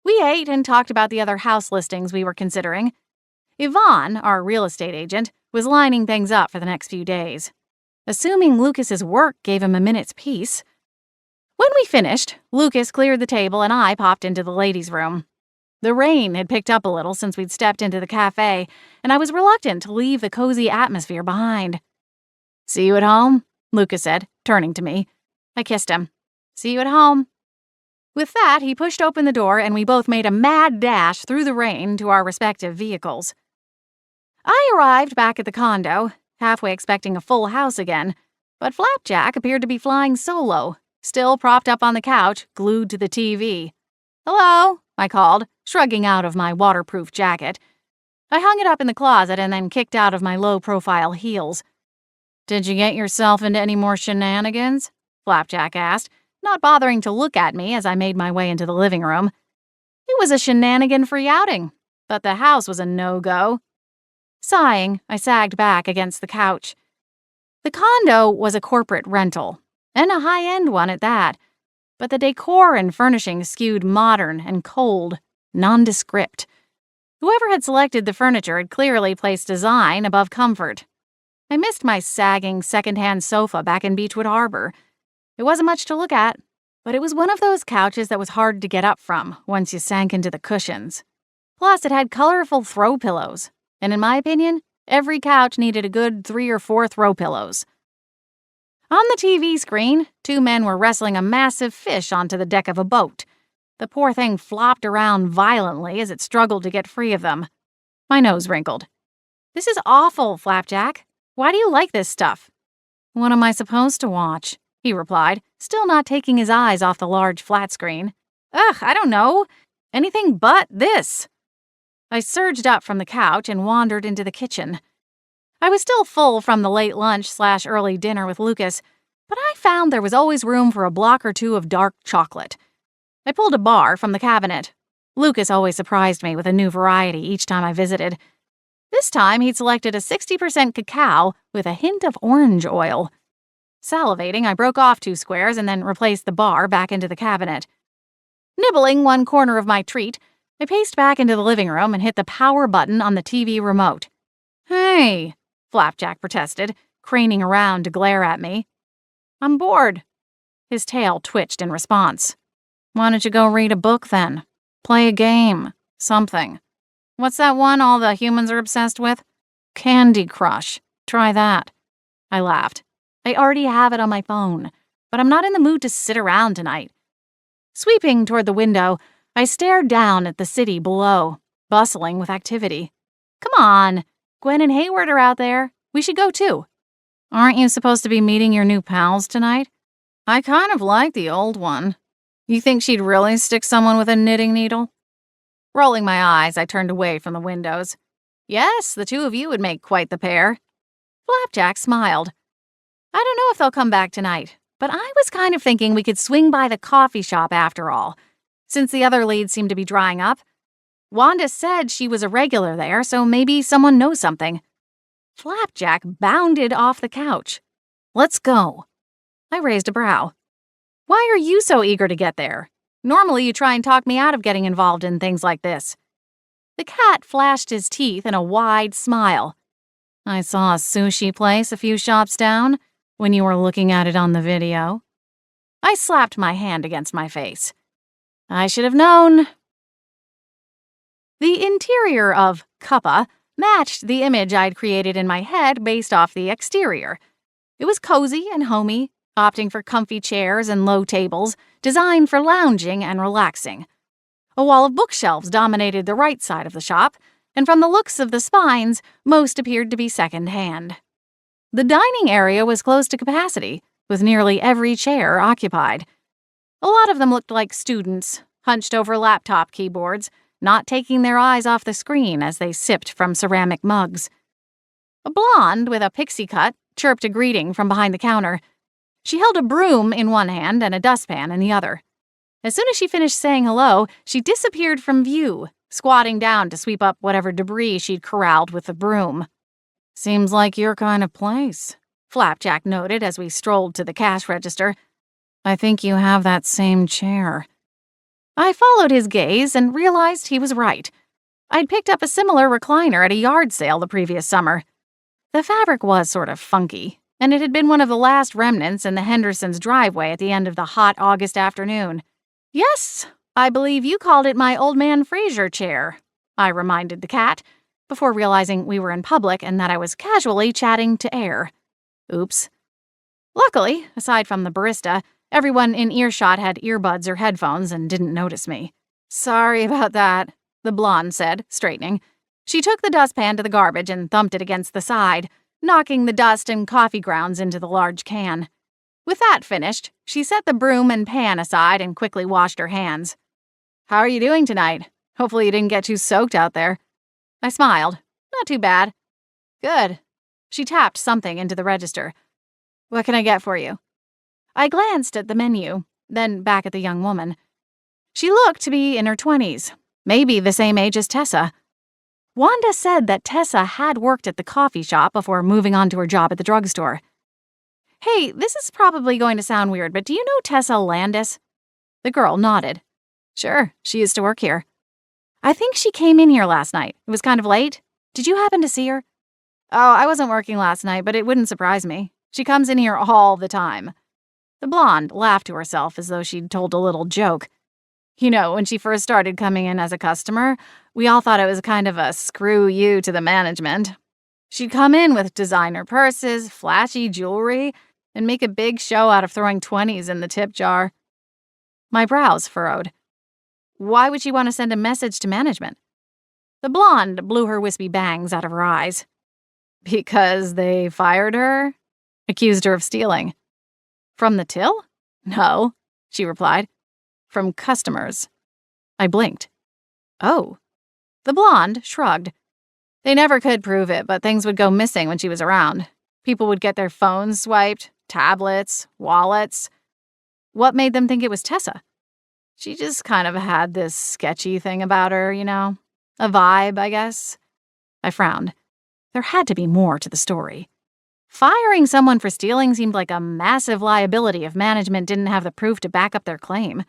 Speaker 1: We ate and talked about the other house listings we were considering. Yvonne, our real estate agent, was lining things up for the next few days. Assuming Lucas's work gave him a minute's peace. When we finished, Lucas cleared the table and I popped into the ladies' room. The rain had picked up a little since we'd stepped into the cafe, and I was reluctant to leave the cozy atmosphere behind. See you at home? Lucas said, turning to me. I kissed him. See you at home. With that, he pushed open the door and we both made a mad dash through the rain to our respective vehicles. I arrived back at the condo, halfway expecting a full house again, but Flapjack appeared to be flying solo, still propped up on the couch, glued to the TV. Hello, I called, shrugging out of my waterproof jacket. I hung it up in the closet and then kicked out of my low-profile heels. Did you get yourself into any more shenanigans? Flapjack asked, not bothering to look at me as I made my way into the living room. It was a shenanigan-free outing, but the house was a no-go. Sighing, I sagged back against the couch. The condo was a corporate rental, and a high-end one at that, but the decor and furnishings skewed modern and cold, nondescript. Whoever had selected the furniture had clearly placed design above comfort. I missed my sagging second-hand sofa back in Beechwood Harbor. It wasn't much to look at, but it was one of those couches that was hard to get up from once you sank into the cushions. Plus, it had colorful throw pillows, and in my opinion, every couch needed a good 3 or 4 throw pillows. On the TV screen, 2 men were wrestling a massive fish onto the deck of a boat. The poor thing flopped around violently as it struggled to get free of them. My nose wrinkled. "This is awful, Flapjack. Why do you like this stuff?" "What am I supposed to watch?" he replied, still not taking his eyes off the large flat screen. "Ugh, I don't know. Anything but this." I surged up from the couch and wandered into the kitchen. I was still full from the late lunch/early dinner with Lucas, but I found there was always room for a block or 2 of dark chocolate. I pulled a bar from the cabinet. Lucas always surprised me with a new variety each time I visited. This time he'd selected a 60% cacao with a hint of orange oil. Salivating, I broke off 2 squares and then replaced the bar back into the cabinet. Nibbling one corner of my treat, I paced back into the living room and hit the power button on the TV remote. "Hey," Flapjack protested, craning around to glare at me. "I'm bored." His tail twitched in response. "Why don't you go read a book then? Play a game. Something. What's that one all the humans are obsessed with? Candy Crush. Try that." I laughed. "I already have it on my phone, but I'm not in the mood to sit around tonight." Sweeping toward the window, I stared down at the city below, bustling with activity. "Come on. Gwen and Hayward are out there. We should go too." "Aren't you supposed to be meeting your new pals tonight?" "I kind of like the old one. You think she'd really stick someone with a knitting needle?" Rolling my eyes, I turned away from the windows. "Yes, the 2 of you would make quite the pair." Flapjack smiled. "I don't know if they'll come back tonight, but I was kind of thinking we could swing by the coffee shop after all, since the other leads seem to be drying up. Wanda said she was a regular there, so maybe someone knows something." Flapjack bounded off the couch. "Let's go." I raised a brow. "Why are you so eager to get there? Normally you try and talk me out of getting involved in things like this." The cat flashed his teeth in a wide smile. "I saw a sushi place a few shops down when you were looking at it on the video." I slapped my hand against my face. I should have known. The interior of Cuppa matched the image I'd created in my head based off the exterior. It was cozy and homey, opting for comfy chairs and low tables, designed for lounging and relaxing. A wall of bookshelves dominated the right side of the shop, and from the looks of the spines, most appeared to be second-hand. The dining area was close to capacity, with nearly every chair occupied. A lot of them looked like students, hunched over laptop keyboards, not taking their eyes off the screen as they sipped from ceramic mugs. A blonde with a pixie cut chirped a greeting from behind the counter. She held a broom in one hand and a dustpan in the other. As soon as she finished saying hello, she disappeared from view, squatting down to sweep up whatever debris she'd corralled with the broom. "Seems like your kind of place," Flapjack noted as we strolled to the cash register. "I think you have that same chair." I followed his gaze and realized he was right. I'd picked up a similar recliner at a yard sale the previous summer. The fabric was sort of funky, and it had been one of the last remnants in the Hendersons' driveway at the end of the hot August afternoon. "Yes, I believe you called it my old man Fraser chair," I reminded the cat, before realizing we were in public and that I was casually chatting to air. Oops. Luckily, aside from the barista, everyone in earshot had earbuds or headphones and didn't notice me. "Sorry about that," the blonde said, straightening. She took the dustpan to the garbage and thumped it against the side, knocking the dust and coffee grounds into the large can. With that finished, she set the broom and pan aside and quickly washed her hands. "How are you doing tonight? Hopefully you didn't get too soaked out there." I smiled. "Not too bad." "Good." She tapped something into the register. "What can I get for you?" I glanced at the menu, then back at the young woman. She looked to be in her 20s, maybe the same age as Tessa. Wanda said that Tessa had worked at the coffee shop before moving on to her job at the drugstore. Hey, this is probably going to sound weird, but do you know Tessa Landis? The girl nodded. Sure, she used to work here. I think she came in here last night. It was kind of late. Did you happen to see her? Oh, I wasn't working last night, but it wouldn't surprise me. She comes in here all the time. The blonde laughed to herself as though she'd told a little joke. You know, when she first started coming in as a customer, we all thought it was kind of a screw you to the management. She'd come in with designer purses, flashy jewelry, and make a big show out of throwing 20s in the tip jar. My brows furrowed. Why would she want to send a message to management? The blonde blew her wispy bangs out of her eyes. Because they fired her? Accused her of stealing. From the till? No, she replied. From customers. I blinked. Oh. The blonde shrugged. They never could prove it, but things would go missing when she was around. People would get their phones swiped, tablets, wallets. What made them think it was Tessa? She just kind of had this sketchy thing about her, you know? A vibe, I guess. I frowned. There had to be more to the story. Firing someone for stealing seemed like a massive liability if management didn't have the proof to back up their claim.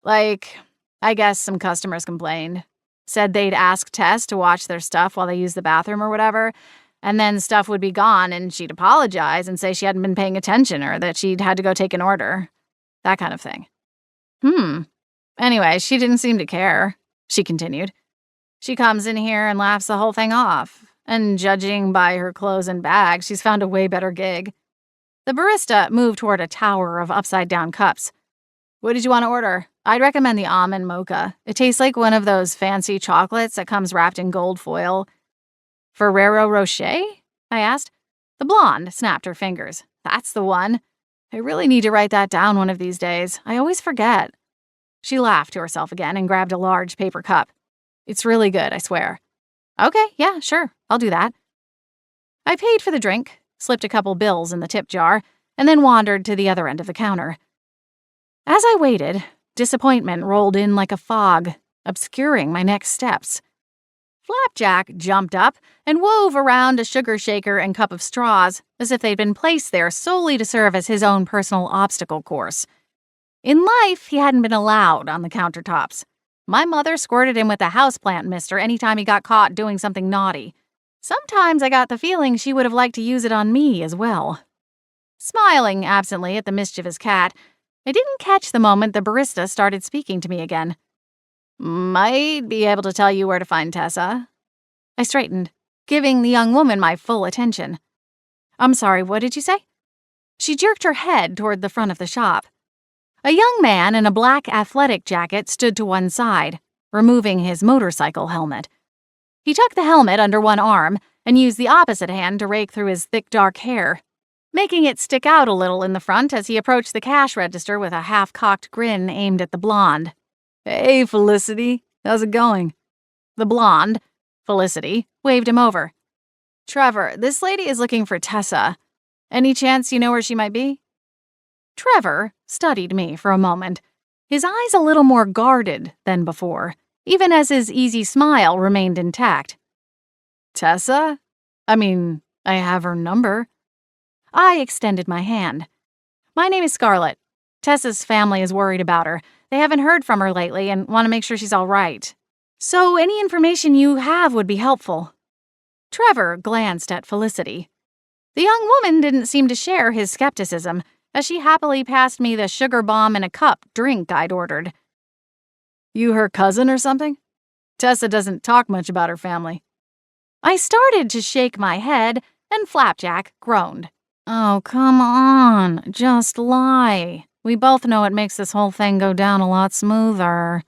Speaker 1: Like, I guess some customers complained. Said they'd ask Tess to watch their stuff while they used the bathroom or whatever, and then stuff would be gone and she'd apologize and say she hadn't been paying attention or that she'd had to go take an order. That kind of thing. Anyway, she didn't seem to care, she continued. She comes in here and laughs the whole thing off, and judging by her clothes and bag, she's found a way better gig. The barista moved toward a tower of upside-down cups. What did you want to order? I'd recommend the almond mocha. It tastes like one of those fancy chocolates that comes wrapped in gold foil. Ferrero Rocher? I asked. The blonde snapped her fingers. That's the one. I really need to write that down one of these days. I always forget. She laughed to herself again and grabbed a large paper cup. It's really good, I swear. Okay, yeah, sure, I'll do that. I paid for the drink, slipped a couple bills in the tip jar, and then wandered to the other end of the counter. As I waited, disappointment rolled in like a fog, obscuring my next steps. Flapjack jumped up and wove around a sugar shaker and cup of straws, as if they'd been placed there solely to serve as his own personal obstacle course. In life, he hadn't been allowed on the countertops. My mother squirted him with a houseplant mister anytime he got caught doing something naughty. Sometimes I got the feeling she would have liked to use it on me as well. Smiling absently at the mischievous cat, I didn't catch the moment the barista started speaking to me again. Might be able to tell you where to find Tessa. I straightened, giving the young woman my full attention. I'm sorry, what did you say? She jerked her head toward the front of the shop. A young man in a black athletic jacket stood to one side, removing his motorcycle helmet. He tucked the helmet under one arm and used the opposite hand to rake through his thick dark hair, making it stick out a little in the front as he approached the cash register with a half-cocked grin aimed at the blonde. Hey, Felicity, how's it going? The blonde, Felicity, waved him over. Trevor, this lady is looking for Tessa. Any chance you know where she might be? Trevor studied me for a moment, his eyes a little more guarded than before, even as his easy smile remained intact. Tessa? I have her number. I extended my hand. My name is Scarlett. Tessa's family is worried about her. They haven't heard from her lately and want to make sure she's all right. So any information you have would be helpful. Trevor glanced at Felicity. The young woman didn't seem to share his skepticism, as she happily passed me the sugar bomb in a cup drink I'd ordered. You her cousin or something? Tessa doesn't talk much about her family. I started to shake my head, and Flapjack groaned. Oh, come on, just lie. We both know it makes this whole thing go down a lot smoother.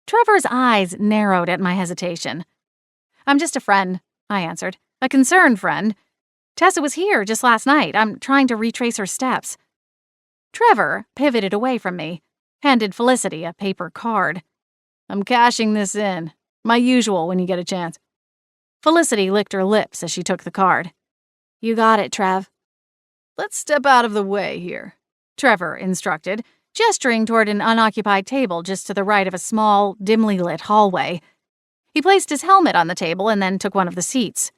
Speaker 1: Trevor's eyes narrowed at my hesitation. I'm just a friend, I answered. A concerned friend. Tessa was here just last night. I'm trying to retrace her steps. Trevor pivoted away from me, handed Felicity a paper card. I'm cashing this in. My usual when you get a chance. Felicity licked her lips as she took the card. You got it, Trev. Let's step out of the way here, Trevor instructed, gesturing toward an unoccupied table just to the right of a small, dimly lit hallway. He placed his helmet on the table and then took one of the seats.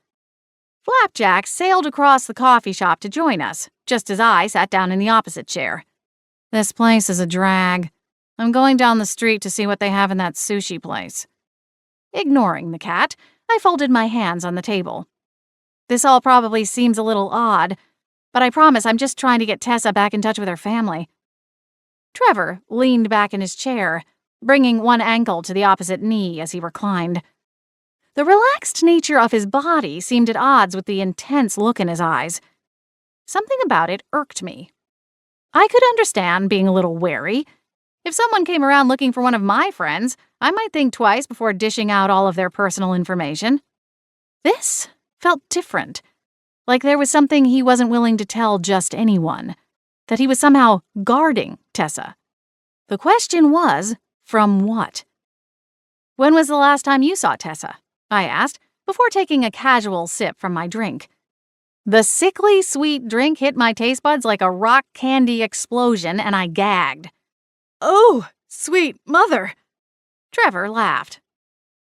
Speaker 1: Flapjack sailed across the coffee shop to join us, just as I sat down in the opposite chair. This place is a drag. I'm going down the street to see what they have in that sushi place. Ignoring the cat, I folded my hands on the table. This all probably seems a little odd, but I promise I'm just trying to get Tessa back in touch with her family. Trevor leaned back in his chair, bringing one ankle to the opposite knee as he reclined. The relaxed nature of his body seemed at odds with the intense look in his eyes. Something about it irked me. I could understand being a little wary. If someone came around looking for one of my friends, I might think twice before dishing out all of their personal information. This felt different, like there was something he wasn't willing to tell just anyone, that he was somehow guarding Tessa. The question was, from what? When was the last time you saw Tessa? I asked, before taking a casual sip from my drink. The sickly sweet drink hit my taste buds like a rock candy explosion, and I gagged.
Speaker 2: Oh, sweet mother!
Speaker 1: Trevor laughed.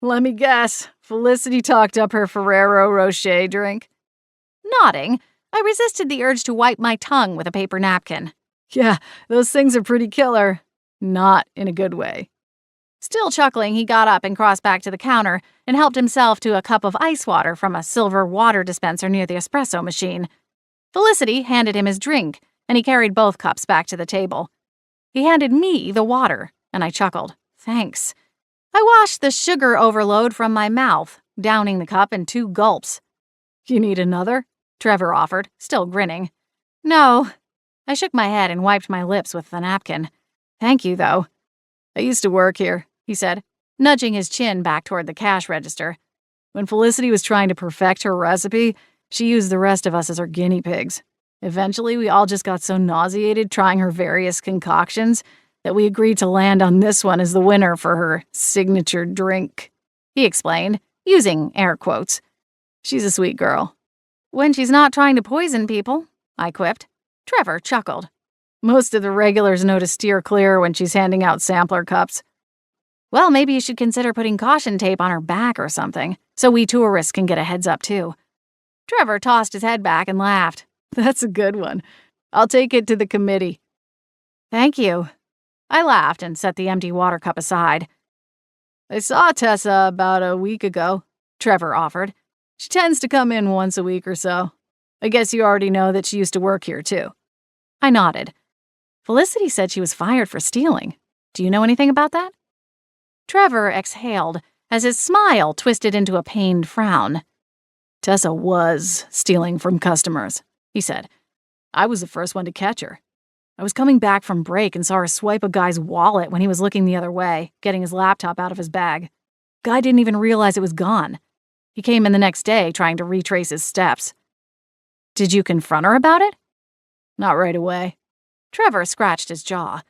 Speaker 2: Let me guess, Felicity talked up her Ferrero Rocher drink.
Speaker 1: Nodding, I resisted the urge to wipe my tongue with a paper napkin.
Speaker 2: Yeah, those things are pretty killer. Not in a good way.
Speaker 1: Still chuckling, he got up and crossed back to the counter and helped himself to a cup of ice water from a silver water dispenser near the espresso machine. Felicity handed him his drink, and he carried both cups back to the table. He handed me the water, and I chuckled. Thanks. I washed the sugar overload from my mouth, downing the cup in 2 gulps.
Speaker 2: You need another?
Speaker 1: Trevor offered, still grinning. No. I shook my head and wiped my lips with the napkin. Thank you, though.
Speaker 2: I used to work here,
Speaker 1: he said, nudging his chin back toward the cash register.
Speaker 2: When Felicity was trying to perfect her recipe, she used the rest of us as her guinea pigs. Eventually, we all just got so nauseated trying her various concoctions that we agreed to land on this one as the winner for her signature drink, he explained, using air quotes. She's a sweet girl.
Speaker 1: When she's not trying to poison people, I quipped. Trevor chuckled.
Speaker 2: Most of the regulars know to steer clear when she's handing out sampler cups.
Speaker 1: Well, maybe you should consider putting caution tape on her back or something, so we tourists can get a heads up too. Trevor tossed his head back and laughed.
Speaker 2: That's a good one. I'll take it to the committee.
Speaker 1: Thank you. I laughed and set the empty water cup aside.
Speaker 2: I saw Tessa about a week ago, Trevor offered. She tends to come in once a week or so. I guess you already know that she used to work here too.
Speaker 1: I nodded. Felicity said she was fired for stealing. Do you know anything about that? Trevor exhaled as his smile twisted into a pained frown.
Speaker 2: Tessa was stealing from customers, he said. I was the first one to catch her. I was coming back from break and saw her swipe a guy's wallet when he was looking the other way, getting his laptop out of his bag. Guy didn't even realize it was gone. He came in the next day trying to retrace his steps.
Speaker 1: Did you confront her about it?
Speaker 2: Not right away.
Speaker 1: Trevor scratched his jaw.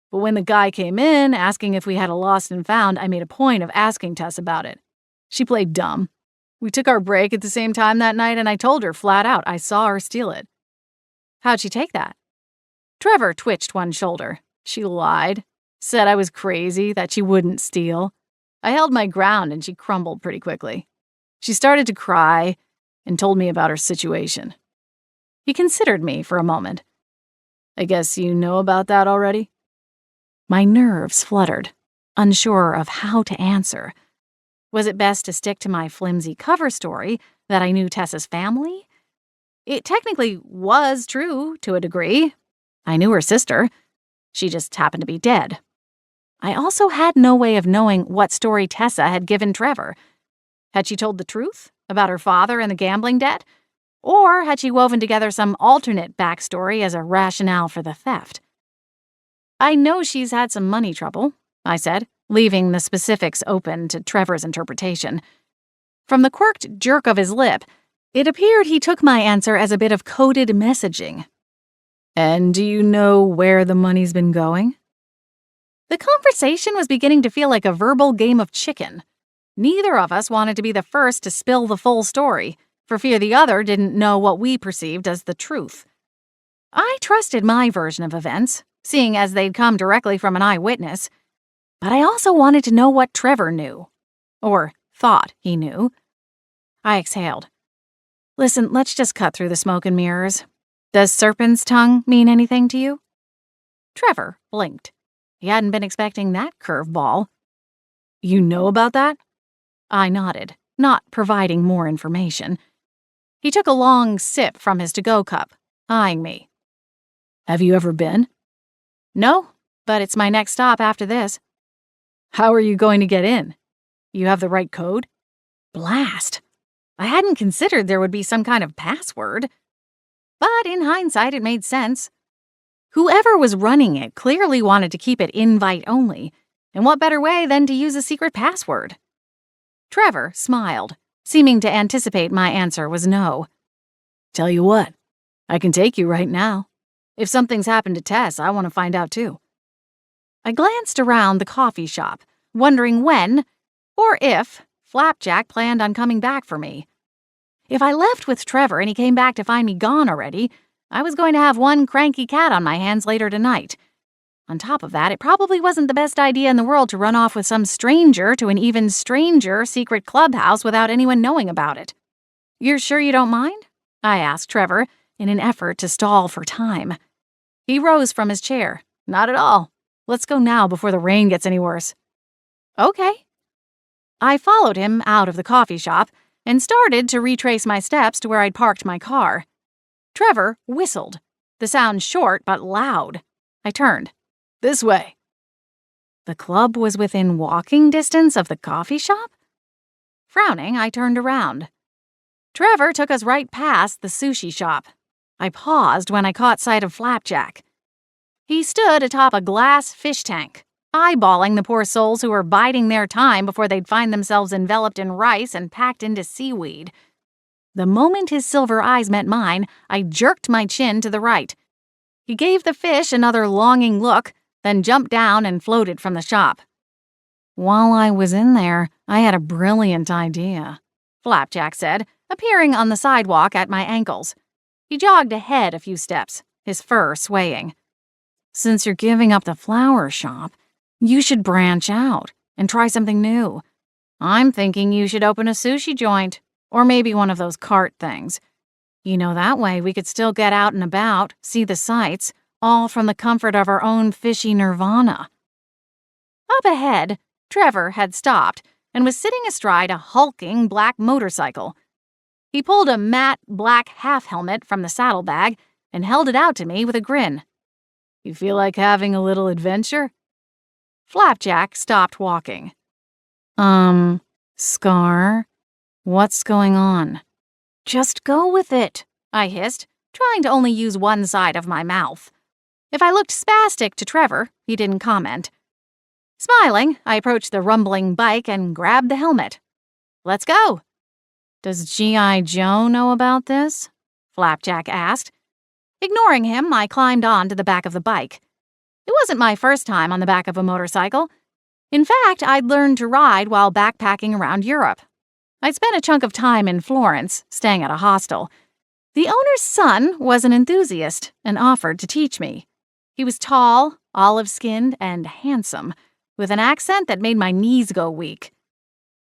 Speaker 2: But when the guy came in, asking if we had a lost and found, I made a point of asking Tess about it. She played dumb. We took our break at the same time that night, and I told her flat out I saw her steal it.
Speaker 1: How'd she take that?
Speaker 2: Trevor twitched one shoulder. She lied, said I was crazy, that she wouldn't steal. I held my ground, and she crumbled pretty quickly. She started to cry and told me about her situation. He considered me for a moment. I guess you know about that already?
Speaker 1: My nerves fluttered, unsure of how to answer. Was it best to stick to my flimsy cover story that I knew Tessa's family? It technically was true to a degree. I knew her sister. She just happened to be dead. I also had no way of knowing what story Tessa had given Trevor. Had she told the truth about her father and the gambling debt? Or had she woven together some alternate backstory as a rationale for the theft? I know she's had some money trouble, I said, leaving the specifics open to Trevor's interpretation. From the quirked jerk of his lip, it appeared he took my answer as a bit of coded messaging.
Speaker 2: And do you know where the money's been going?
Speaker 1: The conversation was beginning to feel like a verbal game of chicken. Neither of us wanted to be the first to spill the full story, for fear the other didn't know what we perceived as the truth. I trusted my version of events, seeing as they'd come directly from an eyewitness, but I also wanted to know what Trevor knew, or thought he knew. I exhaled. Listen, let's just cut through the smoke and mirrors. Does serpent's tongue mean anything to you? Trevor blinked. He hadn't been expecting that curveball. You know about that? I nodded, not providing more information. He took a long sip from his to-go cup, eyeing me. Have you ever been? No, but it's my next stop after this. How are you going to get in? You have the right code? Blast! I hadn't considered there would be some kind of password. But in hindsight, it made sense. Whoever was running it clearly wanted to keep it invite only, and what better way than to use a secret password? Trevor smiled, seeming to anticipate my answer was no. Tell you what, I can take you right now. If something's happened to Tess, I want to find out too. I glanced around the coffee shop, wondering when, or if, Flapjack planned on coming back for me. If I left with Trevor and he came back to find me gone already, I was going to have one cranky cat on my hands later tonight. On top of that, it probably wasn't the best idea in the world to run off with some stranger to an even stranger secret clubhouse without anyone knowing about it. You're sure you don't mind? I asked Trevor, in an effort to stall for time. He rose from his chair. Not at all. Let's go now before the rain gets any worse. Okay. I followed him out of the coffee shop and started to retrace my steps to where I'd parked my car. Trevor whistled, the sound short but loud. I turned. This way. The club was within walking distance of the coffee shop? Frowning, I turned around. Trevor took us right past the sushi shop. I paused when I caught sight of Flapjack. He stood atop a glass fish tank, eyeballing the poor souls who were biding their time before they'd find themselves enveloped in rice and packed into seaweed. The moment his silver eyes met mine, I jerked my chin to the right. He gave the fish another longing look, then jumped down and floated from the shop. While I was in there, I had a brilliant idea, Flapjack said, appearing on the sidewalk at my ankles. He jogged ahead a few steps, his fur swaying. Since you're giving up the flower shop, you should branch out and try something new. I'm thinking you should open a sushi joint, or maybe one of those cart things. You know, that way we could still get out and about, see the sights, all from the comfort of our own fishy nirvana. Up ahead, Trevor had stopped and was sitting astride a hulking black motorcycle. He pulled a matte black half-helmet from the saddlebag and held it out to me with a grin. You feel like having a little adventure? Flapjack stopped walking. Scar? What's going on? Just go with it, I hissed, trying to only use one side of my mouth. If I looked spastic to Trevor, he didn't comment. Smiling, I approached the rumbling bike and grabbed the helmet. Let's go. Does G.I. Joe know about this? Flapjack asked. Ignoring him, I climbed onto the back of the bike. It wasn't my first time on the back of a motorcycle. In fact, I'd learned to ride while backpacking around Europe. I'd spent a chunk of time in Florence, staying at a hostel. The owner's son was an enthusiast and offered to teach me. He was tall, olive-skinned, and handsome, with an accent that made my knees go weak.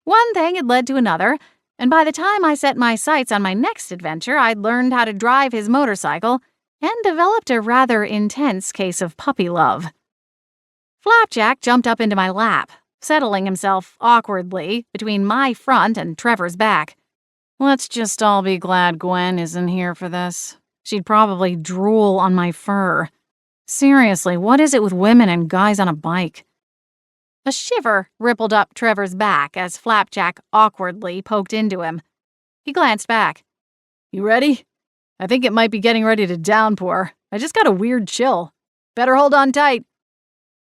Speaker 1: One thing had led to another, and by the time I set my sights on my next adventure, I'd learned how to drive his motorcycle and developed a rather intense case of puppy love. Flapjack jumped up into my lap, settling himself awkwardly between my front and Trevor's back. Let's just all be glad Gwen isn't here for this. She'd probably drool on my fur. Seriously, what is it with women and guys on a bike? A shiver rippled up Trevor's back as Flapjack awkwardly poked into him. He glanced back. You ready? I think it might be getting ready to downpour. I just got a weird chill. Better hold on tight.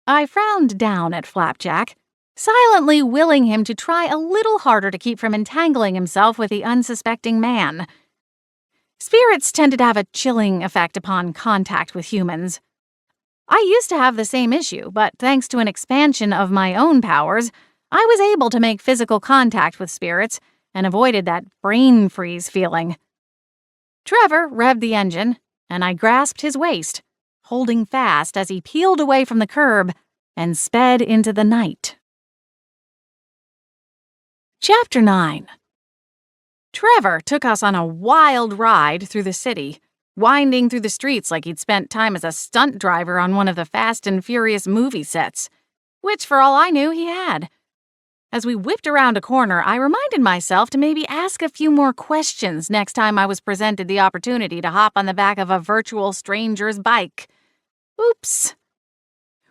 Speaker 1: I frowned down at Flapjack, silently willing him to try a little harder to keep from entangling himself with the unsuspecting man. Spirits tended to have a chilling effect upon contact with humans. I used to have the same issue, but thanks to an expansion of my own powers, I was able to make physical contact with spirits and avoided that brain freeze feeling. Trevor revved the engine, and I grasped his waist, holding fast as he peeled away from the curb and sped into the night. Chapter 9. Trevor took us on a wild ride through the city, winding through the streets like he'd spent time as a stunt driver on one of the Fast and Furious movie sets, which, for all I knew, he had. As we whipped around a corner, I reminded myself to maybe ask a few more questions next time I was presented the opportunity to hop on the back of a virtual stranger's bike. Oops.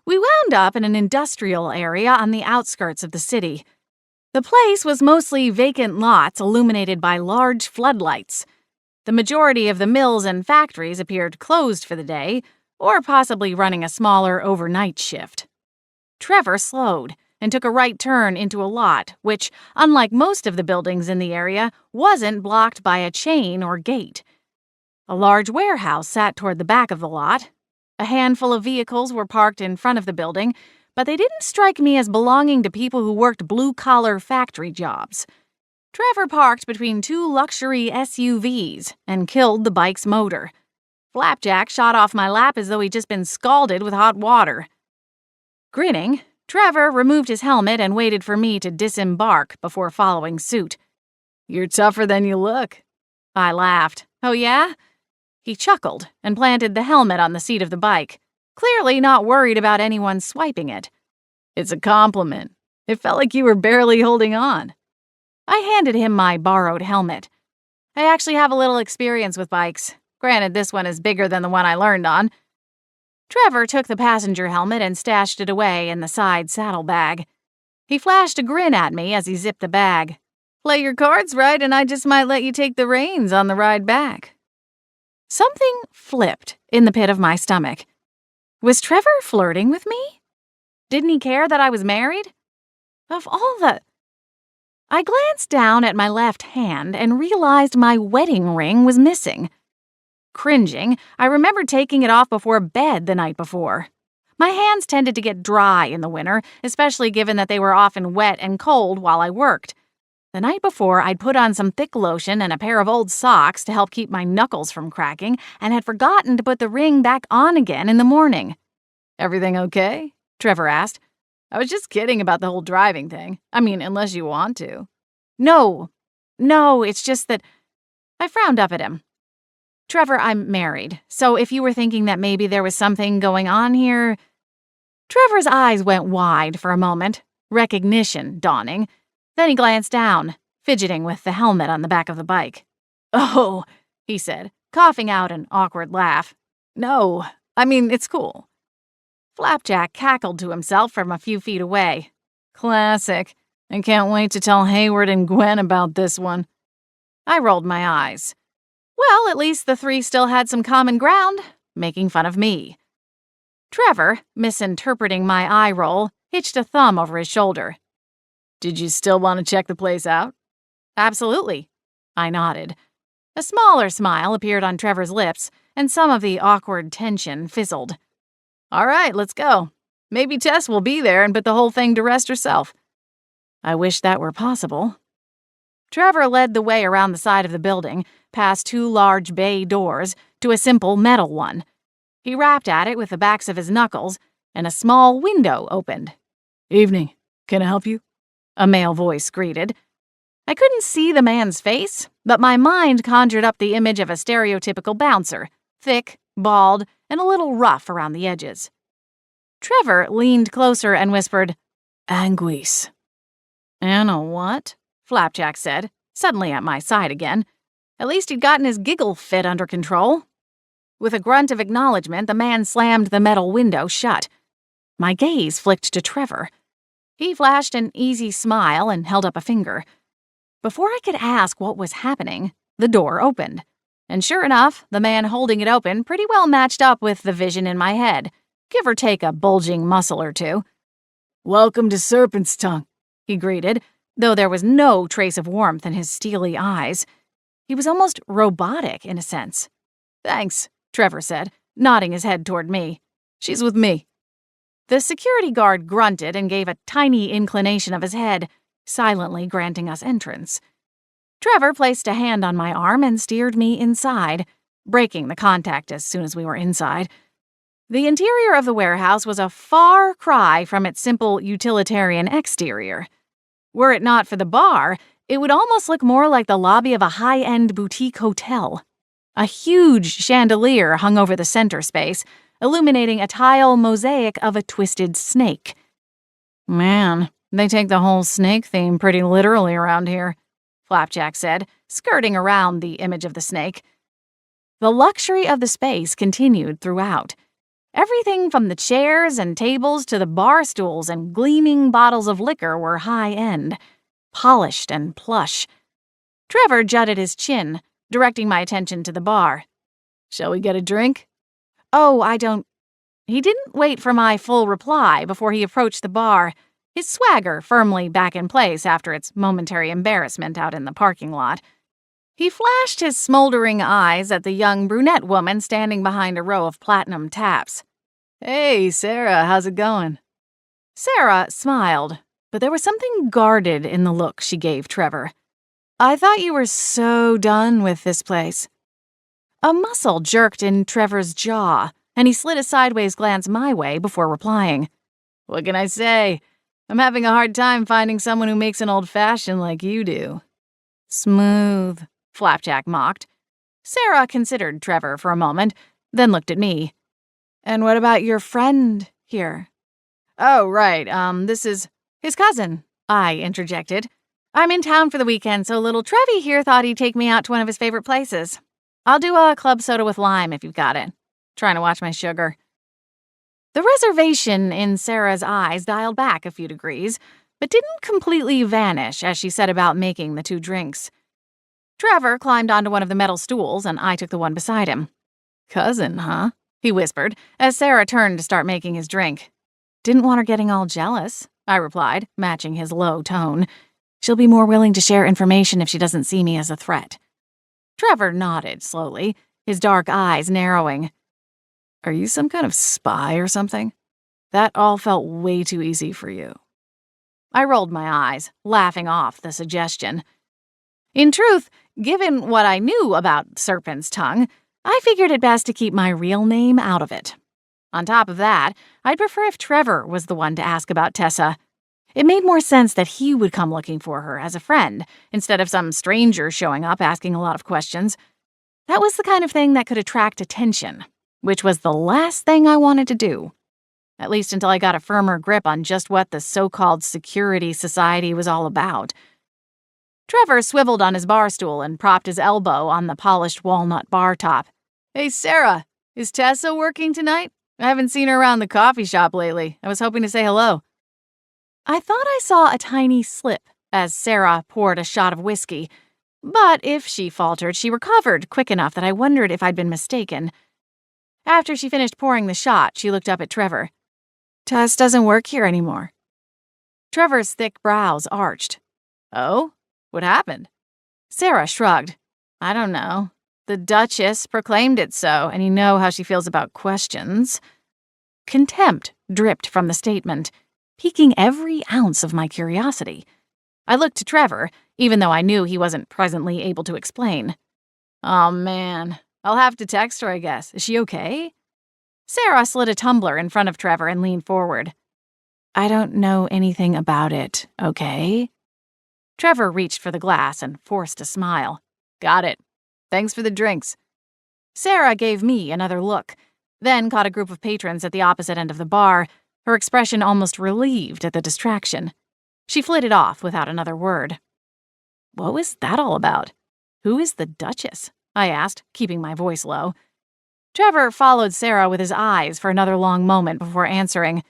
Speaker 1: We wound up in an industrial area on the outskirts of the city. The place was mostly vacant lots illuminated by large floodlights. The majority of the mills and factories appeared closed for the day, or possibly running a smaller overnight shift. Trevor slowed and took a right turn into a lot, which, unlike most of the buildings in the area, wasn't blocked by a chain or gate. A large warehouse sat toward the back of the lot. A handful of vehicles were parked in front of the building, but they didn't strike me as belonging to people who worked blue-collar factory jobs. Trevor parked between two luxury SUVs and killed the bike's motor. Flapjack shot off my lap as though he'd just been scalded with hot water. Grinning, Trevor removed his helmet and waited for me to disembark before following suit. "You're tougher than you look." I laughed. "Oh, yeah?" He chuckled and planted the helmet on the seat of the bike, clearly not worried about anyone swiping it. "It's a compliment. It felt like you were barely holding on." I handed him my borrowed helmet. I actually have a little experience with bikes. Granted, this one is bigger than the one I learned on. Trevor took the passenger helmet and stashed it away in the side saddlebag. He flashed a grin at me as he zipped the bag. "Play your cards right and I just might let you take the reins on the ride back." Something flipped in the pit of my stomach. Was Trevor flirting with me? Didn't he care that I was married? Of all the... I glanced down at my left hand and realized my wedding ring was missing. Cringing, I remembered taking it off before bed the night before. My hands tended to get dry in the winter, especially given that they were often wet and cold while I worked. The night before, I'd put on some thick lotion and a pair of old socks to help keep my knuckles from cracking, and had forgotten to put the ring back on again in the morning. "Everything okay?" Trevor asked. "I was just kidding about the whole driving thing. I mean, unless you want to." No, it's just that..." I frowned up at him. "Trevor, I'm married, so if you were thinking that maybe there was something going on here..." Trevor's eyes went wide for a moment, recognition dawning. Then he glanced down, fidgeting with the helmet on the back of the bike. "Oh," he said, coughing out an awkward laugh. "No, I mean, it's cool." Flapjack cackled to himself from a few feet away. "Classic. I can't wait to tell Hayward and Gwen about this one." I rolled my eyes. Well, at least the three still had some common ground, making fun of me. Trevor, misinterpreting my eye roll, hitched a thumb over his shoulder. "Did you still want to check the place out?" "Absolutely." I nodded. A smaller smile appeared on Trevor's lips, and some of the awkward tension fizzled. "All right, let's go. Maybe Tess will be there and put the whole thing to rest herself." I wish that were possible. Trevor led the way around the side of the building, past two large bay doors, to a simple metal one. He rapped at it with the backs of his knuckles, and a small window opened. "Evening. Can I help you?" a male voice greeted. I couldn't see the man's face, but my mind conjured up the image of a stereotypical bouncer, thick, bald, and a little rough around the edges. Trevor leaned closer and whispered, "Anguisse." "Anna what?" Flapjack said, suddenly at my side again. At least he'd gotten his giggle fit under control. With a grunt of acknowledgement, the man slammed the metal window shut. My gaze flicked to Trevor. He flashed an easy smile and held up a finger. Before I could ask what was happening, the door opened. And sure enough, the man holding it open pretty well matched up with the vision in my head, give or take a bulging muscle or two. "Welcome to Serpent's Tongue," he greeted, though there was no trace of warmth in his steely eyes. He was almost robotic in a sense. "Thanks," Trevor said, nodding his head toward me. "She's with me." The security guard grunted and gave a tiny inclination of his head, silently granting us entrance. Trevor placed a hand on my arm and steered me inside, breaking the contact as soon as we were inside. The interior of the warehouse was a far cry from its simple utilitarian exterior. Were it not for the bar, It would almost look more like the lobby of a high-end boutique hotel. A huge chandelier hung over the center space, illuminating a tile mosaic of a twisted snake. Man, they take the whole snake theme pretty literally around here, Flapjack said, skirting around the image of the snake. The luxury of the space continued throughout. Everything from the chairs and tables to the bar stools and gleaming bottles of liquor were high-end, polished and plush. Trevor jutted his chin, directing my attention to the bar. Shall we get a drink? Oh, I don't. He didn't wait for my full reply before he approached the bar, his swagger firmly back in place after its momentary embarrassment out in the parking lot. He flashed his smoldering eyes at the young brunette woman standing behind a row of platinum taps. Hey, Sarah, how's it going? Sarah smiled, but there was something guarded in the look she gave Trevor. I thought you were so done with this place. A muscle jerked in Trevor's jaw, and he slid a sideways glance my way before replying. What can I say? I'm having a hard time finding someone who makes an old-fashioned like you do. Smooth, Flapjack mocked. Sarah considered Trevor for a moment, then looked at me. And what about your friend here? Oh, right, this is his cousin, I interjected. I'm in town for the weekend, so little Trevi here thought he'd take me out to one of his favorite places. I'll do a club soda with lime if you've got it. Trying to watch my sugar. The reservation in Sarah's eyes dialed back a few degrees, but didn't completely vanish as she set about making the two drinks. Trevor climbed onto one of the metal stools, and I took the one beside him. Cousin, huh? He whispered, as Sarah turned to start making his drink. Didn't want her getting all jealous, I replied, matching his low tone. She'll be more willing to share information if she doesn't see me as a threat. Trevor nodded slowly, his dark eyes narrowing. Are you some kind of spy or something? That all felt way too easy for you. I rolled my eyes, laughing off the suggestion. In truth, given what I knew about Serpent's Tongue, I figured it best to keep my real name out of it. On top of that, I'd prefer if Trevor was the one to ask about Tessa. It made more sense that he would come looking for her as a friend, instead of some stranger showing up asking a lot of questions. That was the kind of thing that could attract attention, which was the last thing I wanted to do. At least until I got a firmer grip on just what the so-called security society was all about. Trevor swiveled on his bar stool and propped his elbow on the polished walnut bar top. Hey, Sarah, is Tessa working tonight? I haven't seen her around the coffee shop lately. I was hoping to say hello. I thought I saw a tiny slip as Sarah poured a shot of whiskey, but if she faltered, she recovered quick enough that I wondered if I'd been mistaken. After she finished pouring the shot, she looked up at Trevor. Tess doesn't work here anymore. Trevor's thick brows arched. Oh? What happened? Sarah shrugged. I don't know. The Duchess proclaimed it so, and you know how she feels about questions. Contempt dripped from the statement, piquing every ounce of my curiosity. I looked to Trevor, even though I knew he wasn't presently able to explain. Oh, man. I'll have to text her, I guess. Is she okay? Sarah slid a tumbler in front of Trevor and leaned forward. I don't know anything about it, okay? Trevor reached for the glass and forced a smile. Got it. Thanks for the drinks. Sarah gave me another look, then caught a group of patrons at the opposite end of the bar, her expression almost relieved at the distraction. She flitted off without another word. What was that all about? Who is the Duchess? I asked, keeping my voice low. Trevor followed Sarah with his eyes for another long moment before answering.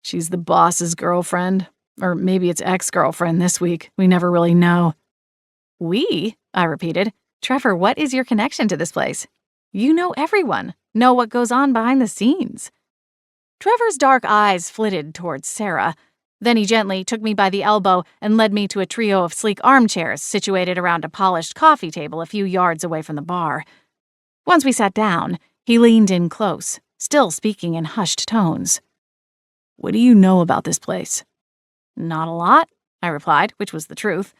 Speaker 1: She's the boss's girlfriend. Or maybe it's ex-girlfriend this week. We never really know. We? I repeated. Trevor, what is your connection to this place? You know everyone. Know what goes on behind the scenes. Trevor's dark eyes flitted towards Sarah. Then he gently took me by the elbow and led me to a trio of sleek armchairs situated around a polished coffee table a few yards away from the bar. Once we sat down, he leaned in close, still speaking in hushed tones. What do you know about this place? Not a lot, I replied, which was the truth.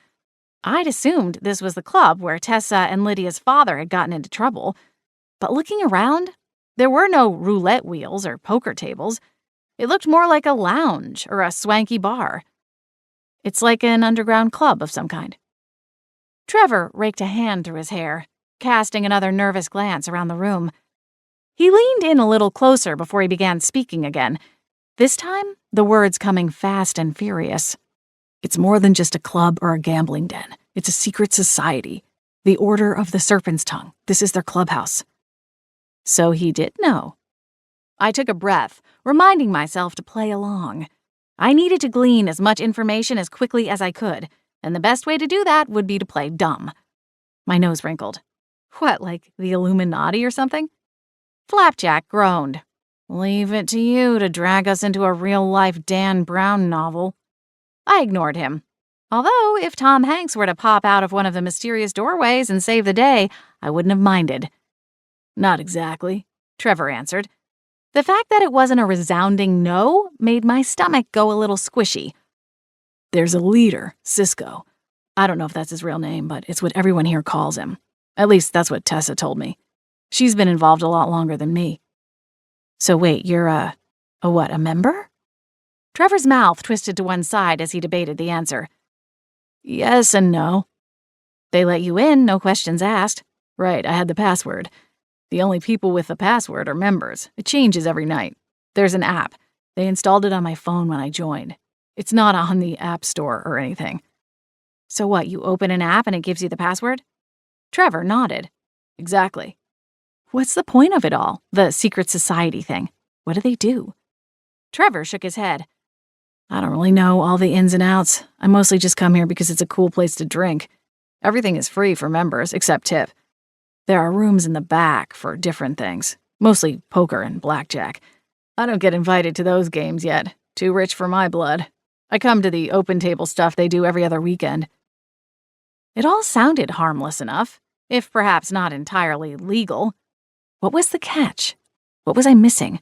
Speaker 1: I'd assumed this was the club where Tessa and Lydia's father had gotten into trouble. But looking around, there were no roulette wheels or poker tables. It looked more like a lounge or a swanky bar. It's like an underground club of some kind. Trevor raked a hand through his hair, casting another nervous glance around the room. He leaned in a little closer before he began speaking again, this time the words coming fast and furious. It's more than just a club or a gambling den. It's a secret society. The Order of the Serpent's Tongue. This is their clubhouse. So he did know. I took a breath, reminding myself to play along. I needed to glean as much information as quickly as I could, and the best way to do that would be to play dumb. My nose wrinkled. What, like the Illuminati or something? Flapjack groaned. Leave it to you to drag us into a real-life Dan Brown novel. I ignored him. Although, if Tom Hanks were to pop out of one of the mysterious doorways and save the day, I wouldn't have minded. Not exactly, Trevor answered. The fact that it wasn't a resounding no made my stomach go a little squishy. There's a leader, Cisco. I don't know if that's his real name, but it's what everyone here calls him. At least that's what Tessa told me. She's been involved a lot longer than me. So wait, you're a member? Trevor's mouth twisted to one side as he debated the answer. Yes and no. They let you in, no questions asked. Right, I had the password. The only people with the password are members. It changes every night. There's an app. They installed it on my phone when I joined. It's not on the App Store or anything. So what, you open an app and it gives you the password? Trevor nodded. Exactly. What's the point of it all, the secret society thing? What do they do? Trevor shook his head. I don't really know all the ins and outs. I mostly just come here because it's a cool place to drink. Everything is free for members, except tip. There are rooms in the back for different things, mostly poker and blackjack. I don't get invited to those games yet. Too rich for my blood. I come to the open table stuff they do every other weekend. It all sounded harmless enough, if perhaps not entirely legal. What was the catch? What was I missing?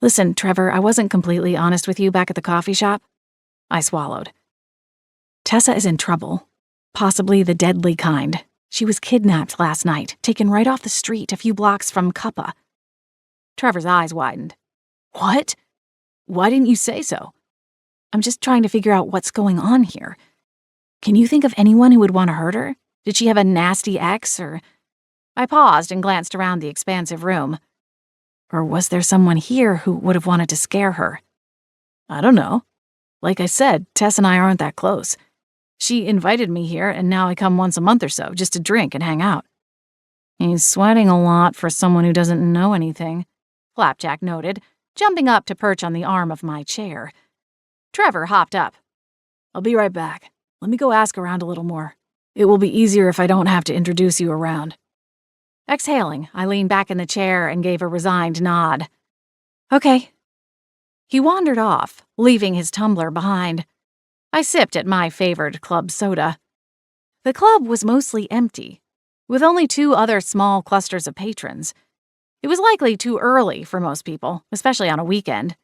Speaker 1: Listen, Trevor, I wasn't completely honest with you back at the coffee shop. I swallowed. Tessa is in trouble. Possibly the deadly kind. She was kidnapped last night, taken right off the street a few blocks from Cuppa. Trevor's eyes widened. What? Why didn't you say so? I'm just trying to figure out what's going on here. Can you think of anyone who would want to hurt her? Did she have a nasty ex, or... I paused and glanced around the expansive room. Or was there someone here who would have wanted to scare her? I don't know. Like I said, Tess and I aren't that close. She invited me here, and now I come once a month or so, just to drink and hang out. He's sweating a lot for someone who doesn't know anything, Flapjack noted, jumping up to perch on the arm of my chair. Trevor hopped up. I'll be right back. Let me go ask around a little more. It will be easier if I don't have to introduce you around. Exhaling, I leaned back in the chair and gave a resigned nod. Okay. He wandered off, leaving his tumbler behind. I sipped at my favored club soda. The club was mostly empty, with only 2 other small clusters of patrons. It was likely too early for most people, especially on a weekend.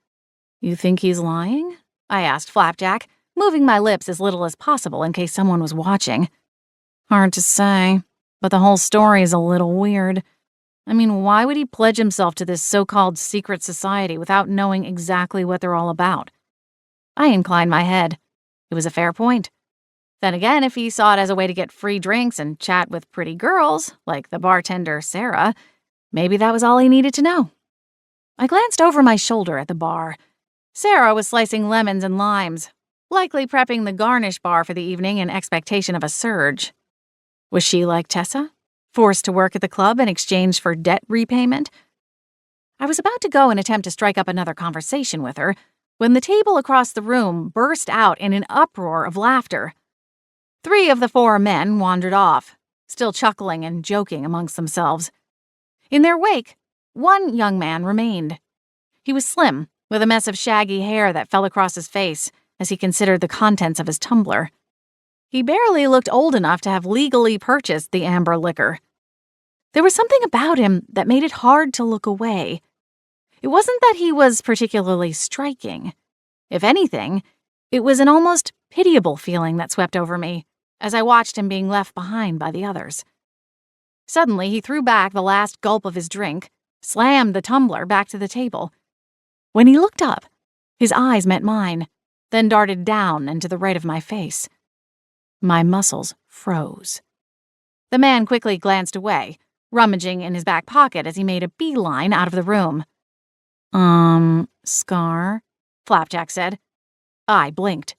Speaker 1: You think he's lying? I asked Flapjack, moving my lips as little as possible in case someone was watching. Hard to say, but the whole story is a little weird. I mean, why would he pledge himself to this so-called secret society without knowing exactly what they're all about? I inclined my head. It was a fair point. Then again, if he saw it as a way to get free drinks and chat with pretty girls, like the bartender Sarah, maybe that was all he needed to know. I glanced over my shoulder at the bar. Sarah was slicing lemons and limes, likely prepping the garnish bar for the evening in expectation of a surge. Was she like Tessa, forced to work at the club in exchange for debt repayment? I was about to go and attempt to strike up another conversation with her when the table across the room burst out in an uproar of laughter. 3 of the 4 men wandered off, still chuckling and joking amongst themselves. In their wake, 1 young man remained. He was slim, with a mess of shaggy hair that fell across his face as he considered the contents of his tumbler. He barely looked old enough to have legally purchased the amber liquor. There was something about him that made it hard to look away. It wasn't that he was particularly striking. If anything, it was an almost pitiable feeling that swept over me as I watched him being left behind by the others. Suddenly, he threw back the last gulp of his drink, slammed the tumbler back to the table. When he looked up, his eyes met mine, then darted down and to the right of my face. My muscles froze. The man quickly glanced away, rummaging in his back pocket as he made a beeline out of the room. Scar? Flapjack said. I blinked.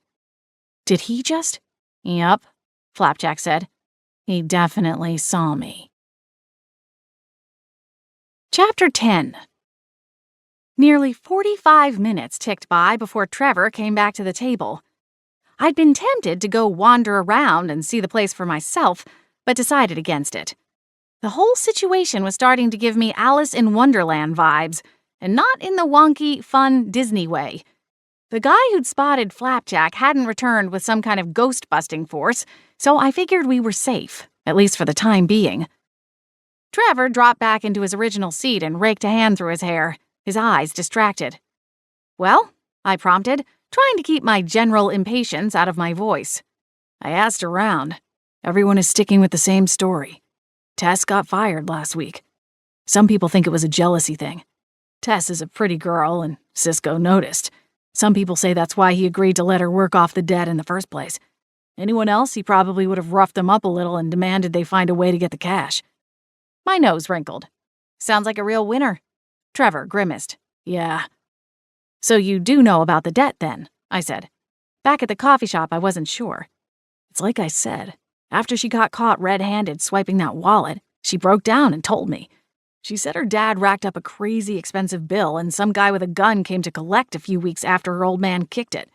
Speaker 1: Did he just? Yup, Flapjack said. He definitely saw me. Chapter 10. Nearly 45 minutes ticked by before Trevor came back to the table. I'd been tempted to go wander around and see the place for myself, but decided against it. The whole situation was starting to give me Alice in Wonderland vibes, and not in the wonky, fun Disney way. The guy who'd spotted Flapjack hadn't returned with some kind of ghost-busting force, so I figured we were safe, at least for the time being. Trevor dropped back into his original seat and raked a hand through his hair, his eyes distracted. Well, I prompted, trying to keep my general impatience out of my voice. I asked around. Everyone is sticking with the same story. Tess got fired last week. Some people think it was a jealousy thing. Tess is a pretty girl, and Cisco noticed. Some people say that's why he agreed to let her work off the debt in the first place. Anyone else, he probably would have roughed them up a little and demanded they find a way to get the cash. My nose wrinkled. Sounds like a real winner. Trevor grimaced. Yeah. So you do know about the debt, then, I said. Back at the coffee shop, I wasn't sure. It's like I said. After she got caught red-handed swiping that wallet, she broke down and told me. She said her dad racked up a crazy expensive bill and some guy with a gun came to collect a few weeks after her old man kicked it.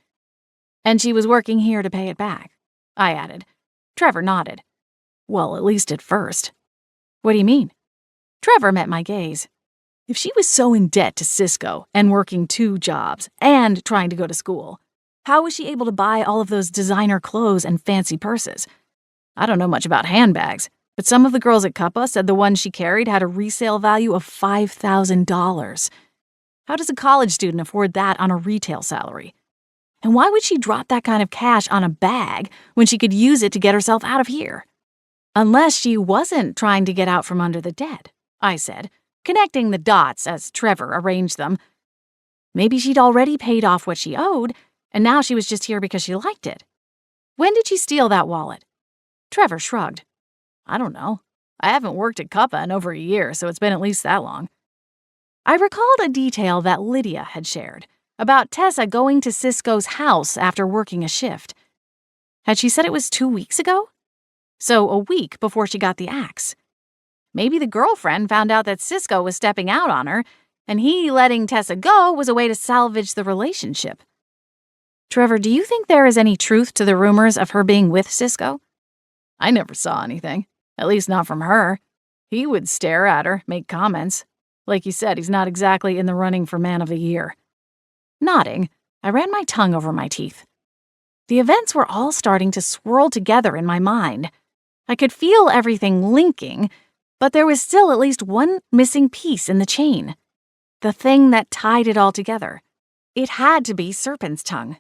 Speaker 1: And she was working here to pay it back, I added. Trevor nodded. Well, at least at first. What do you mean? Trevor met my gaze. If she was so in debt to Cisco and working 2 jobs and trying to go to school, how was she able to buy all of those designer clothes and fancy purses? I don't know much about handbags, but some of the girls at Cuppa said the one she carried had a resale value of $5,000. How does a college student afford that on a retail salary? And why would she drop that kind of cash on a bag when she could use it to get herself out of here? Unless she wasn't trying to get out from under the debt, I said, connecting the dots as Trevor arranged them. Maybe she'd already paid off what she owed, and now she was just here because she liked it. When did she steal that wallet? Trevor shrugged. I don't know. I haven't worked at Cuppa in over a year, so it's been at least that long. I recalled a detail that Lydia had shared about Tessa going to Cisco's house after working a shift. Had she said it was 2 weeks ago? So a week before she got the axe. Maybe the girlfriend found out that Cisco was stepping out on her, and he letting Tessa go was a way to salvage the relationship. Trevor, do you think there is any truth to the rumors of her being with Cisco? I never saw anything, at least not from her. He would stare at her, make comments. Like you said, he's not exactly in the running for Man of the Year. Nodding, I ran my tongue over my teeth. The events were all starting to swirl together in my mind. I could feel everything linking, but there was still at least one missing piece in the chain. The thing that tied it all together. It had to be Serpent's Tongue.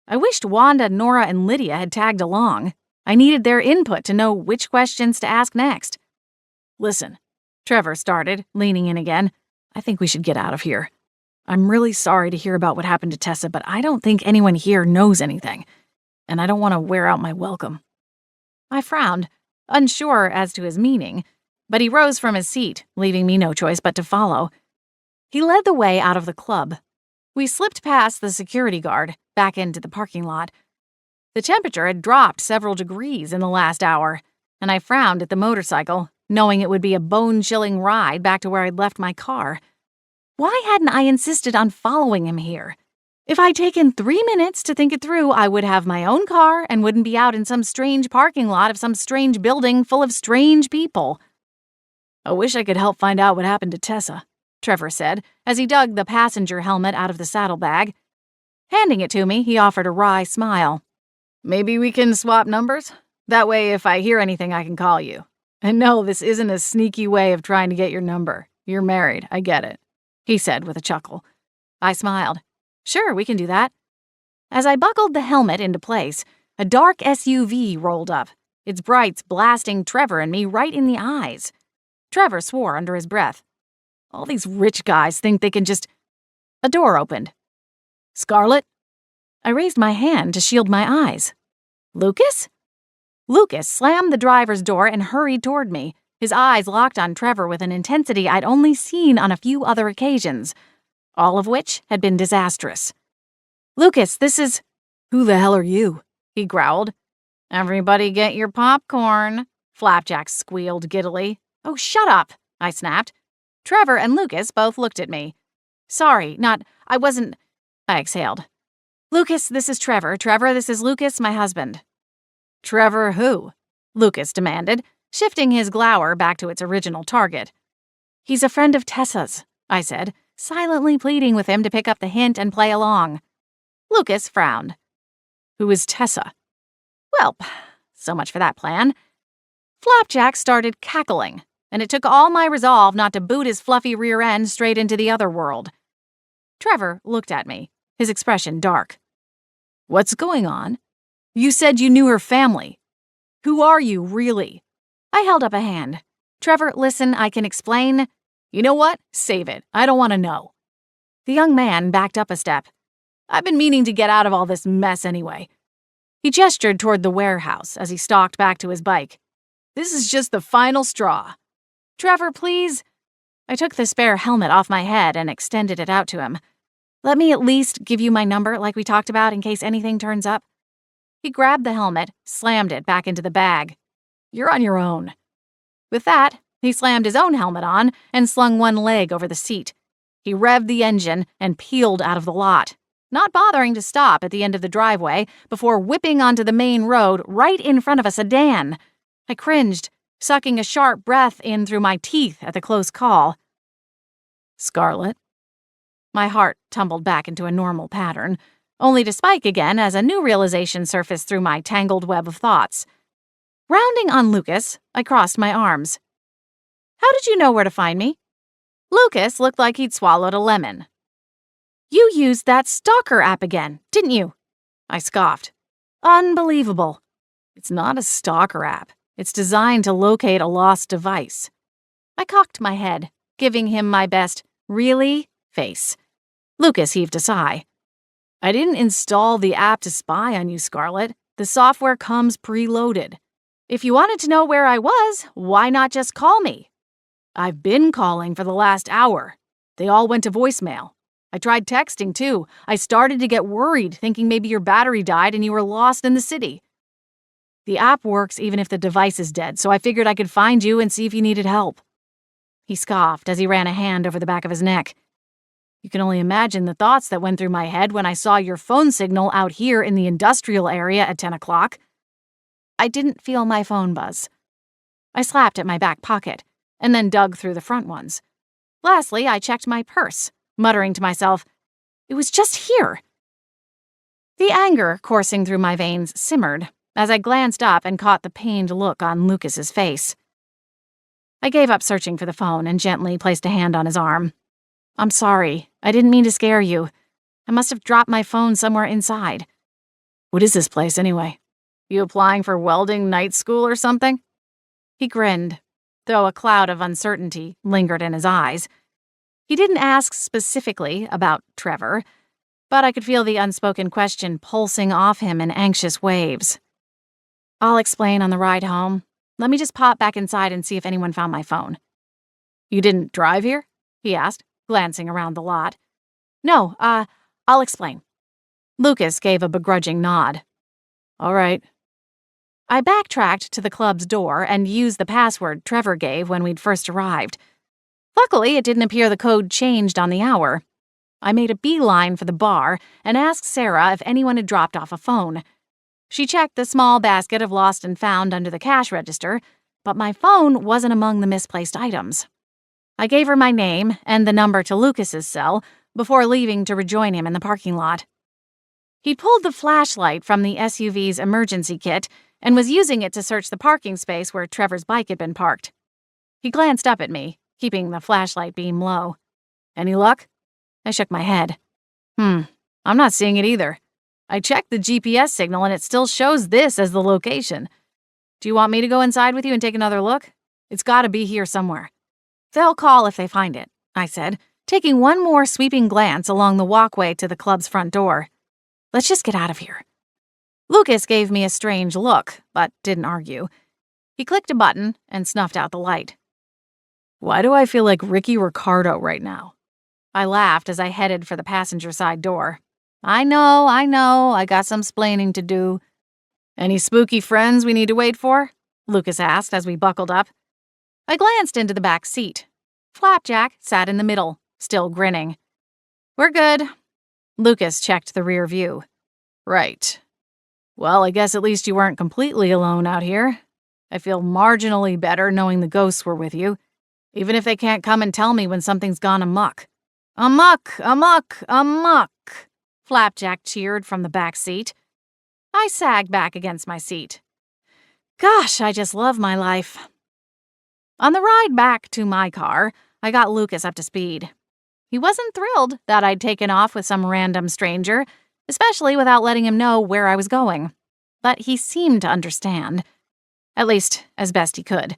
Speaker 1: I wished Wanda, Nora, and Lydia had tagged along. I needed their input to know which questions to ask next. Listen, Trevor started, leaning in again. I think we should get out of here. I'm really sorry to hear about what happened to Tessa, but I don't think anyone here knows anything, and I don't want to wear out my welcome. I frowned, unsure as to his meaning, but he rose from his seat, leaving me no choice but to follow. He led the way out of the club. We slipped past the security guard, back into the parking lot. The temperature had dropped several degrees in the last hour, and I frowned at the motorcycle, knowing it would be a bone-chilling ride back to where I'd left my car. Why hadn't I insisted on following him here? If I'd taken 3 minutes to think it through, I would have my own car and wouldn't be out in some strange parking lot of some strange building full of strange people. I wish I could help find out what happened to Tessa, Trevor said, as he dug the passenger helmet out of the saddlebag. Handing it to me, he offered a wry smile. Maybe we can swap numbers? That way, if I hear anything, I can call you. And no, this isn't a sneaky way of trying to get your number. You're married, I get it, he said with a chuckle. I smiled. Sure, we can do that. As I buckled the helmet into place, a dark SUV rolled up, its brights blasting Trevor and me right in the eyes. Trevor swore under his breath. All these rich guys think they can just... A door opened. Scarlett? I raised my hand to shield my eyes. Lucas? Lucas slammed the driver's door and hurried toward me, his eyes locked on Trevor with an intensity I'd only seen on a few other occasions, all of which had been disastrous. "Lucas, this is—"
Speaker 2: "Who the hell are you?"
Speaker 1: he growled. "Everybody get your popcorn," Flapjack squealed giddily. "Oh, shut up," I snapped. Trevor and Lucas both looked at me. "Sorry, I wasn't—" I exhaled. "Lucas, this is Trevor. Trevor, this is Lucas, my husband." "Trevor who?" Lucas demanded, shifting his glower back to its original target. "He's a friend of Tessa's," I said, silently pleading with him to pick up the hint and play along. Lucas frowned.
Speaker 2: "Who is Tessa?"
Speaker 1: Well, so much for that plan. Flapjack started cackling, and it took all my resolve not to boot his fluffy rear end straight into the other world. Trevor looked at me, his expression dark.
Speaker 2: "What's going on? You said you knew her family. Who are you, really?"
Speaker 1: I held up a hand. "Trevor, listen, I can explain."
Speaker 2: "You know what? Save it. I don't want to know."
Speaker 1: The young man backed up a step.
Speaker 2: "I've been meaning to get out of all this mess anyway."
Speaker 1: He gestured toward the warehouse as he stalked back to his bike.
Speaker 2: "This is just the final straw."
Speaker 1: "Trevor, please." I took the spare helmet off my head and extended it out to him. "Let me at least give you my number like we talked about in case anything turns up." He grabbed the helmet, slammed it back into the bag.
Speaker 2: "You're on your own."
Speaker 1: With that, he slammed his own helmet on and slung one leg over the seat. He revved the engine and peeled out of the lot, not bothering to stop at the end of the driveway before whipping onto the main road right in front of a sedan. I cringed, sucking a sharp breath in through my teeth at the close call.
Speaker 2: "Scarlet?"
Speaker 1: My heart tumbled back into a normal pattern, only to spike again as a new realization surfaced through my tangled web of thoughts. Rounding on Lucas, I crossed my arms. "How did you know where to find me?" Lucas looked like he'd swallowed a lemon. "You used that stalker app again, didn't you?" I scoffed. "Unbelievable."
Speaker 2: "It's not a stalker app. It's designed to locate a lost device."
Speaker 1: I cocked my head, giving him my best "really" face. Lucas heaved a sigh.
Speaker 2: "I didn't install the app to spy on you, Scarlet. The software comes preloaded.
Speaker 1: If you wanted to know where I was, why not just call me?"
Speaker 2: "I've been calling for the last hour. They all went to voicemail. I tried texting, too. I started to get worried, thinking maybe your battery died and you were lost in the city. The app works even if the device is dead, so I figured I could find you and see if you needed help."
Speaker 1: He scoffed as he ran a hand over the back of his neck.
Speaker 2: "You can only imagine the thoughts that went through my head when I saw your phone signal out here in the industrial area at 10 o'clock.
Speaker 1: I didn't feel my phone buzz. I slapped at my back pocket, and then dug through the front ones. Lastly, I checked my purse, muttering to myself, "It was just here." The anger coursing through my veins simmered as I glanced up and caught the pained look on Lucas's face. I gave up searching for the phone and gently placed a hand on his arm. "I'm sorry. I didn't mean to scare you. I must have dropped my phone somewhere inside."
Speaker 2: "What is this place, anyway? You applying for welding night school or something?"
Speaker 1: He grinned, though a cloud of uncertainty lingered in his eyes. He didn't ask specifically about Trevor, but I could feel the unspoken question pulsing off him in anxious waves. "I'll explain on the ride home. Let me just pop back inside and see if anyone found my phone."
Speaker 2: "You didn't drive here?"
Speaker 1: he asked, glancing around the lot. "No, I'll explain." Lucas gave a begrudging nod.
Speaker 2: "All right."
Speaker 1: I backtracked to the club's door and used the password Trevor gave when we'd first arrived. Luckily, it didn't appear the code changed on the hour. I made a beeline for the bar and asked Sarah if anyone had dropped off a phone. She checked the small basket of lost and found under the cash register, but my phone wasn't among the misplaced items. I gave her my name and the number to Lucas's cell before leaving to rejoin him in the parking lot. He pulled the flashlight from the SUV's emergency kit and was using it to search the parking space where Trevor's bike had been parked. He glanced up at me, keeping the flashlight beam low.
Speaker 2: "Any luck?"
Speaker 1: I shook my head.
Speaker 2: I'm not seeing it either. I checked the GPS signal and it still shows this as the location. Do you want me to go inside with you and take another look? It's gotta be here somewhere."
Speaker 1: "They'll call if they find it," I said, taking one more sweeping glance along the walkway to the club's front door. "Let's just get out of here." Lucas gave me a strange look, but didn't argue. He clicked a button and snuffed out the light.
Speaker 2: Why do I feel like Ricky Ricardo right now?
Speaker 1: I laughed as I headed for the passenger side door. I know, I got some splaining to do.
Speaker 2: Any spooky friends we need to wait for?
Speaker 1: Lucas asked as we buckled up. I glanced into the back seat. Flapjack sat in the middle, still grinning. We're good. Lucas checked the rear view.
Speaker 2: Right. Well, I guess at least you weren't completely alone out here. I feel marginally better knowing the ghosts were with you, even if they can't come and tell me when something's gone amok.
Speaker 1: Amok, amok, amok, Flapjack cheered from the back seat. I sagged back against my seat. Gosh, I just love my life. On the ride back to my car, I got Lucas up to speed. He wasn't thrilled that I'd taken off with some random stranger, especially without letting him know where I was going. But he seemed to understand. At least, as best he could.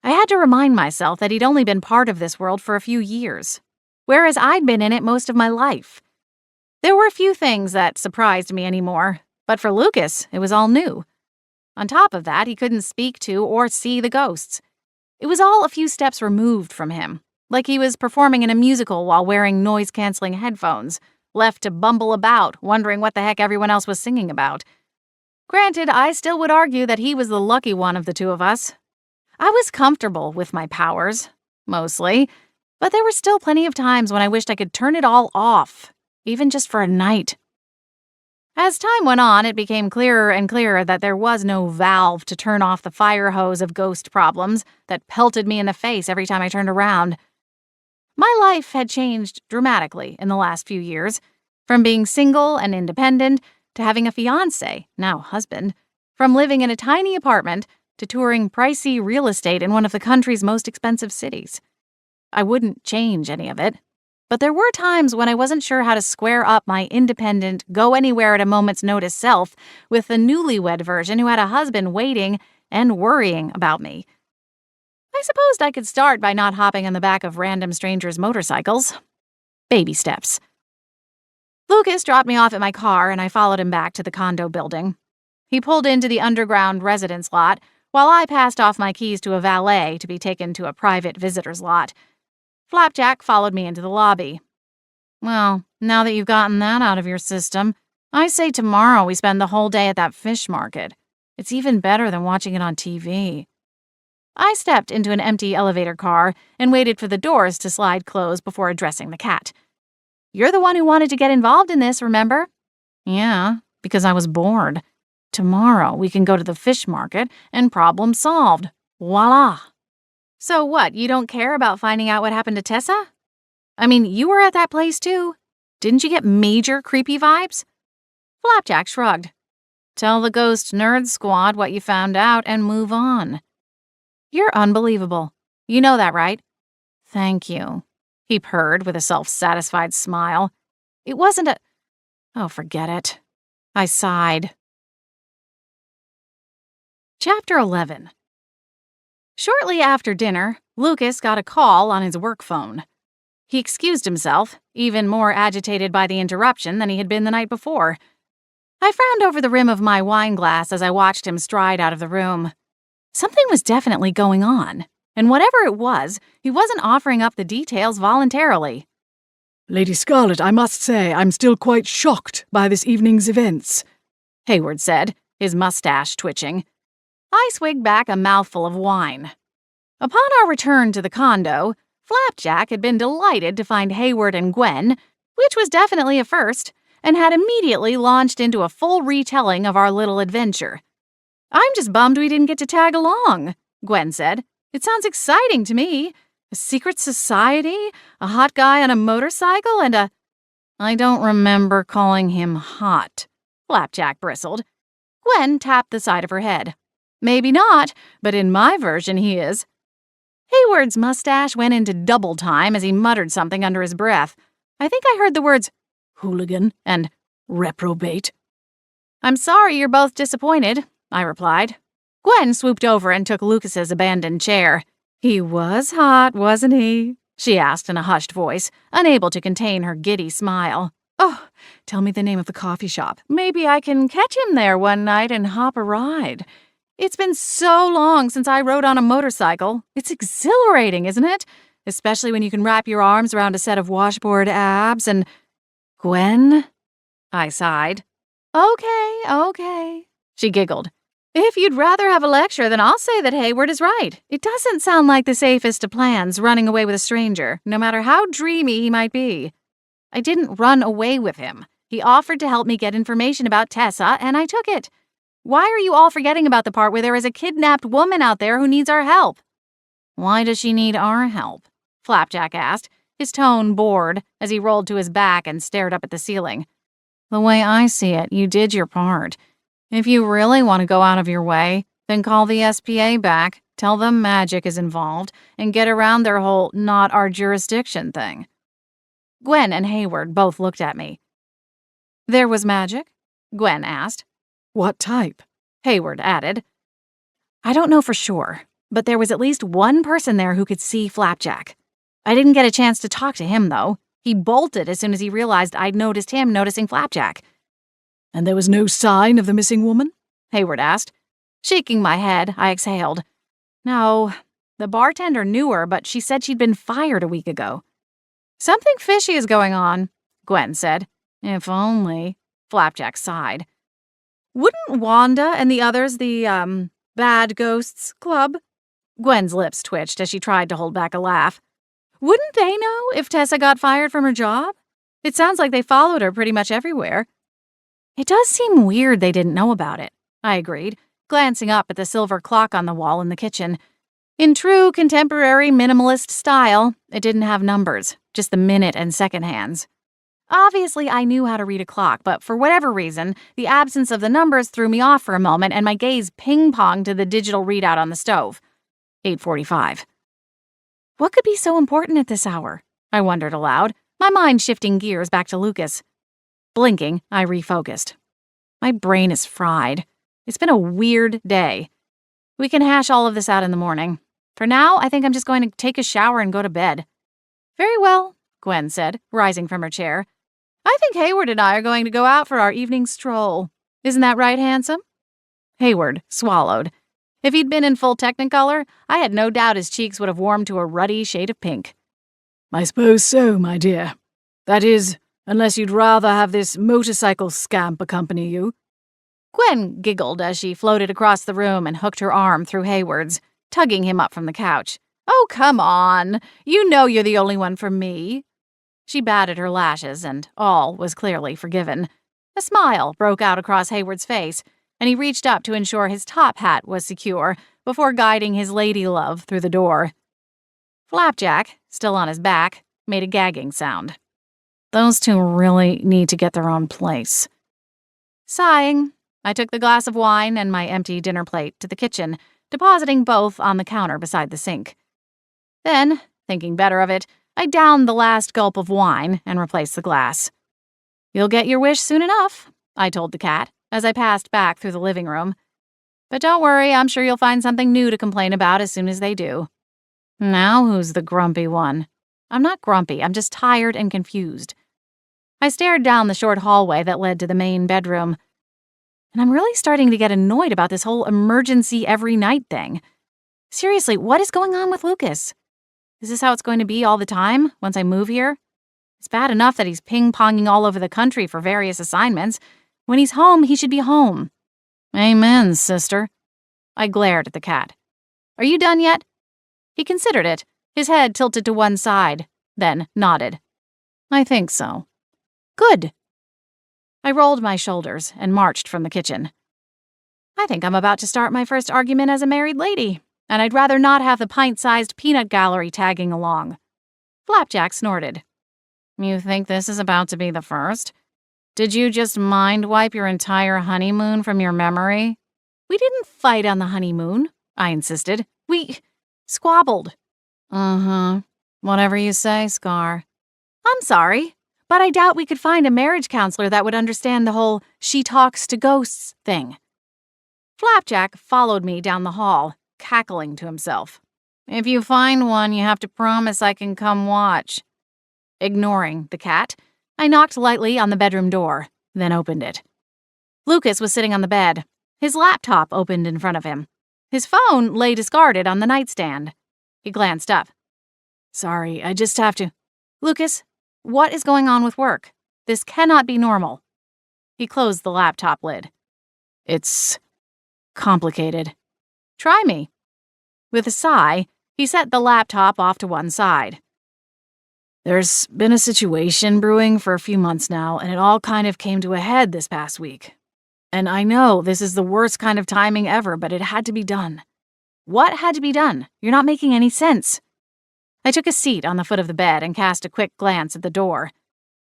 Speaker 1: I had to remind myself that he'd only been part of this world for a few years, whereas I'd been in it most of my life. There were a few things that surprised me anymore, but for Lucas, it was all new. On top of that, he couldn't speak to or see the ghosts. It was all a few steps removed from him, like he was performing in a musical while wearing noise-canceling headphones, left to bumble about, wondering what the heck everyone else was singing about. Granted, I still would argue that he was the lucky one of the two of us. I was comfortable with my powers, mostly, but there were still plenty of times when I wished I could turn it all off, even just for a night. As time went on, it became clearer and clearer that there was no valve to turn off the fire hose of ghost problems that pelted me in the face every time I turned around. My life had changed dramatically in the last few years, from being single and independent to having a fiancé, now husband, from living in a tiny apartment to touring pricey real estate in one of the country's most expensive cities. I wouldn't change any of it, but there were times when I wasn't sure how to square up my independent, go-anywhere-at-a-moment's notice self with the newlywed version who had a husband waiting and worrying about me. I supposed I could start by not hopping on the back of random strangers' motorcycles. Baby steps. Lucas dropped me off at my car, and I followed him back to the condo building. He pulled into the underground residence lot, while I passed off my keys to a valet to be taken to a private visitor's lot. Flapjack followed me into the lobby. Well, now that you've gotten that out of your system, I say tomorrow we spend the whole day at that fish market. It's even better than watching it on TV. I stepped into an empty elevator car and waited for the doors to slide closed before addressing the cat. You're the one who wanted to get involved in this, remember? Yeah, because I was bored. Tomorrow we can go to the fish market and problem solved. Voila. So what, you don't care about finding out what happened to Tessa? I mean, you were at that place too. Didn't you get major creepy vibes? Flapjack shrugged. Tell the Ghost Nerd Squad what you found out and move on. You're unbelievable. You know that, right? Thank you, he purred with a self-satisfied smile. It wasn't a... Oh, forget it. I sighed. Chapter 11. Shortly after dinner, Lucas got a call on his work phone. He excused himself, even more agitated by the interruption than he had been the night before. I frowned over the rim of my wine glass as I watched him stride out of the room. Something was definitely going on, and whatever it was, he wasn't offering up the details voluntarily.
Speaker 2: Lady Scarlet, I must say I'm still quite shocked by this evening's events,
Speaker 1: Hayward said, his mustache twitching. I swigged back a mouthful of wine. Upon our return to the condo, Flapjack had been delighted to find Hayward and Gwen, which was definitely a first, and had immediately launched into a full retelling of our little adventure. I'm just bummed we didn't get to tag along, Gwen said. It sounds exciting to me. A secret society, a hot guy on a motorcycle, and a... I don't remember calling him hot, Flapjack bristled. Gwen tapped the side of her head. Maybe not, but in my version he is. Hayward's mustache went into double time as he muttered something under his breath. I think I heard the words hooligan and reprobate. I'm sorry you're both disappointed, I replied. Gwen swooped over and took Lucas's abandoned chair. He was hot, wasn't he? She asked in a hushed voice, unable to contain her giddy smile.
Speaker 2: Oh, tell me the name of the coffee shop.
Speaker 1: Maybe I can catch him there one night and hop a ride. It's been so long since I rode on a motorcycle. It's exhilarating, isn't it? Especially when you can wrap your arms around a set of washboard abs and... Gwen? I sighed. Okay, she giggled. If you'd rather have a lecture, then I'll say that Hayward is right. It doesn't sound like the safest of plans, running away with a stranger, no matter how dreamy he might be. I didn't run away with him. He offered to help me get information about Tessa, and I took it. Why are you all forgetting about the part where there is a kidnapped woman out there who needs our help? Why does she need our help? Flapjack asked, his tone bored, as he rolled to his back and stared up at the ceiling. The way I see it, you did your part. If you really want to go out of your way, then call the SPA back, tell them magic is involved, and get around their whole not our jurisdiction thing. Gwen and Hayward both looked at me. There was magic? Gwen asked.
Speaker 2: What type?
Speaker 1: Hayward added. I don't know for sure, but there was at least one person there who could see Flapjack. I didn't get a chance to talk to him, though. He bolted as soon as he realized I'd noticed him noticing Flapjack.
Speaker 2: And there was no sign of the missing woman?
Speaker 1: Hayward asked. Shaking my head, I exhaled. No, the bartender knew her, but she said she'd been fired a week ago. Something fishy is going on, Gwen said. If only, Flapjack sighed. Wouldn't Wanda and the others, the, Bad Ghosts Club? Gwen's lips twitched as she tried to hold back a laugh. Wouldn't they know if Tessa got fired from her job? It sounds like they followed her pretty much everywhere. It does seem weird they didn't know about it, I agreed, glancing up at the silver clock on the wall in the kitchen. In true contemporary minimalist style, it didn't have numbers, just the minute and second hands. Obviously, I knew how to read a clock, but for whatever reason, the absence of the numbers threw me off for a moment and my gaze ping-ponged to the digital readout on the stove. 8:45. What could be so important at this hour? I wondered aloud, my mind shifting gears back to Lucas. Blinking, I refocused. My brain is fried. It's been a weird day. We can hash all of this out in the morning. For now, I think I'm just going to take a shower and go to bed. Very well, Gwen said, rising from her chair. I think Hayward and I are going to go out for our evening stroll. Isn't that right, handsome? Hayward swallowed. If he'd been in full Technicolor, I had no doubt his cheeks would have warmed to a ruddy shade of pink.
Speaker 2: I suppose so, my dear. That is, unless you'd rather have this motorcycle scamp accompany you.
Speaker 1: Gwen giggled as she floated across the room and hooked her arm through Hayward's, tugging him up from the couch. Oh, come on. You know you're the only one for me. She batted her lashes, and all was clearly forgiven. A smile broke out across Hayward's face, and he reached up to ensure his top hat was secure before guiding his lady love through the door. Flapjack, still on his back, made a gagging sound. Those two really need to get their own place. Sighing, I took the glass of wine and my empty dinner plate to the kitchen, depositing both on the counter beside the sink. Then, thinking better of it, I downed the last gulp of wine and replaced the glass. You'll get your wish soon enough, I told the cat as I passed back through the living room. But don't worry, I'm sure you'll find something new to complain about as soon as they do. Now who's the grumpy one? I'm not grumpy, I'm just tired and confused. I stared down the short hallway that led to the main bedroom. And I'm really starting to get annoyed about this whole emergency every night thing. Seriously, what is going on with Lucas? Is this how it's going to be all the time once I move here? It's bad enough that he's ping-ponging all over the country for various assignments. When he's home, he should be home. Amen, sister. I glared at the cat. Are you done yet? He considered it, his head tilted to one side, then nodded. I think so. Good. I rolled my shoulders and marched from the kitchen. I think I'm about to start my first argument as a married lady, and I'd rather not have the pint-sized peanut gallery tagging along. Flapjack snorted. You think this is about to be the first? Did you just mind-wipe your entire honeymoon from your memory? We didn't fight on the honeymoon, I insisted. We squabbled. Uh-huh. Whatever you say, Scar. I'm sorry, but I doubt we could find a marriage counselor that would understand the whole she talks to ghosts thing. Flapjack followed me down the hall, cackling to himself. If you find one, you have to promise I can come watch. Ignoring the cat, I knocked lightly on the bedroom door, then opened it. Lucas was sitting on the bed. His laptop opened in front of him. His phone lay discarded on the nightstand. He glanced up.
Speaker 2: Sorry, I just have to.
Speaker 1: Lucas, what is going on with work? This cannot be normal. He closed the laptop lid.
Speaker 2: It's complicated.
Speaker 1: Try me. With a sigh, he set the laptop off to one side.
Speaker 2: There's been a situation brewing for a few months now, and it all kind of came to a head this past week. And I know this is the worst kind of timing ever, but it had to be done.
Speaker 1: What had to be done? You're not making any sense. I took a seat on the foot of the bed and cast a quick glance at the door.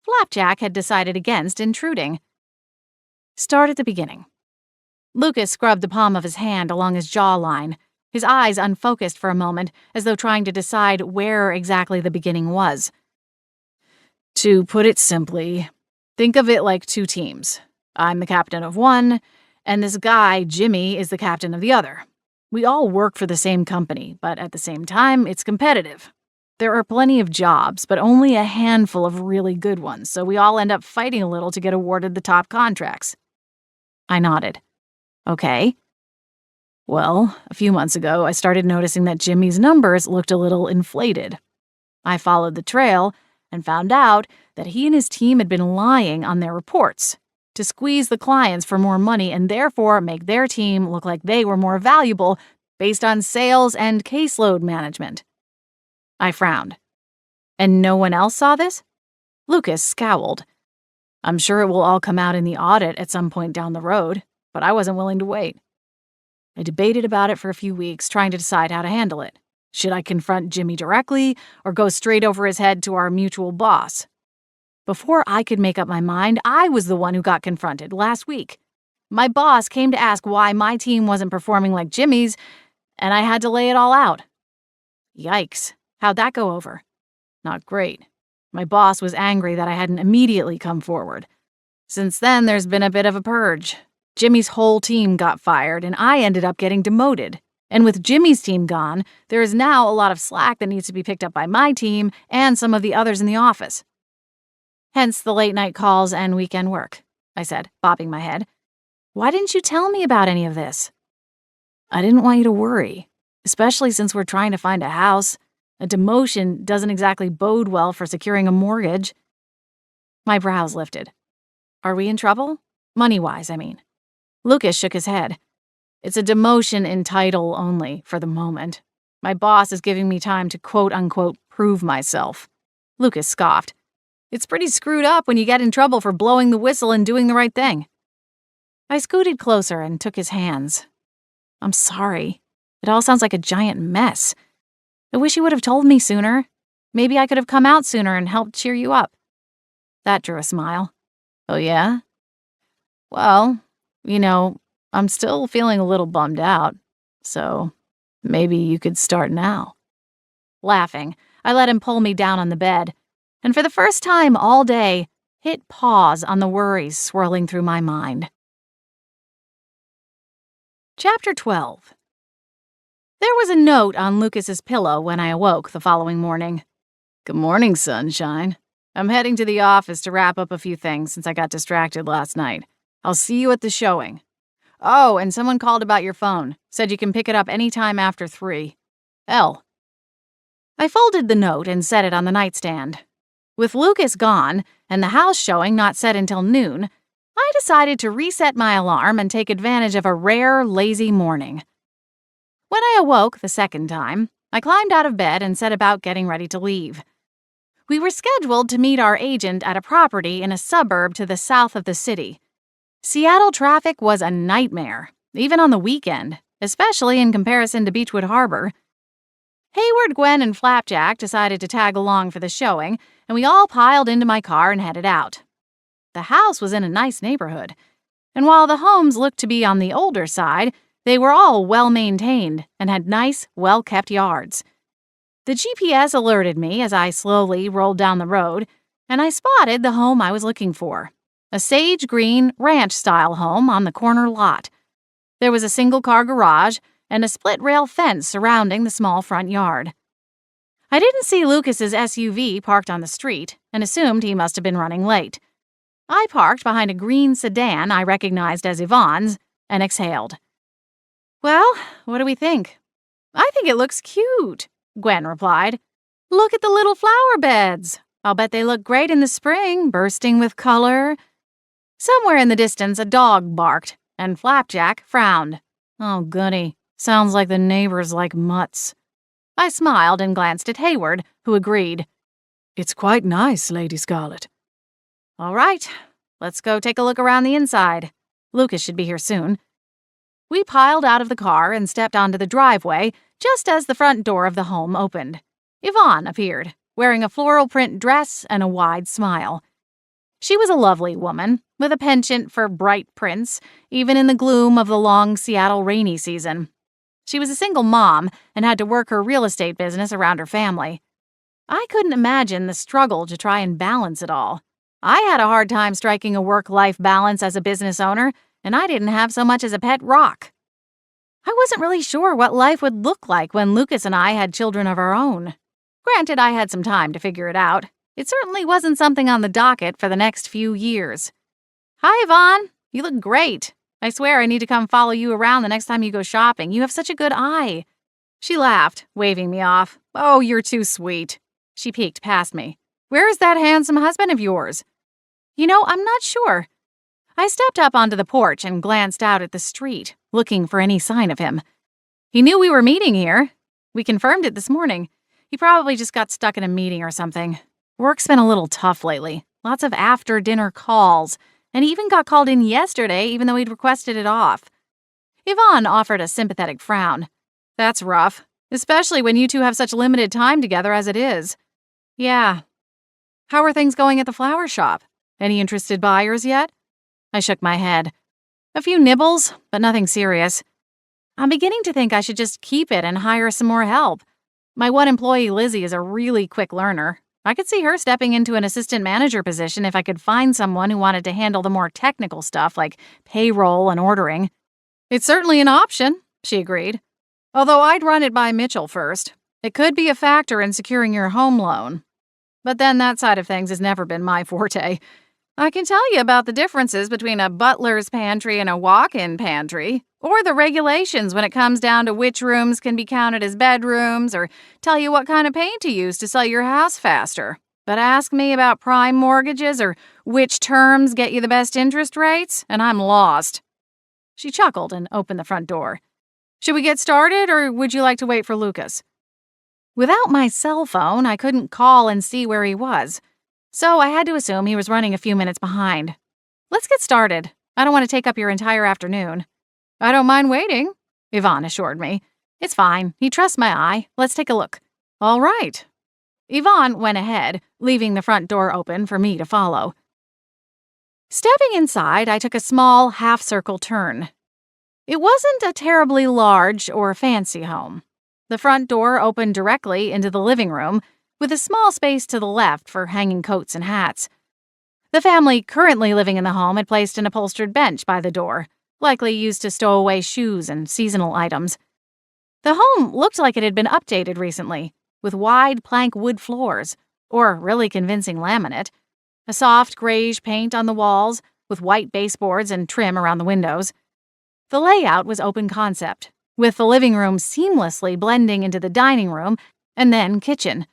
Speaker 1: Flapjack had decided against intruding.
Speaker 2: Start at the beginning.
Speaker 1: Lucas scrubbed the palm of his hand along his jawline, his eyes unfocused for a moment, as though trying to decide where exactly the beginning was.
Speaker 2: To put it simply, think of it like two teams. I'm the captain of one, and this guy, Jimmy, is the captain of the other. We all work for the same company, but at the same time, it's competitive. There are plenty of jobs, but only a handful of really good ones, so we all end up fighting a little to get awarded the top contracts.
Speaker 1: I nodded. Okay.
Speaker 2: Well, a few months ago, I started noticing that Jimmy's numbers looked a little inflated. I followed the trail and found out that he and his team had been lying on their reports to squeeze the clients for more money and therefore make their team look like they were more valuable based on sales and caseload management.
Speaker 1: I frowned. And no one else saw this?
Speaker 2: Lucas scowled. I'm sure it will all come out in the audit at some point down the road, but I wasn't willing to wait. I debated about it for a few weeks, trying to decide how to handle it. Should I confront Jimmy directly or go straight over his head to our mutual boss? Before I could make up my mind, I was the one who got confronted last week. My boss came to ask why my team wasn't performing like Jimmy's, and I had to lay it all out.
Speaker 1: Yikes. How'd that go over?
Speaker 2: Not great. My boss was angry that I hadn't immediately come forward. Since then, there's been a bit of a purge. Jimmy's whole team got fired, and I ended up getting demoted. And with Jimmy's team gone, there is now a lot of slack that needs to be picked up by my team and some of the others in the office.
Speaker 1: Hence the late-night calls and weekend work, I said, bobbing my head. Why didn't you tell me about any of this?
Speaker 2: I didn't want you to worry, especially since we're trying to find a house. A demotion doesn't exactly bode well for securing a mortgage.
Speaker 1: My brows lifted. Are we in trouble? Money-wise, I mean. Lucas shook his head.
Speaker 2: It's a demotion in title only, for the moment. My boss is giving me time to quote-unquote prove myself.
Speaker 1: Lucas scoffed.
Speaker 2: It's pretty screwed up when you get in trouble for blowing the whistle and doing the right thing.
Speaker 1: I scooted closer and took his hands.
Speaker 2: I'm sorry. It all sounds like a giant mess.
Speaker 1: I wish you would have told me sooner. Maybe I could have come out sooner and helped cheer you up.
Speaker 2: That drew a smile.
Speaker 1: Oh, yeah?
Speaker 2: Well, I'm still feeling a little bummed out, so maybe you could start now.
Speaker 1: Laughing, I let him pull me down on the bed, and for the first time all day, hit pause on the worries swirling through my mind. Chapter 12. There was a note on Lucas's pillow when I awoke the following morning.
Speaker 2: Good morning, sunshine. I'm heading to the office to wrap up a few things since I got distracted last night. I'll see you at the showing. Oh, and someone called about your phone. Said you can pick it up anytime after 3. L.
Speaker 1: I folded the note and set it on the nightstand. With Lucas gone and the house showing not set until noon, I decided to reset my alarm and take advantage of a rare, lazy morning. When I awoke the second time, I climbed out of bed and set about getting ready to leave. We were scheduled to meet our agent at a property in a suburb to the south of the city. Seattle traffic was a nightmare, even on the weekend, especially in comparison to Beechwood Harbor. Hayward, Gwen, and Flapjack decided to tag along for the showing, and we all piled into my car and headed out. The house was in a nice neighborhood, and while the homes looked to be on the older side, they were all well-maintained and had nice, well-kept yards. The GPS alerted me as I slowly rolled down the road, and I spotted the home I was looking for, a sage-green, ranch-style home on the corner lot. There was a single-car garage and a split-rail fence surrounding the small front yard. I didn't see Lucas's SUV parked on the street and assumed he must have been running late. I parked behind a green sedan I recognized as Yvonne's and exhaled. "Well, what do we think?" "I think it looks cute," Gwen replied. "Look at the little flower beds. I'll bet they look great in the spring, bursting with color." Somewhere in the distance, a dog barked, and Flapjack frowned. "Oh, goody. Sounds like the neighbors like mutts." I smiled and glanced at Hayward, who agreed.
Speaker 2: "It's quite nice, Lady Scarlet."
Speaker 1: "All right, let's go take a look around the inside. Lucas should be here soon." We piled out of the car and stepped onto the driveway just as the front door of the home opened. Yvonne appeared, wearing a floral print dress and a wide smile. She was a lovely woman, with a penchant for bright prints, even in the gloom of the long Seattle rainy season. She was a single mom and had to work her real estate business around her family. I couldn't imagine the struggle to try and balance it all. I had a hard time striking a work-life balance as a business owner, and I didn't have so much as a pet rock. I wasn't really sure what life would look like when Lucas and I had children of our own. Granted, I had some time to figure it out. It certainly wasn't something on the docket for the next few years. "Hi, Yvonne. You look great. I swear I need to come follow you around the next time you go shopping. You have such a good eye." She laughed, waving me off. "Oh, you're too sweet." She peeked past me. "Where is that handsome husband of yours?" I'm not sure." I stepped up onto the porch and glanced out at the street, looking for any sign of him. He knew we were meeting here. We confirmed it this morning. He probably just got stuck in a meeting or something. Work's been a little tough lately. Lots of after-dinner calls. And he even got called in yesterday, even though he'd requested it off. Yvonne offered a sympathetic frown. "That's rough, especially when you two have such limited time together as it is." "Yeah." "How are things going at the flower shop? Any interested buyers yet?" I shook my head. "A few nibbles, but nothing serious. I'm beginning to think I should just keep it and hire some more help. My one employee, Lizzie, is a really quick learner. I could see her stepping into an assistant manager position if I could find someone who wanted to handle the more technical stuff like payroll and ordering." "It's certainly an option," she agreed. "Although I'd run it by Mitchell first. It could be a factor in securing your home loan. But then that side of things has never been my forte. I can tell you about the differences between a butler's pantry and a walk-in pantry, or the regulations when it comes down to which rooms can be counted as bedrooms, or tell you what kind of paint to use to sell your house faster. But ask me about prime mortgages or which terms get you the best interest rates, and I'm lost." She chuckled and opened the front door. "Should we get started, or would you like to wait for Lucas?" Without my cell phone, I couldn't call and see where he was, so I had to assume he was running a few minutes behind. "Let's get started. I don't want to take up your entire afternoon." "I don't mind waiting," Yvonne assured me. "It's fine. He trusts my eye. Let's take a look." "All right." Yvonne went ahead, leaving the front door open for me to follow. Stepping inside, I took a small half-circle turn. It wasn't a terribly large or fancy home. The front door opened directly into the living room, with a small space to the left for hanging coats and hats. The family currently living in the home had placed an upholstered bench by the door, likely used to stow away shoes and seasonal items. The home looked like it had been updated recently, with wide plank wood floors, or really convincing laminate, a soft grayish paint on the walls, with white baseboards and trim around the windows. The layout was open concept, with the living room seamlessly blending into the dining room and then kitchen.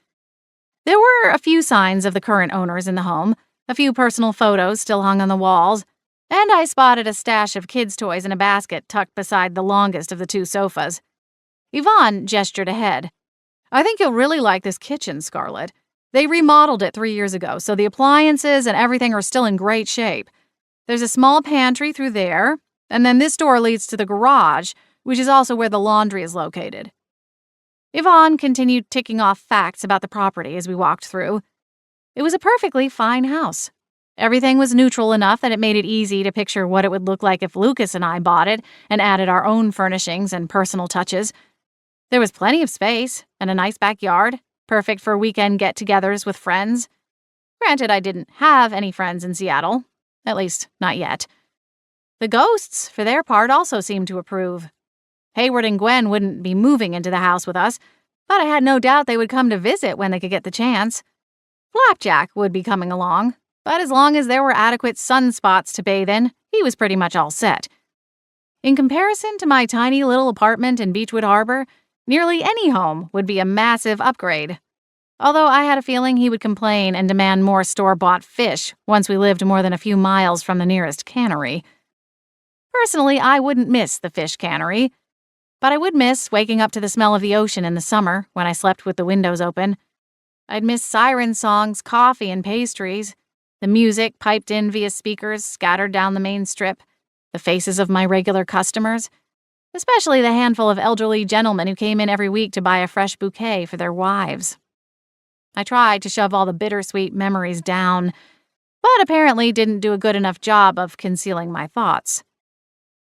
Speaker 1: There were a few signs of the current owners in the home, a few personal photos still hung on the walls, and I spotted a stash of kids' toys in a basket tucked beside the longest of the two sofas. Yvonne gestured ahead. "I think you'll really like this kitchen, Scarlett. They remodeled it 3 years ago, so the appliances and everything are still in great shape. There's a small pantry through there, and then this door leads to the garage, which is also where the laundry is located." Yvonne continued ticking off facts about the property as we walked through. It was a perfectly fine house. Everything was neutral enough that it made it easy to picture what it would look like if Lucas and I bought it and added our own furnishings and personal touches. There was plenty of space and a nice backyard, perfect for weekend get-togethers with friends. Granted, I didn't have any friends in Seattle, at least not yet. The ghosts, for their part, also seemed to approve. Hayward and Gwen wouldn't be moving into the house with us, but I had no doubt they would come to visit when they could get the chance. Flapjack would be coming along, but as long as there were adequate sunspots to bathe in, he was pretty much all set. In comparison to my tiny little apartment in Beechwood Harbor, nearly any home would be a massive upgrade. Although I had a feeling he would complain and demand more store-bought fish once we lived more than a few miles from the nearest cannery. Personally, I wouldn't miss the fish cannery, but I would miss waking up to the smell of the ocean in the summer when I slept with the windows open. I'd miss siren songs, coffee, and pastries, the music piped in via speakers scattered down the main strip, the faces of my regular customers, especially the handful of elderly gentlemen who came in every week to buy a fresh bouquet for their wives. I tried to shove all the bittersweet memories down, but apparently didn't do a good enough job of concealing my thoughts.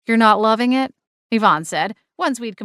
Speaker 1: "You're not loving it?" Yvonne said, once we'd